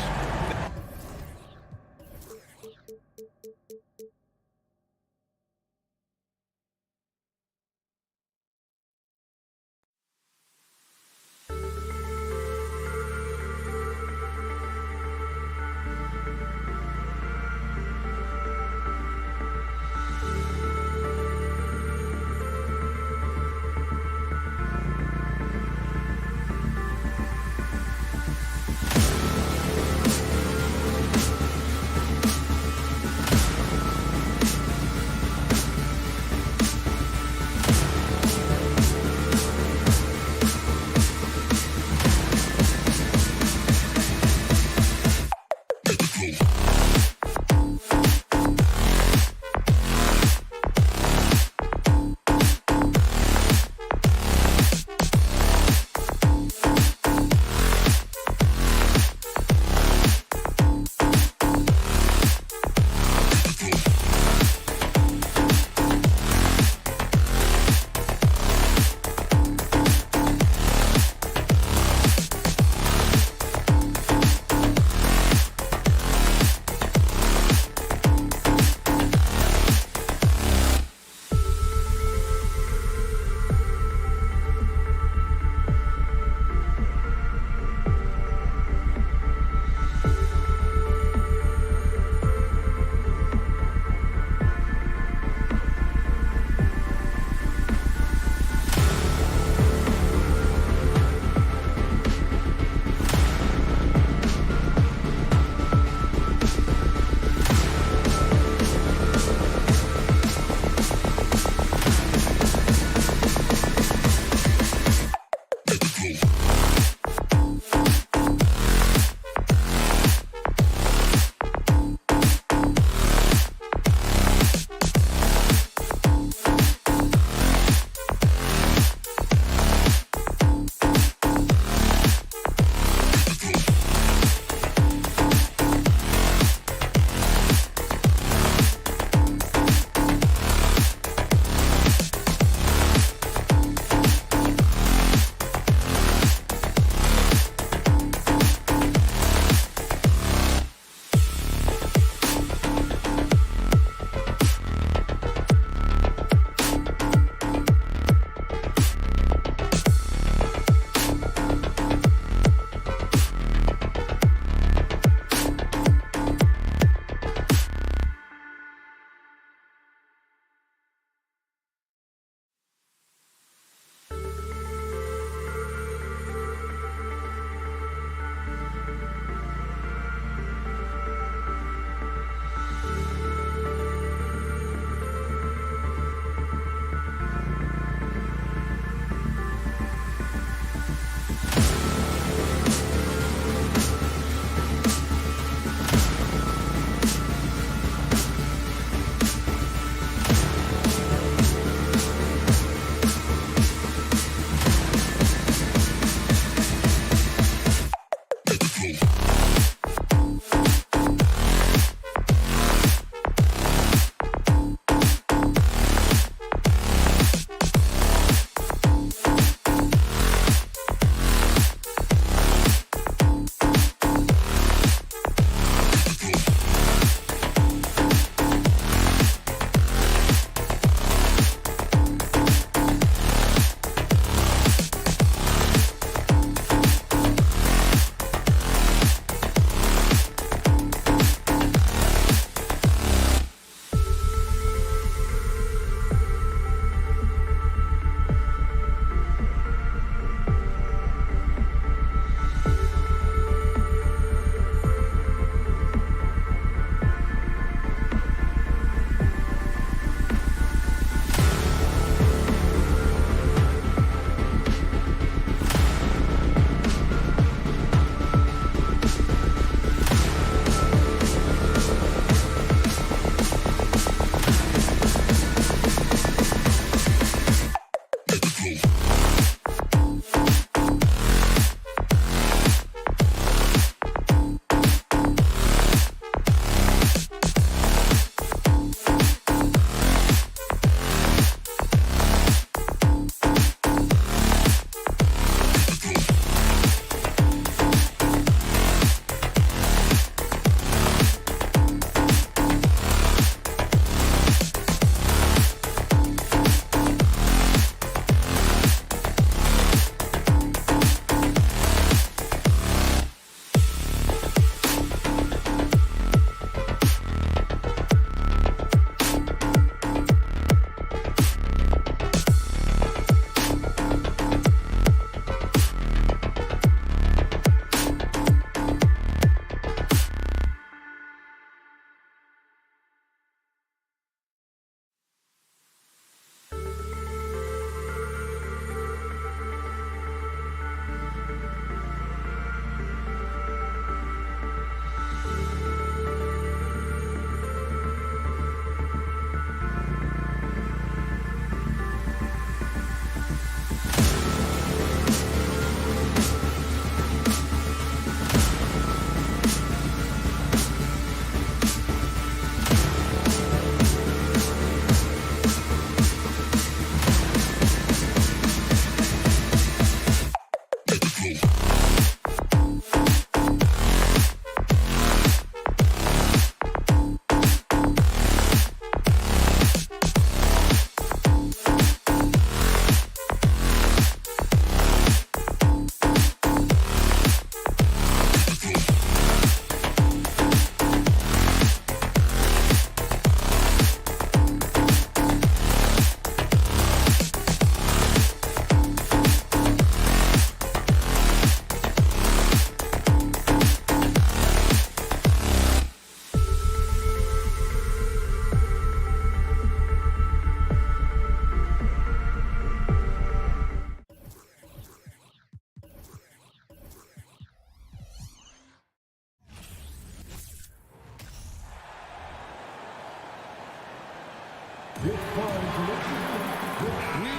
We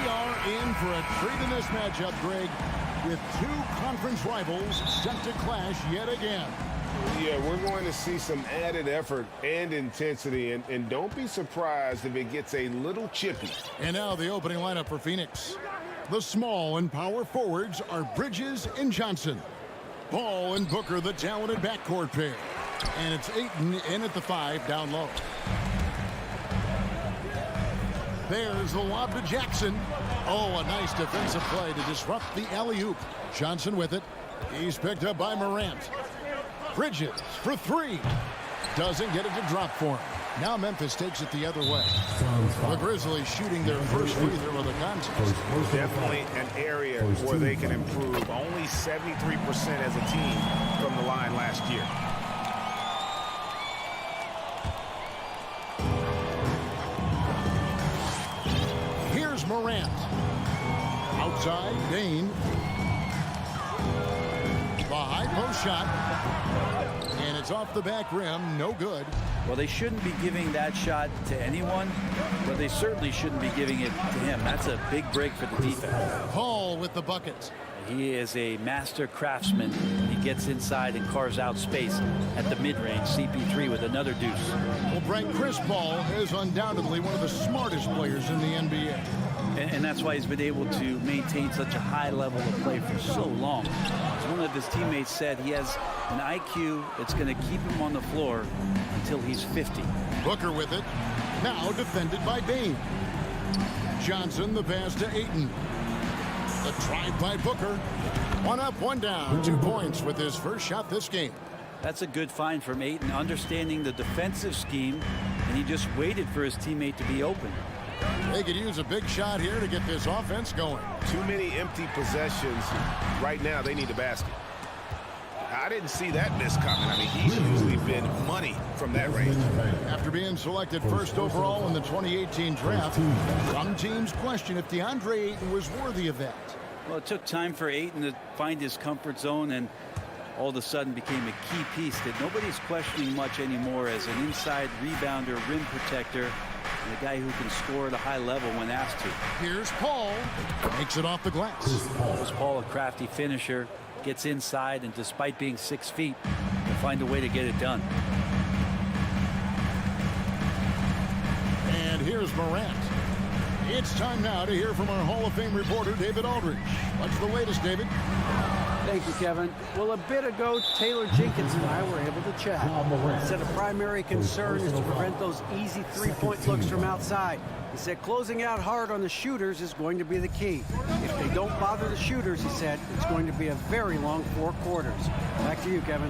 are in for a treat in this matchup, Greg, with two conference rivals set to clash yet again. Yeah, we're going to see some added effort and intensity, and don't be surprised if it gets a little chippy. And now the opening lineup for Phoenix. The small and power forwards are Bridges and Johnson. Paul and Booker, the talented backcourt pair. And it's Ayton in at the 5 down low. There's the lob to Jackson. Oh, a nice defensive play to disrupt the alley-oop. Johnson with it. He's picked up by Morant. Bridges for 3. Doesn't get it to drop for him. Now Memphis takes it the other way. The Grizzlies shooting their first free throw of the contest. Definitely an area where they can improve. Only 73% as a team from the line last year. Here's Morant. Outside, Dane. The high post shot. And it's off the back rim, no good. Well, they shouldn't be giving that shot to anyone, but they certainly shouldn't be giving it to him. That's a big break for the defense. Paul with the bucket. He is a master craftsman. He gets inside and carves out space at the mid-range. CP3 with another deuce. Well, Brent, Chris Paul is undoubtedly one of the smartest players in the NBA. And that's why he's been able to maintain such a high level of play for so long. As one of his teammates said, he has an IQ that's going to keep him on the floor until he's 50. Booker with it. Now defended by Bane. Johnson the pass to Ayton. The drive by Booker. 1 up, 1 down. 2 points with his first shot this game. That's a good find from Ayton, understanding the defensive scheme, and he just waited for his teammate to be open. They could use a big shot here to get this offense going. Too many empty possessions. Right now, they need a basket. I didn't see that miss coming. I mean, he's usually been money from that range. After being selected first overall in the 2018 draft, some teams question if DeAndre Ayton was worthy of that. Well, it took time for Ayton to find his comfort zone, and all of a sudden became a key piece that nobody's questioning much anymore as an inside rebounder, rim protector, and a guy who can score at a high level when asked to. Here's Paul. Makes it off the glass. Paul, a crafty finisher, gets inside, and despite being 6 feet, will find a way to get it done. And here's Morant. It's time now to hear from our Hall of Fame reporter, David Aldridge. What's the latest, David? Thank you, Kevin. Well, a bit ago, Taylor Jenkins and I were able to chat. He said a primary concern is to prevent those easy three-point looks from outside. He said closing out hard on the shooters is going to be the key. If they don't bother the shooters, he said, it's going to be a very long 4 quarters. Back to you, Kevin.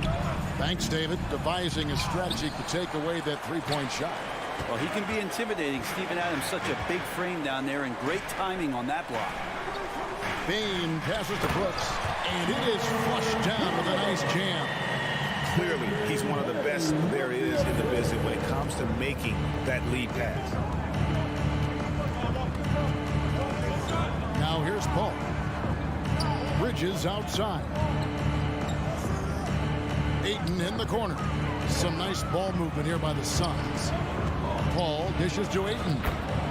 Thanks, David. Devising a strategy to take away that three-point shot. Well, he can be intimidating. Steven Adams, such a big frame down there, and great timing on that block. Bane passes to Brooks, and it is flushed down with a nice jam. Clearly, he's one of the best there is in the business when it comes to making that lead pass. Now here's Paul. Bridges outside. Ayton in the corner. Some nice ball movement here by the Suns. Paul dishes to Ayton.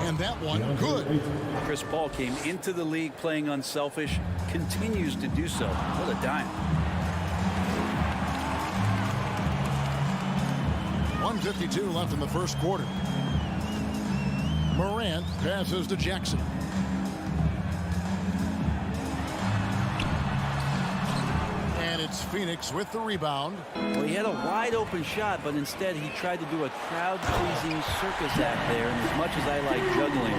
And that one, good. Chris Paul came into the league playing unselfish, continues to do so. What a dime. 1:52 left in the first quarter. Morant passes to Jackson. And it's Phoenix with the rebound. Well, he had a wide open shot, but instead he tried to do a crowd-pleasing circus act there. And as much as I like juggling,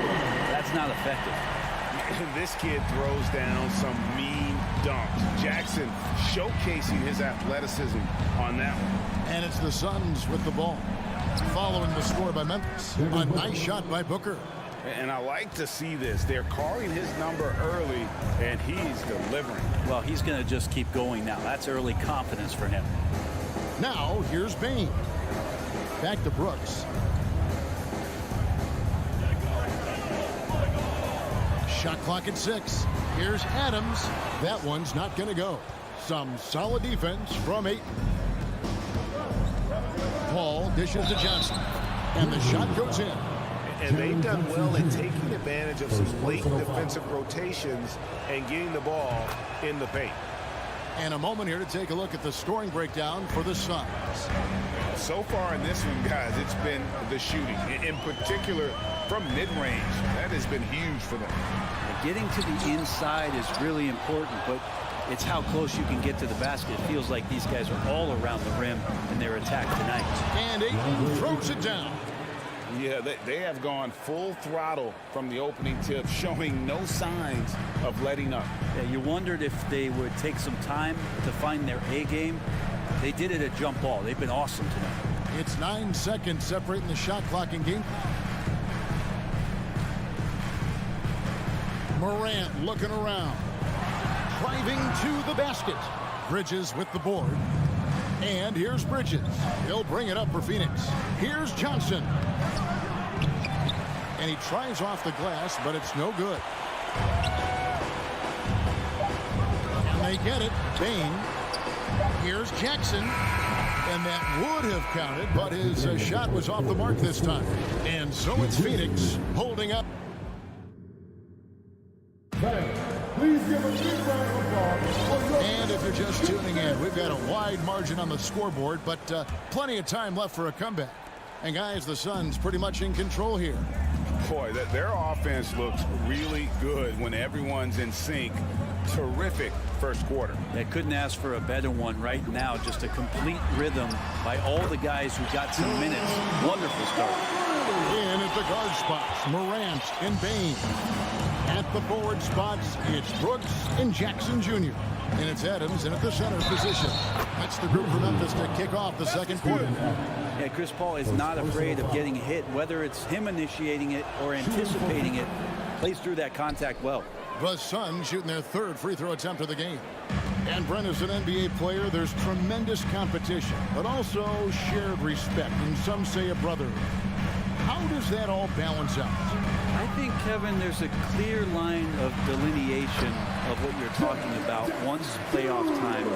that's not effective. This kid throws down some mean dunks. Jackson showcasing his athleticism on that one. And it's the Suns with the ball. Following the score by Memphis. A nice shot by Booker. And I like to see this. They're calling his number early, and he's delivering. Well, he's going to just keep going now. That's early confidence for him. Now, here's Bane. Back to Brooks. Shot clock at 6. Here's Adams. That one's not going to go. Some solid defense from Ayton. Paul dishes to Johnson. And the shot goes in. And they've done well in taking advantage of some late defensive rotations and getting the ball in the paint. And a moment here to take a look at the scoring breakdown for the Suns. So far in this one, guys, it's been the shooting. In particular, from mid-range, that has been huge for them. Getting to the inside is really important, but it's how close you can get to the basket. It feels like these guys are all around the rim in their attack tonight. And Ayton throws it down. Yeah, they have gone full throttle from the opening tip, showing no signs of letting up. Yeah, you wondered if they would take some time to find their A game. They did it at jump ball. They've been awesome tonight. It's 9 seconds separating the shot clock and game. Morant looking around. Driving to the basket. Bridges with the board. And here's Bridges. He'll bring it up for Phoenix. Here's Johnson. And he tries off the glass, but it's no good. And they get it. Bain. Here's Jackson. And that would have counted, but his shot was off the mark this time. And so it's Phoenix holding up. Please give a big round of applause. And if you're just tuning in, we've got a wide margin on the scoreboard, but plenty of time left for a comeback. And guys, the Suns pretty much in control here. Boy, their offense looks really good when everyone's in sync. Terrific first quarter. They couldn't ask for a better one right now. Just a complete rhythm by all the guys who got some minutes. Wonderful start. In at the guard spots, Morant and Bain. At the forward spots, it's Brooks and Jackson Jr. And it's Adams in at the center position. That's the group for Memphis to kick off the second quarter. Yeah, Chris Paul is not afraid of getting hit, whether it's him initiating it or anticipating it. Plays through that contact well. The Suns shooting their third free throw attempt of the game. And Brent, as an NBA player, there's tremendous competition, but also shared respect, and some say a brotherhood. How does that all balance out? I think, Kevin, there's a clear line of delineation of what you're talking about once playoff time.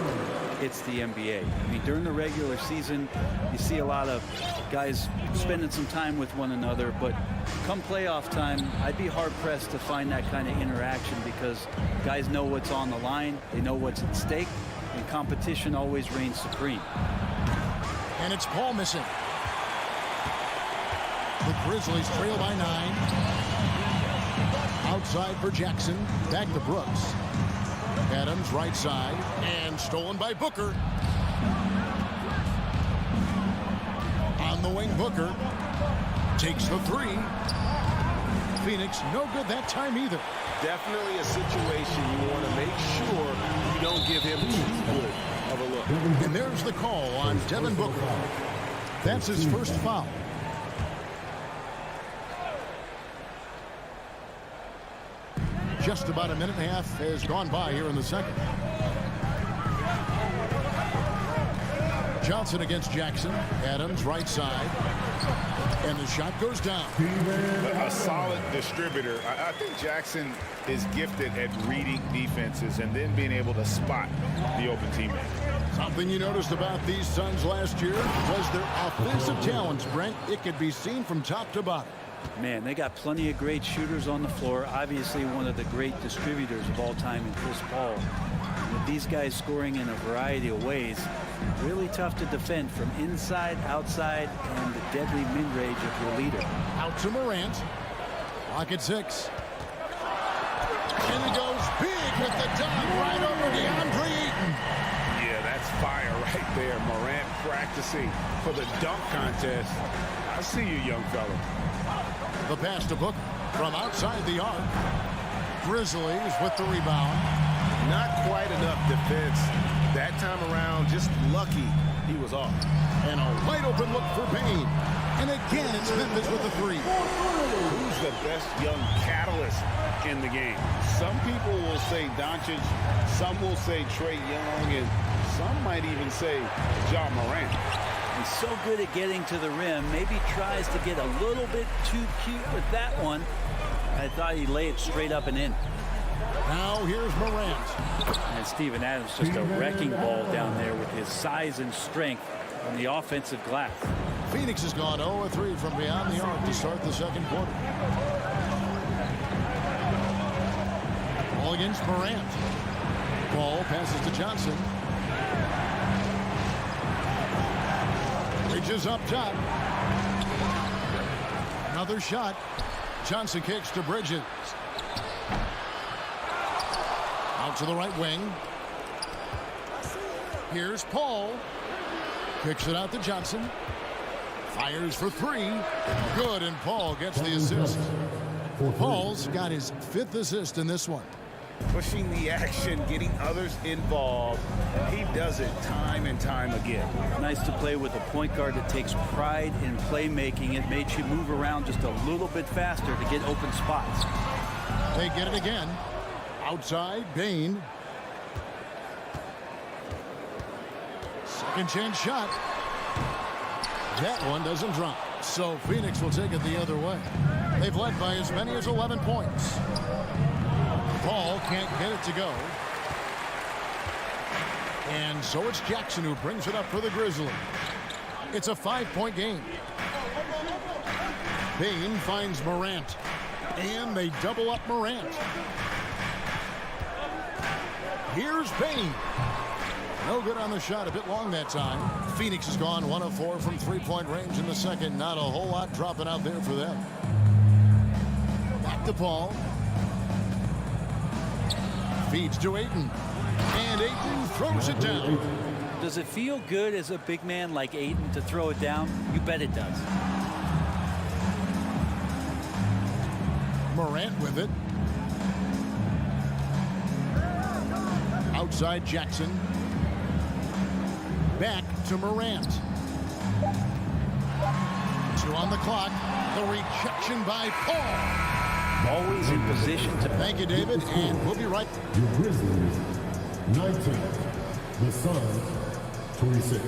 It's the NBA. I mean, during the regular season, you see a lot of guys spending some time with one another, but come playoff time, I'd be hard-pressed to find that kind of interaction because guys know what's on the line, they know what's at stake, and competition always reigns supreme. And it's Paul missing. The Grizzlies trail by 9. Outside for Jackson. Back to Brooks. Adams right side. And stolen by Booker. On the wing, Booker. Takes the three. Phoenix no good that time either. Definitely a situation you want to make sure you don't give him too good of a look. And there's the call on Devin Booker. That's his first foul. Just about a minute and a half has gone by here in the second. Johnson against Jackson. Adams right side. And the shot goes down. A solid distributor. I think Jackson is gifted at reading defenses and then being able to spot the open teammate. Something you noticed about these Suns last year was their offensive talents, Brent. It could be seen from top to bottom. Man, they got plenty of great shooters on the floor. Obviously, one of the great distributors of all time in Chris Paul. With these guys scoring in a variety of ways, really tough to defend from inside, outside, and the deadly mid-range of your leader. Out to Morant. Clock at 6. And he goes big with the dunk right over DeAndre Ayton. Yeah, that's fire right there. Morant practicing for the dunk contest. I see you, young fella. The pass to Booker from outside the arc. Grizzlies with the rebound. Not quite enough defense that time around. Just lucky he was off. And a wide open look for Bain. And again, it's Memphis with the three. Who's the best young catalyst in the game? Some people will say Doncic. Some will say Trae Young. And some might even say Ja Morant. He's so good at getting to the rim. Maybe tries to get a little bit too cute with that one. I thought he'd lay it straight up and in. Now here's Morant. And Steven Adams just a wrecking ball down there with his size and strength on the offensive glass. Phoenix has gone 0-3 from beyond the arc to start the second quarter. Ball against Morant. Ball passes to Johnson. Bridges up top. Another shot. Johnson kicks to Bridges. Out to the right wing. Here's Paul. Kicks it out to Johnson. Fires for three. Good, and Paul gets the assist. Paul's got his 5th assist in this one. Pushing the action, getting others involved. He does it time and time again. Nice to play with a point guard that takes pride in playmaking. It makes you move around just a little bit faster to get open spots. They get it again. Outside, Bain. Second chance shot. That one doesn't drop. So Phoenix will take it the other way. They've led by as many as 11 points. Paul can't get it to go. And so it's Jackson who brings it up for the Grizzlies. It's a 5-point game. Bain finds Morant. And they double up Morant. Here's Bain. No good on the shot, a bit long that time. Phoenix has gone 1 of 4 from 3-point range in the second. Not a whole lot dropping out there for them. Back to Paul. Feeds to Ayton. And Ayton throws it down. Does it feel good as a big man like Ayton to throw it down? You bet it does. Morant with it. Outside Jackson. Back to Morant. 2 on the clock. The rejection by Paul. Always in position to... Thank you, David, and we'll be right. Your Grizzlies, 19. The Suns, 26.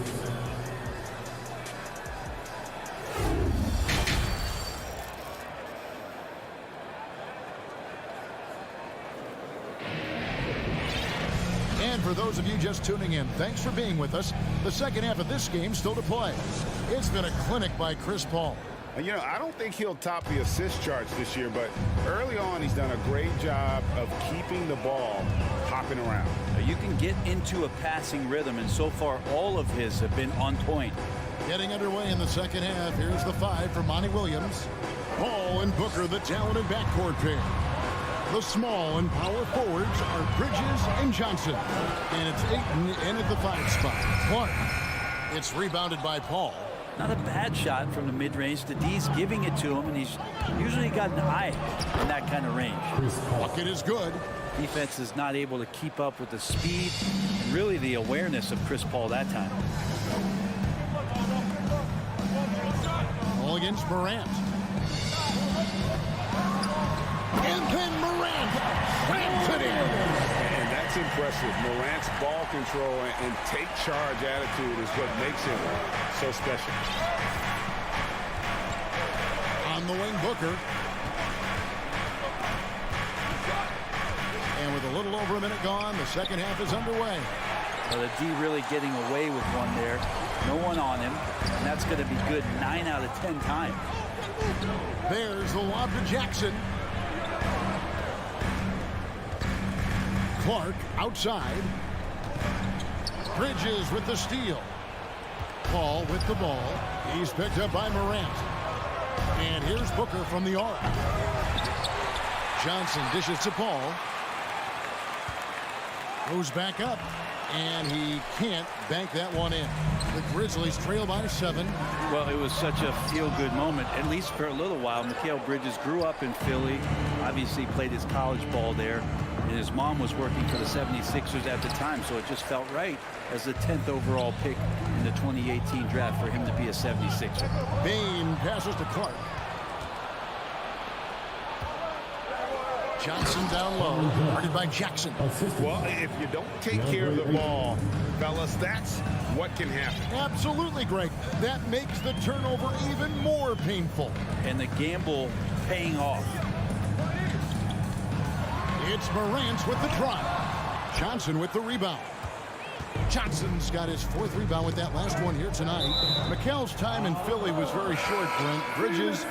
And for those of you just tuning in, thanks for being with us. The second half of this game still to play. It's been a clinic by Chris Paul. And, you know, I don't think he'll top the assist charts this year, but early on he's done a great job of keeping the ball hopping around. You can get into a passing rhythm, and so far all of his have been on point. Getting underway in the second half. Here's the 5 for Monty Williams. Paul and Booker, the talented backcourt pair. The small and power forwards are Bridges and Johnson. And it's Ayton in at the 5 spot. Clark. It's rebounded by Paul. Not a bad shot from the mid-range. The D's giving it to him, and he's usually got an eye in that kind of range. Bucket is good. Defense is not able to keep up with the speed and really the awareness of Chris Paul that time. All against Morant. And then Morant slams it in. And that's impressive. Morant's ball control and take charge attitude is what makes him so special. On the wing, Booker. And with a little over a minute gone, the second half is underway. Well, the D really getting away with one there. No one on him, and that's going to be good 9 out of 10 times. There's the lob to Jackson. Clark outside. Bridges with the steal. Paul with the ball. He's picked up by Morant. And here's Booker from the arc. Johnson dishes to Paul. Goes back up. And he can't bank that one in. The Grizzlies trail by 7. Well, it was such a feel-good moment, at least for a little while. Mikal Bridges grew up in Philly, obviously played his college ball there, and his mom was working for the 76ers at the time, so it just felt right as the 10th overall pick in the 2018 draft for him to be a 76er. Bain passes to Clark. Johnson down low, guarded by Jackson. Well, if you don't take care of the ball, fellas, that's what can happen. Absolutely, Greg. That makes the turnover even more painful. And the gamble paying off. It's Morant with the drive. Johnson with the rebound. Johnson's got his 4th rebound with that last one here tonight. McHale's time in Philly was very short, Brent. Bridges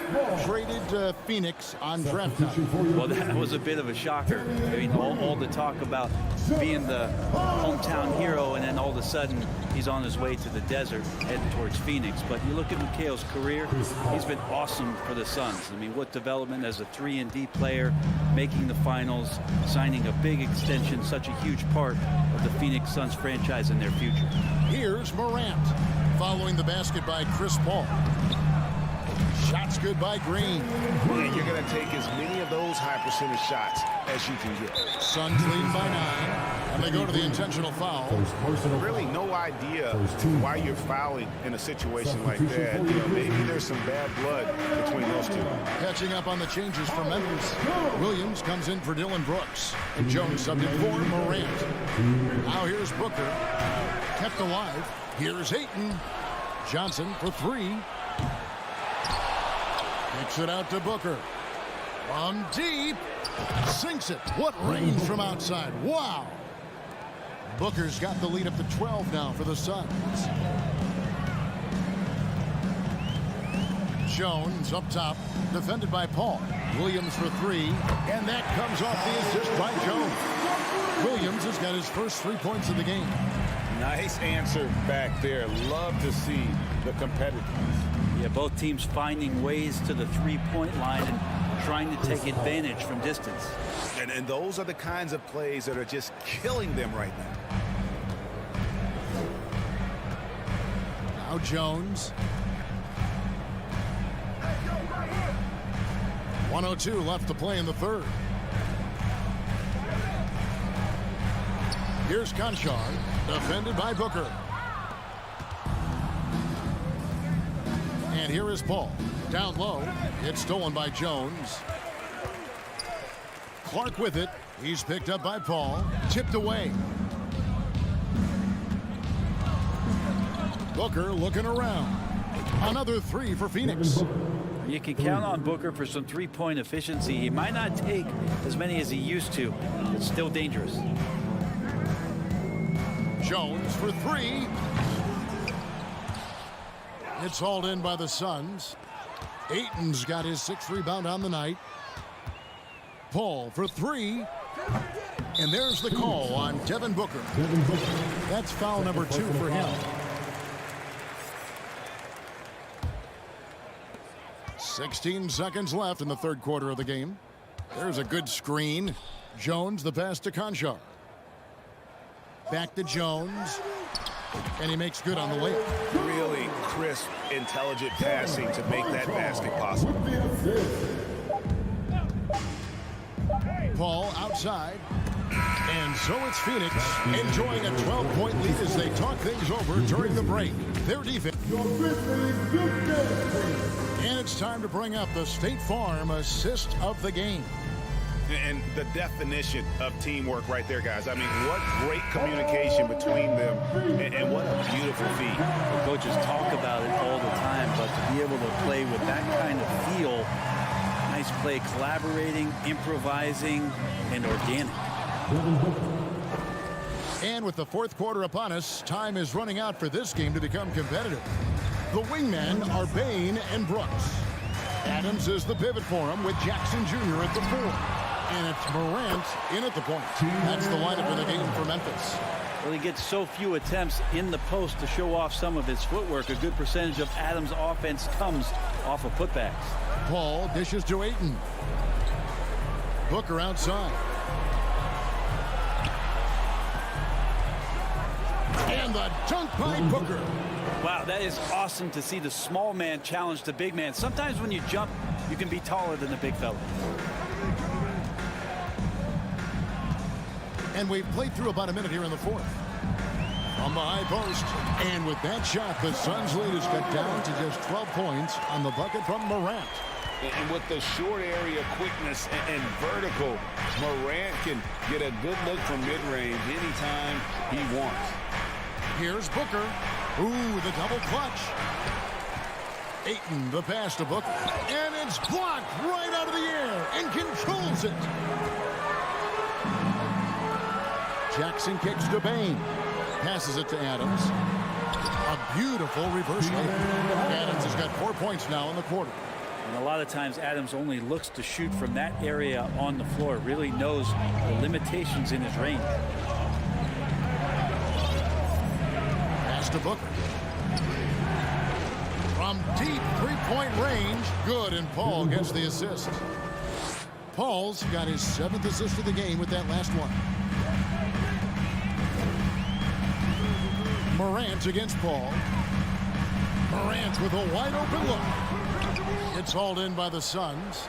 traded Phoenix on draft night. Well, that was a bit of a shocker. I mean, all the talk about being the hometown hero, and then all of a sudden he's on his way to the desert heading towards Phoenix. But you look at McHale's career, he's been awesome for the Suns. I mean, what development as a 3-and-D player, making the finals, signing a big extension, such a huge part of the Phoenix Suns franchise in their future. Here's Morant, following the basket by Chris Paul. Shots good by Green. And you're going to take as many of those high percentage shots as you can get. Suns lead by 9, and they go to the intentional foul. Really no idea why you're fouling in a situation like that. You know, maybe there's some bad blood between those two. Catching up on the changes for Memphis. Williams comes in for Dylan Brooks, and Jones subbed in for Morant. Now here's Booker, kept alive. Here's Ayton. Johnson for 3. Kicks it out to Booker. From deep. Sinks it. What range from outside. Wow. Booker's got the lead up to 12 now for the Suns. Jones up top. Defended by Paul. Williams for 3. And that comes off the assist by Jones. Williams has got his first 3 points of the game. Nice answer back there. Love to see the competitiveness. Yeah, both teams finding ways to the 3-point line and trying to take advantage from distance. And those are the kinds of plays that are just killing them right now. Now Jones. 1:02 left to play in the 3rd. Here's Conchar, defended by Booker. And here is Paul. Down low. It's stolen by Jones. Clark with it. He's picked up by Paul. Tipped away. Booker looking around. Another 3 for Phoenix. You can count on Booker for some 3-point efficiency. He might not take as many as he used to. It's still dangerous. Jones for 3. It's hauled in by the Suns. Ayton's got his 6th rebound on the night. Paul for 3. And there's the call on Devin Booker. That's foul number 2 for him. 16 seconds left in the 3rd quarter of the game. There's a good screen. Jones, the pass to Conchar. Back to Jones. And he makes good on the layup. Really crisp, intelligent passing to make that basket possible. Paul outside. And so it's Phoenix enjoying a 12-point lead as they talk things over during the break. Their defense. And it's time to bring up the State Farm assist of the game. And the definition of teamwork right there, guys. I mean, what great communication between them, and what a beautiful feat. The coaches talk about it all the time, but to be able to play with that kind of feel, nice play, collaborating, improvising, and organic. And with the 4th quarter upon us, time is running out for this game to become competitive. The wingmen are Bain and Brooks. Adams is the pivot for him with Jackson Jr. at the 4. And it's Morant in at the point. That's the lineup in the game for Memphis. Well, he gets so few attempts in the post to show off some of his footwork. A good percentage of Adams' offense comes off of putbacks. Paul dishes to Ayton. Booker outside. And the dunk by Booker. Wow, that is awesome to see the small man challenge the big man. Sometimes when you jump, you can be taller than the big fella. And we've played through about a minute here in the 4th. From the high post. And with that shot, the Suns lead is cut down to just 12 points on the bucket from Morant. And with the short area quickness and vertical, Morant can get a good look from mid-range anytime he wants. Here's Booker. Ooh, the double clutch. Ayton, the pass to Booker. And it's blocked right out of the air and controls it. Jackson kicks to Bain. Passes it to Adams. A beautiful reverse layup. Adams has got 4 points now in the quarter. And a lot of times Adams only looks to shoot from that area on the floor. Really knows the limitations in his range. Pass to Booker. From deep three-point range. Good, and Paul gets the assist. Paul's got his 7th assist of the game with that last one. Morant against Paul. Morant with a wide-open look. It's hauled in by the Suns.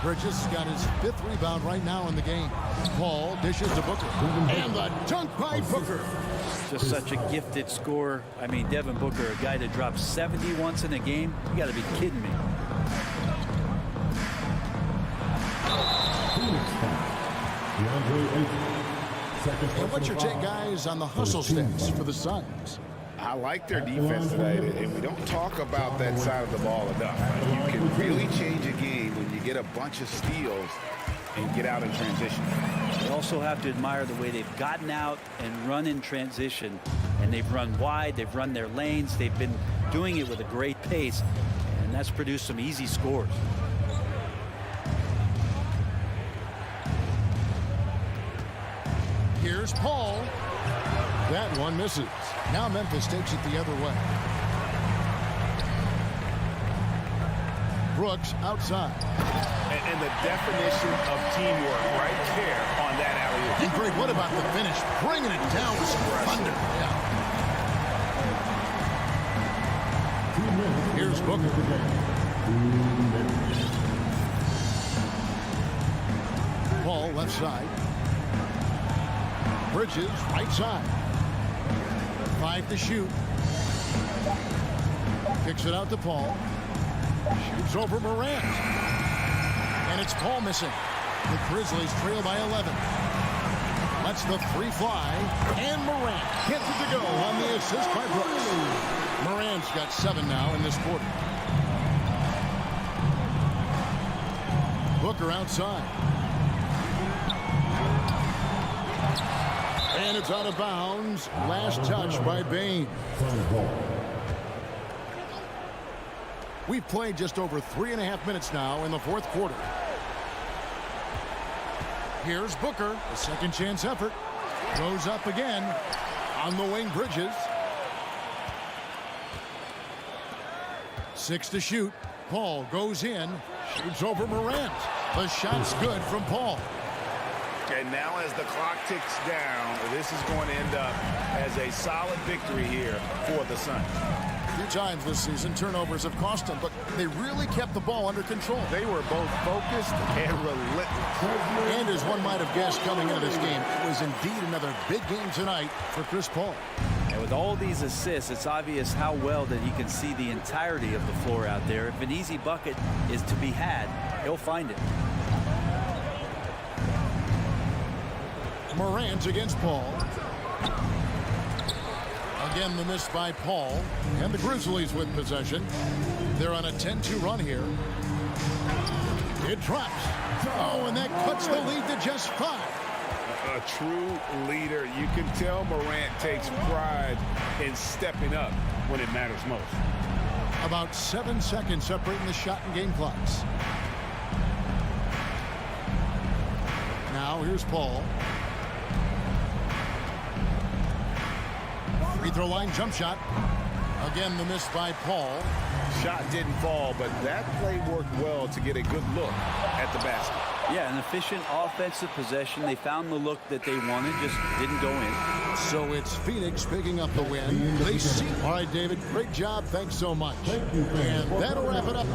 Bridges got his 5th rebound right now in the game. Paul dishes to Booker. And the dunk by Booker. Just such a gifted scorer. I mean, Devin Booker, a guy that drops 70 once in a game. You got to be kidding me. And what's your take, guys, on the hustle stats for the Suns? I like their defense tonight, and we don't talk about that side of the ball enough. You can really change a game when you get a bunch of steals and get out in transition. You also have to admire the way they've gotten out and run in transition. And they've run wide, they've run their lanes, they've been doing it with a great pace, and that's produced some easy scores. Here's Paul. That one misses. Now Memphis takes it the other way. Brooks outside. And the definition of teamwork right there on that alley-oop. And Greg, what about the finish? Bringing it down with some thunder. Yeah. Here's Booker. Paul left side. Bridges right side. 5 to shoot. Kicks it out to Paul. Shoots over Morant. And it's Paul missing. The Grizzlies trail by 11. Lets the 3 fly. And Morant gets it to go on the assist by Brooks. Morant's got 7 now in this quarter. Booker outside. And it's out of bounds. Last touch by Bain. We've played just over 3.5 minutes now in the 4th quarter. Here's Booker, a second chance effort. Goes up again. On the wing, Bridges. 6 to shoot. Paul goes in. Shoots over Morant. The shot's good from Paul. And now as the clock ticks down, this is going to end up as a solid victory here for the Suns. A few times this season, turnovers have cost them, but they really kept the ball under control. They were both focused and relentless. And as one might have guessed coming into this game, it was indeed another big game tonight for Chris Paul. And with all these assists, it's obvious how well that he can see the entirety of the floor out there. If an easy bucket is to be had, he'll find it. Morant against Paul. Again, the miss by Paul. And the Grizzlies with possession. They're on a 10-2 run here. It drops. Oh, and that cuts the lead to just 5. A true leader. You can tell Morant takes pride in stepping up when it matters most. About 7 seconds separating the shot and game clocks. Now here's Paul. Free throw line jump shot. Again, the miss by Paul. Shot didn't fall, but that play worked well to get a good look at the basket. Yeah, an efficient offensive possession. They found the look that they wanted, just didn't go in. So it's Phoenix picking up the win. They see. All right, David, great job. Thanks so much. And that'll wrap it up